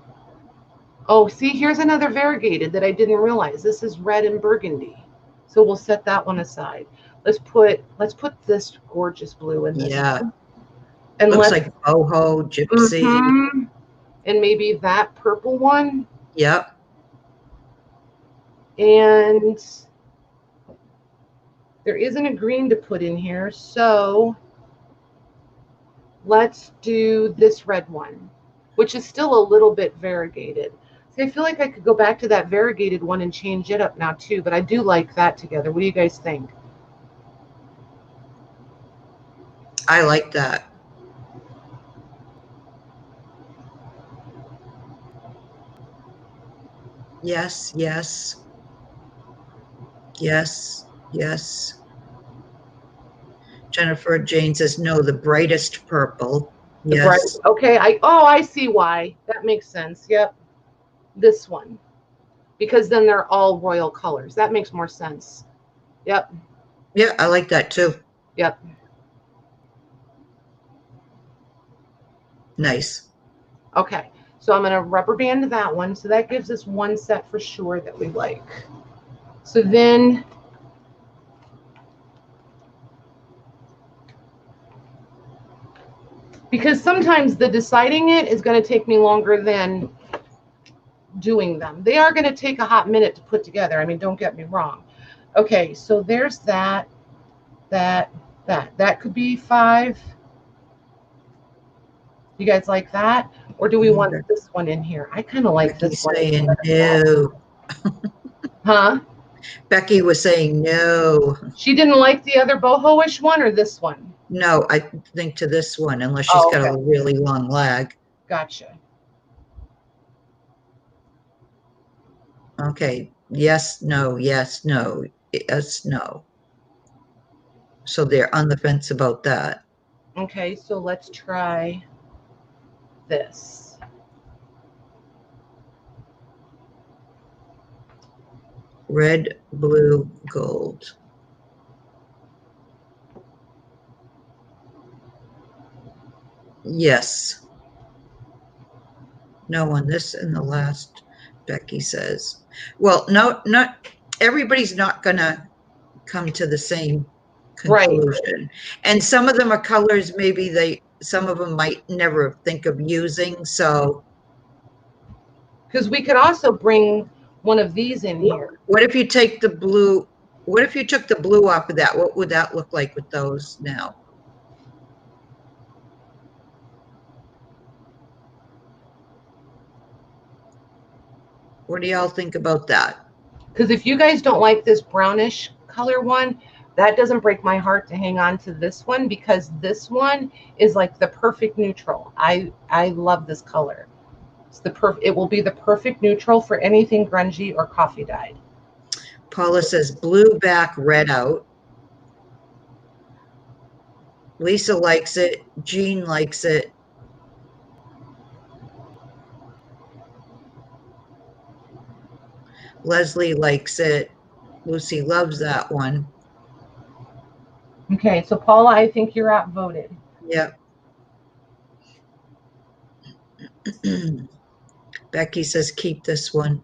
Oh, see, here's another variegated that I didn't realize. This is red and burgundy. So we'll set that one aside. Let's put this gorgeous blue in this. Yeah. One. And looks like boho gypsy. Mm-hmm. And maybe that purple one. Yep. And there isn't a green to put in here, so let's do this red one, which is still a little bit variegated. See, I feel like I could go back to that variegated one and change it up now too, but I do like that together. What do you guys think? I like that. Yes, yes. Yes, yes. Jennifer Jane says no, the brightest purple. Yes. Okay, I see why. That makes sense. Yep. This one. Because then they're all royal colors. That makes more sense. Yep. Yeah, I like that too. Yep. Nice. Okay. So I'm going to rubber band that one. So that gives us one set for sure that we like. So then because sometimes the deciding it is going to take me longer than doing them. They are going to take a hot minute to put together. I mean, don't get me wrong. Okay, so there's that could be 5. You guys like that? Or do we want this one in here? I kind of like this one. Saying no. Huh? Becky was saying no. She didn't like the other boho-ish one or this one? No, I think to this one, unless she's Oh, got okay. a really long leg. Gotcha. Okay, yes, no, yes, no, yes, no. So they're on the fence about that. Okay, so let's try this. Red, blue, gold. Yes. No on this and the last, Becky says. Well, no, not everybody's not gonna come to the same Right. conclusion. And some of them are colors maybe some of them might never think of using, so. Because we could also bring one of these in here. What if you take the blue, what if you took the blue off of that? What would that look like with those now? What do y'all think about that? Because if you guys don't like this brownish color one, that doesn't break my heart to hang on to this one, because this one is like the perfect neutral. I love this color. It's it will be the perfect neutral for anything grungy or coffee dyed. Paula says blue back, red out. Lisa likes it. Jean likes it. Leslie likes it. Lucy loves that one. Okay, so Paula, I think you're outvoted. Yep. Becky says keep this one.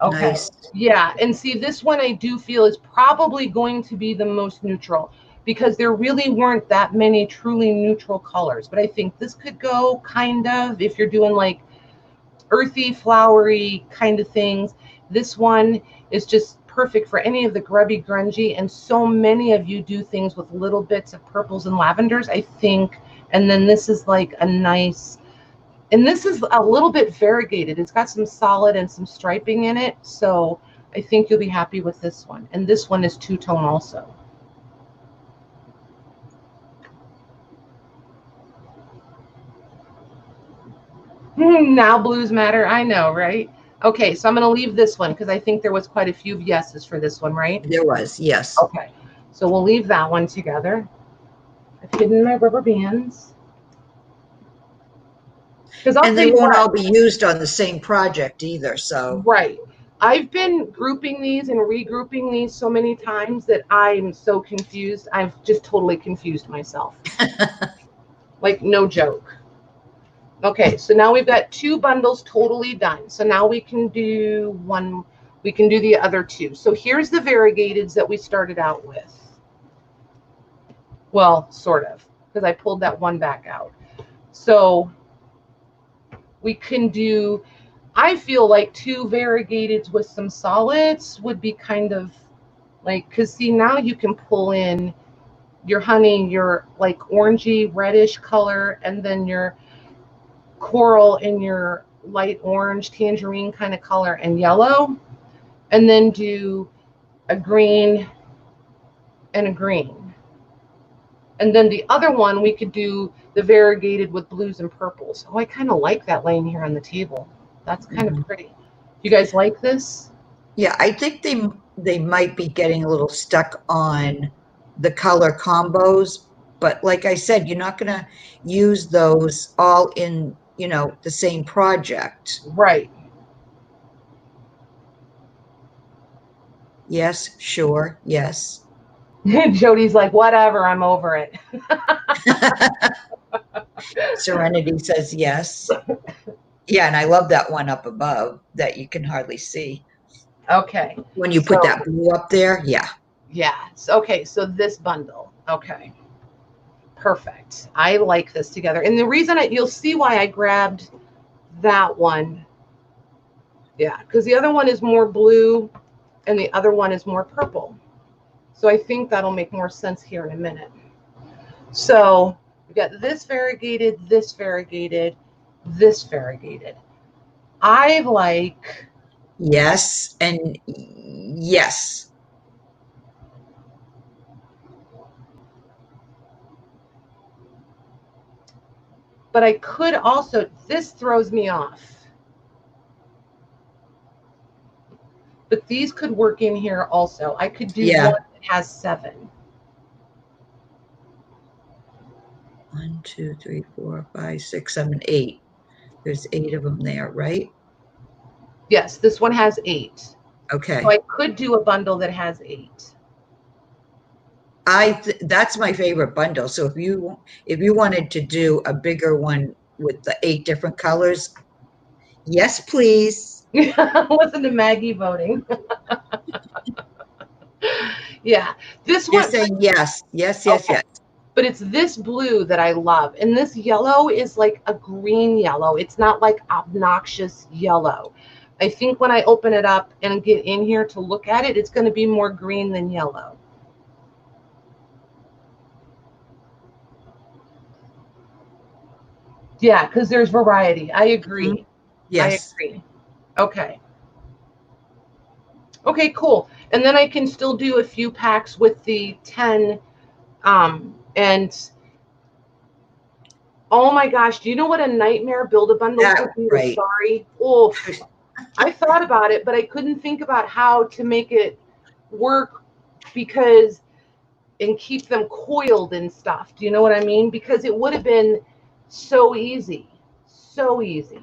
Okay. Nice. Yeah, and see, this one I do feel is probably going to be the most neutral, because there really weren't that many truly neutral colors. But I think this could go kind of, if you're doing like earthy, flowery kind of things. This one is just perfect for any of the grubby, grungy, and so many of you do things with little bits of purples and lavenders, I think. And then this is like a nice, and this is a little bit variegated. It's got some solid and some striping in it. So I think you'll be happy with this one. And this one is two-tone also. Now blues matter. I know, right? Okay, so I'm going to leave this one because I think there was quite a few yeses for this one, right? There was, yes. Okay, so we'll leave that one together. I've hidden my rubber bands. And they won't all be used on the same project either, so. Right. I've been grouping these and regrouping these so many times that I'm so confused. I've just totally confused myself. Like, no joke. Okay, so now we've got 2 bundles totally done. So now we can do one, we can do the other 2. So here's the variegateds that we started out with. Well, sort of, because I pulled that one back out. So we can do, I feel like 2 variegateds with some solids would be kind of like, because see, now you can pull in your honey, your like orangey reddish color, and then your coral in your light orange tangerine kind of color and yellow, and then do a green and a green. And then the other one, we could do the variegated with blues and purples. Oh, I kind of like that laying here on the table. That's kind of pretty. You guys like this? Yeah, I think they might be getting a little stuck on the color combos, but like I said, you're not going to use those all in, the same project. Right. Yes, sure, yes. Jody's like, whatever, I'm over it. Serenity says yes. Yeah, and I love that one up above that you can hardly see. Okay. When you put that blue up there, yeah. Yeah. Okay, so this bundle. Okay. Perfect. I like this together. And the reason you'll see why I grabbed that one. Yeah, because the other one is more blue and the other one is more purple. So I think that'll make more sense here in a minute. So we've got this variegated, this variegated, this variegated. I like. Yes, and yes. But I could also, this throws me off. But these could work in here also. I could do one that has 7. 1, 2, 3, 4, 5, 6, 7, 8. There's 8 of them there, right? Yes, this one has 8. Okay. So I could do a bundle that has 8. That's my favorite bundle. So if you wanted to do a bigger one with the 8 different colors, yes, please. Listen to Maggie voting. Yeah, this You're one. saying yes, yes, yes, Okay. yes. But it's this blue that I love. And this yellow is like a green yellow. It's not like obnoxious yellow. I think when I open it up and get in here to look at it, it's going to be more green than yellow. Yeah, because there's variety. I agree. Mm-hmm. Yes. I agree. Okay. Okay, cool. And then I can still do a few packs with the 10. And oh my gosh, do you know what a nightmare build-a-bundle would be with Sari? Oh, I thought about it, but I couldn't think about how to make it work and keep them coiled and stuff. Do you know what I mean? Because it would have been so easy. So easy.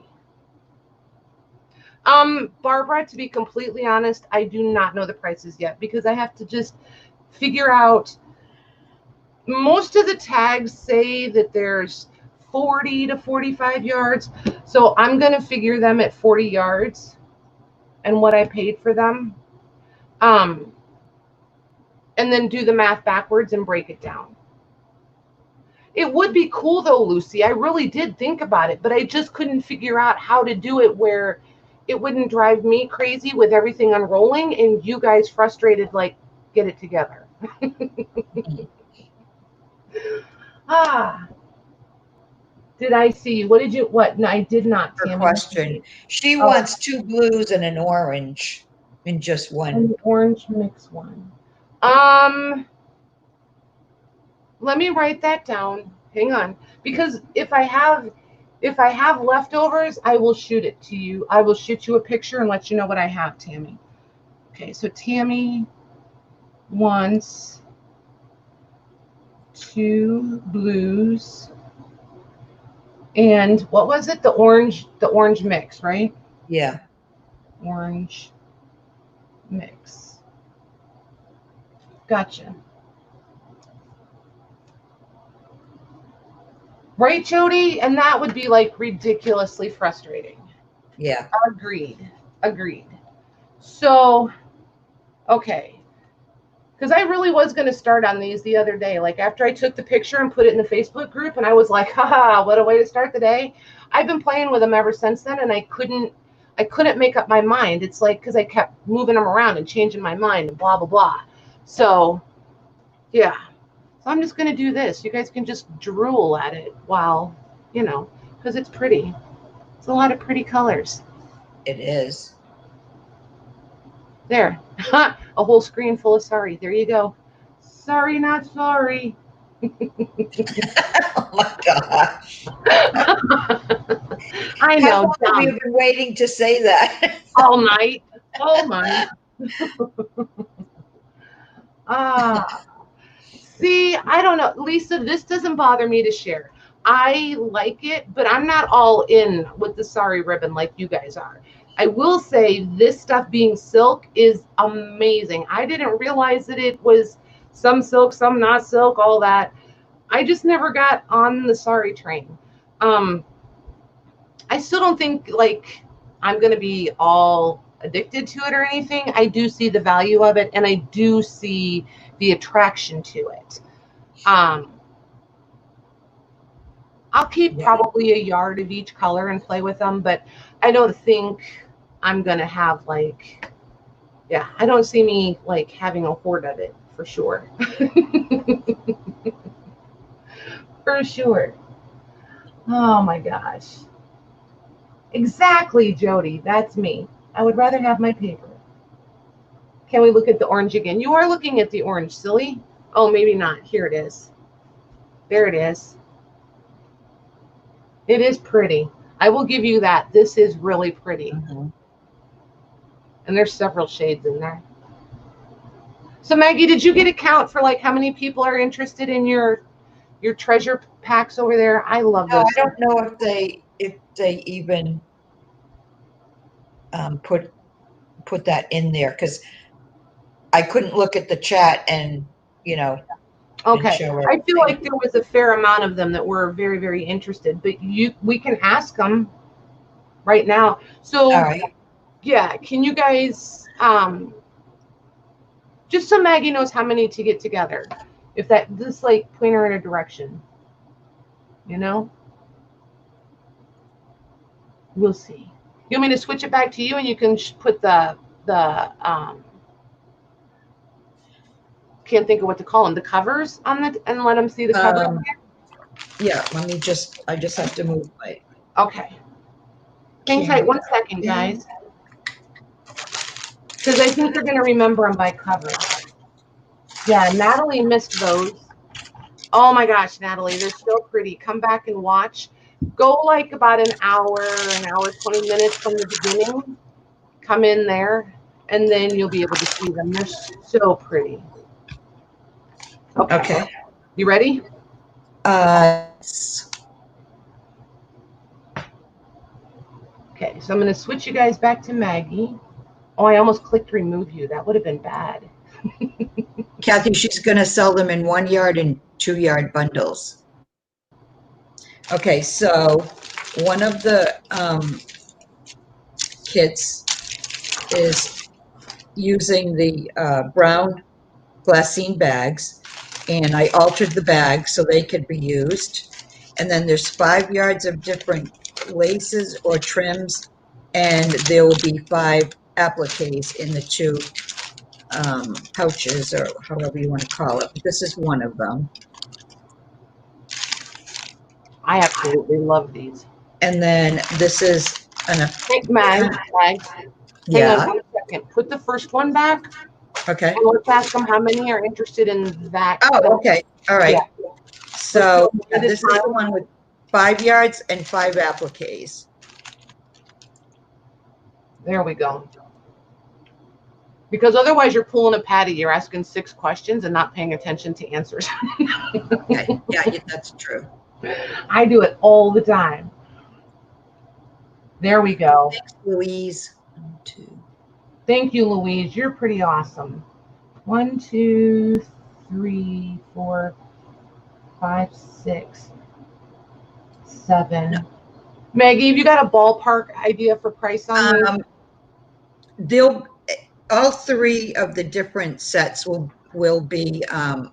Barbara, to be completely honest, I do not know the prices yet because I have to just figure out. Most of the tags say that there's 40 to 45 yards. So I'm going to figure them at 40 yards and what I paid for them. And then do the math backwards and break it down. It would be cool though, Lucy. I really did think about it, but I just couldn't figure out how to do it where it wouldn't drive me crazy with everything unrolling and you guys frustrated, like, get it together. Did I see? What did you, what? No, I did not. Her question. She wants 2 blues and an orange in just one. An orange mix one. Let me write that down. Hang on. Because if I have leftovers, I will shoot it to you. I will shoot you a picture and let you know what I have, Tammy. Okay, so Tammy wants 2 blues. And what was it? The orange mix, right? Yeah. Orange mix. Gotcha. Right, Jody? And that would be like ridiculously frustrating. Yeah. Agreed. So, okay. Because I really was going to start on these the other day. Like after I took the picture and put it in the Facebook group and I was like, haha, what a way to start the day. I've been playing with them ever since then and I couldn't make up my mind. It's like, because I kept moving them around and changing my mind and blah, blah, blah. So, yeah. So I'm just going to do this. You guys can just drool at it while, because it's pretty. It's a lot of pretty colors. It is. There. A whole screen full of Sari. There you go. Sorry, not sorry. Oh my gosh. I know. How long have you been waiting to say that? All night. See, I don't know. Lisa, this doesn't bother me to share. I like it, but I'm not all in with the Sari ribbon like you guys are. I will say this stuff being silk is amazing. I didn't realize that it was some silk, some not silk, all that. I just never got on the Sari train. I still don't think like I'm going to be all addicted to it or anything. I do see the value of it and I do see the attraction to it. I'll keep probably a yard of each color and play with them, but I don't think I'm going to have like, I don't see me like having a hoard of it for sure. For sure. Oh my gosh. Exactly, Jody. That's me. I would rather have my paper. Can we look at the orange again? You are looking at the orange, silly. Oh, maybe not. Here it is. There it is. It is pretty. I will give you that. This is really pretty. Mhm. And there's several shades in there. So Maggie, did you get a count for like how many people are interested in your treasure packs over there? I love No, those. I don't know if they even put that in there, because I couldn't look at the chat and, you know, and Okay. show I feel everything. like there was a fair amount of them that were very, very interested, but we can ask them right now. So All right. yeah, can you guys just so Maggie knows how many to get together, if that just like point her in a direction, you know? We'll see. You want me to switch it back to you, and you can put the can't think of what to call them, the covers on the, and let them see the cover. Yeah, I just have to move my Okay. Hang tight 1 second, guys. Because I think they're going to remember them by cover. Yeah, Natalie missed those. Oh my gosh, Natalie, they're so pretty. Come back and watch. Go like about an hour 20 minutes from the beginning. Come in there, and then you'll be able to see them. They're so pretty. Okay. You ready? Okay, so I'm going to switch you guys back to Maggie. Oh, I almost clicked remove you. That would have been bad. Kathy, she's going to sell them in 1 yard and 2 yard bundles. Okay, so one of the kits is using the brown glassine bags, and I altered the bags so they could be used. And then there's 5 yards of different laces or trims, and there will be 5 appliques in the 2 pouches, or however you want to call it. But this is one of them. I absolutely love these. And then this is an Mag. Yeah. Hang on 1 second. Put the first one back. Okay. And let's ask them how many are interested in that. Oh, okay. All right. Yeah. So this is the one with 5 yards and 5 appliques. There we go. Because otherwise you're pulling a Patty. You're asking 6 questions and not paying attention to answers. Yeah, that's true. I do it all the time. There we go. Thanks, Louise. 1, 2. Thank you, Louise. You're pretty awesome. 1, 2, 3, 4, 5, 6, 7. No. Maggie, have you got a ballpark idea for price on these? All 3 of the different sets will be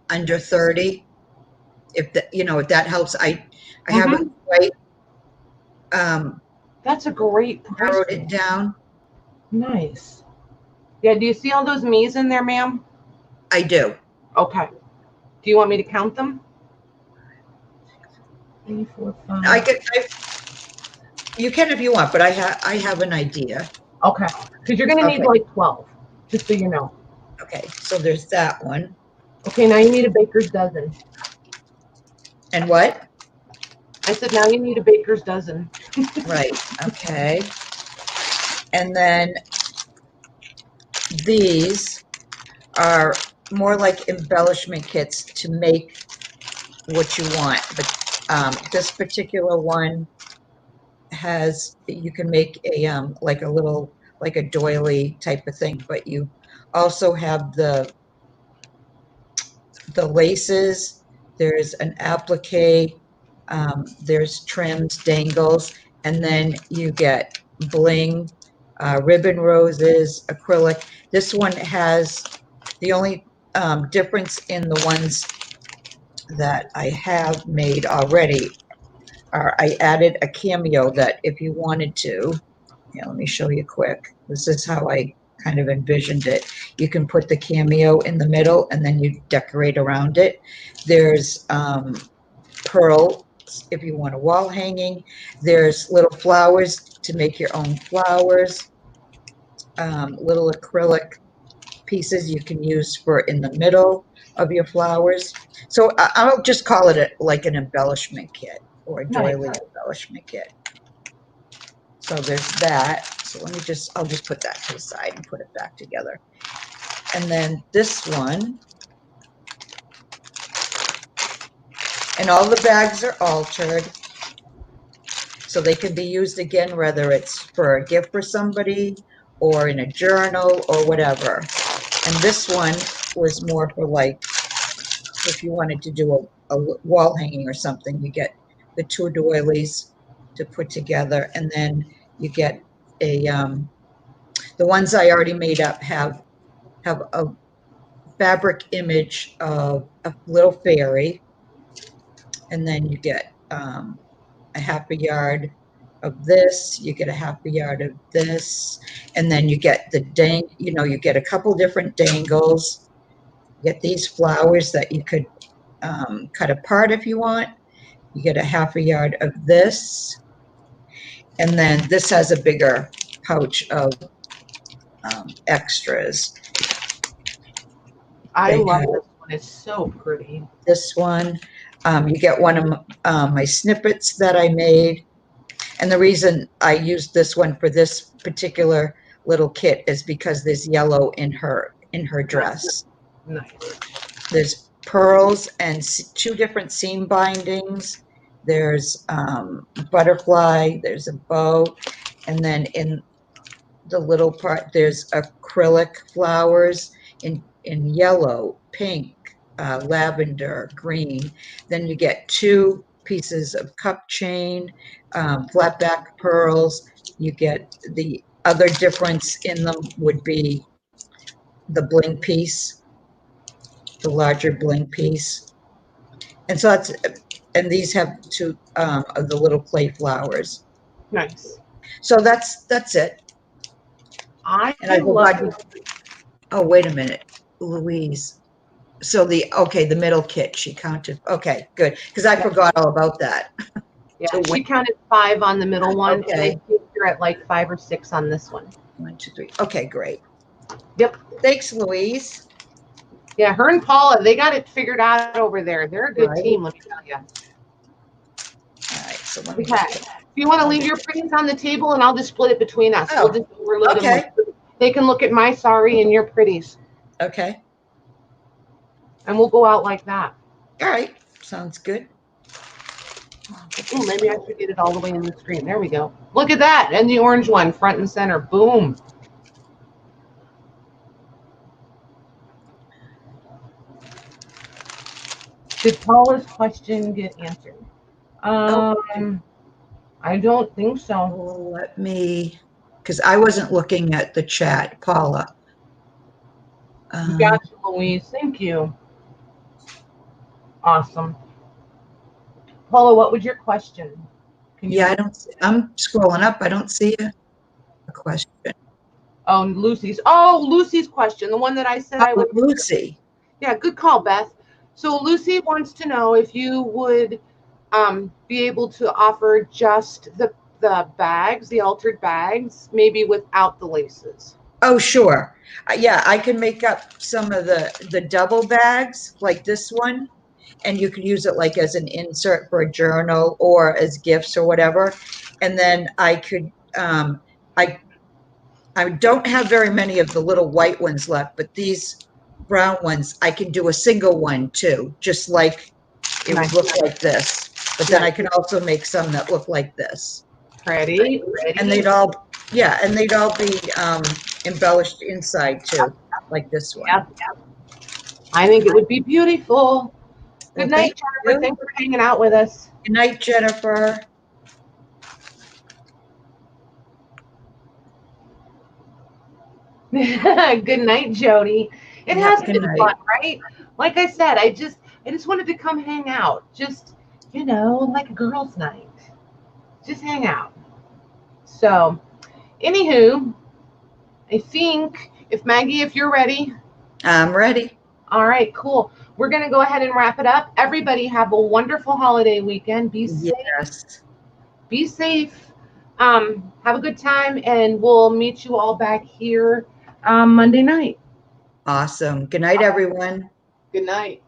under 30. If that helps. I haven't quite that's a great price. Narrowed it down. Nice. Yeah, do you see all those me's in there, ma'am? I do. Okay. Do you want me to count them? 3, 4, 5. You can if you want, but I have an idea. Okay. Because you're going to need like 12, just so you know. Okay, so there's that one. Okay, now you need a baker's dozen. And what? I said now you need a baker's dozen. Right, okay. And then these are more like embellishment kits to make what you want. But this particular one you can make a like a little, like a doily type of thing, but you also have the laces. There's an applique, there's trims, dangles, and then you get bling, ribbon roses, acrylic. This one has the only difference in the ones that I have made already are I added a cameo that if you wanted to, let me show you quick. This is how I kind of envisioned it. You can put the cameo in the middle and then you decorate around it. There's pearls if you want a wall hanging. There's little flowers to make your own flowers. Little acrylic pieces you can use for in the middle of your flowers. So I'll just call it like an embellishment kit. or a Nice. doily embellishment kit. So there's that. So I'll just put that to the side and put it back together. And then this one, and all the bags are altered. So they can be used again, whether it's for a gift for somebody or in a journal or whatever. And this one was more for like, if you wanted to do a wall hanging or something, you get the 2 doilies to put together, and then you get a, the ones I already made up have a fabric image of a little fairy, and then you get a half a yard of this, you get a half a yard of this, and then you get the you get a couple different dangles. You get these flowers that you could cut apart if you want. You get a half a yard of this, and then this has a bigger pouch of extras. I love this one. It's so pretty. This one, you get one of my snippets that I made. And the reason I used this one for this particular little kit is because there's yellow in her dress. Nice. There's pearls and 2 different seam bindings. There's butterfly, there's a bow, and then in the little part, there's acrylic flowers in yellow, pink, lavender, green. Then you get 2 pieces of cup chain, flat back pearls. You get the other difference in them would be the bling piece, the larger bling piece. And so and these have 2 of the little clay flowers. Nice. So that's it. I love it. Oh, wait a minute, Louise. So the middle kit, she counted. Okay, good. Because I forgot all about that. Yeah, she counted 5 on the middle one, and I think you're at like 5 or 6 on this one. 1, 2, 3. Okay, great. Yep. Thanks, Louise. Yeah, her and Paula, they got it figured out over there. They're a good team, let me tell you. All right, so let me if you want to leave your pretties on the table, and I'll just split it between us. Oh, we'll just overload them. They can look at my Sari and your pretties. Okay. And we'll go out like that. All right, sounds good. Ooh, maybe I should get it all the way in the screen. There we go. Look at that. And the orange one, front and center. Boom. Did Paula's question get answered? I don't think so. Well, let me, because I wasn't looking at the chat, Paula. Gotcha, Louise. Thank you. Awesome. Paula, what was your question? Yeah, I'm scrolling up. I don't see a question. Oh, Lucy's question, the one that I said I would. Lucy. Yeah, good call, Beth. So Lucy wants to know if you would be able to offer just the bags, the altered bags, maybe without the laces. Oh, sure. Yeah, I can make up some of the double bags like this one, and you could use it like as an insert for a journal or as gifts or whatever. And then I could, I don't have very many of the little white ones left, but these brown ones, I can do a single one too, just like it would look like this. But then I can also make some that look like this. Ready? And they'd all be embellished inside too, like this one. Yep. I think it would be beautiful. Good night, Jennifer. Thanks for hanging out with us. Good night, Jennifer. Good night, Jody. It has been fun, right? Like I said, I just wanted to come hang out. Just, like a girls' night. Just hang out. So, anywho, I think Maggie, if you're ready. I'm ready. All right, cool. We're going to go ahead and wrap it up. Everybody have a wonderful holiday weekend. Be safe. Yes. Be safe. Have a good time, and we'll meet you all back here Monday night. Awesome. Good night, everyone. Good night.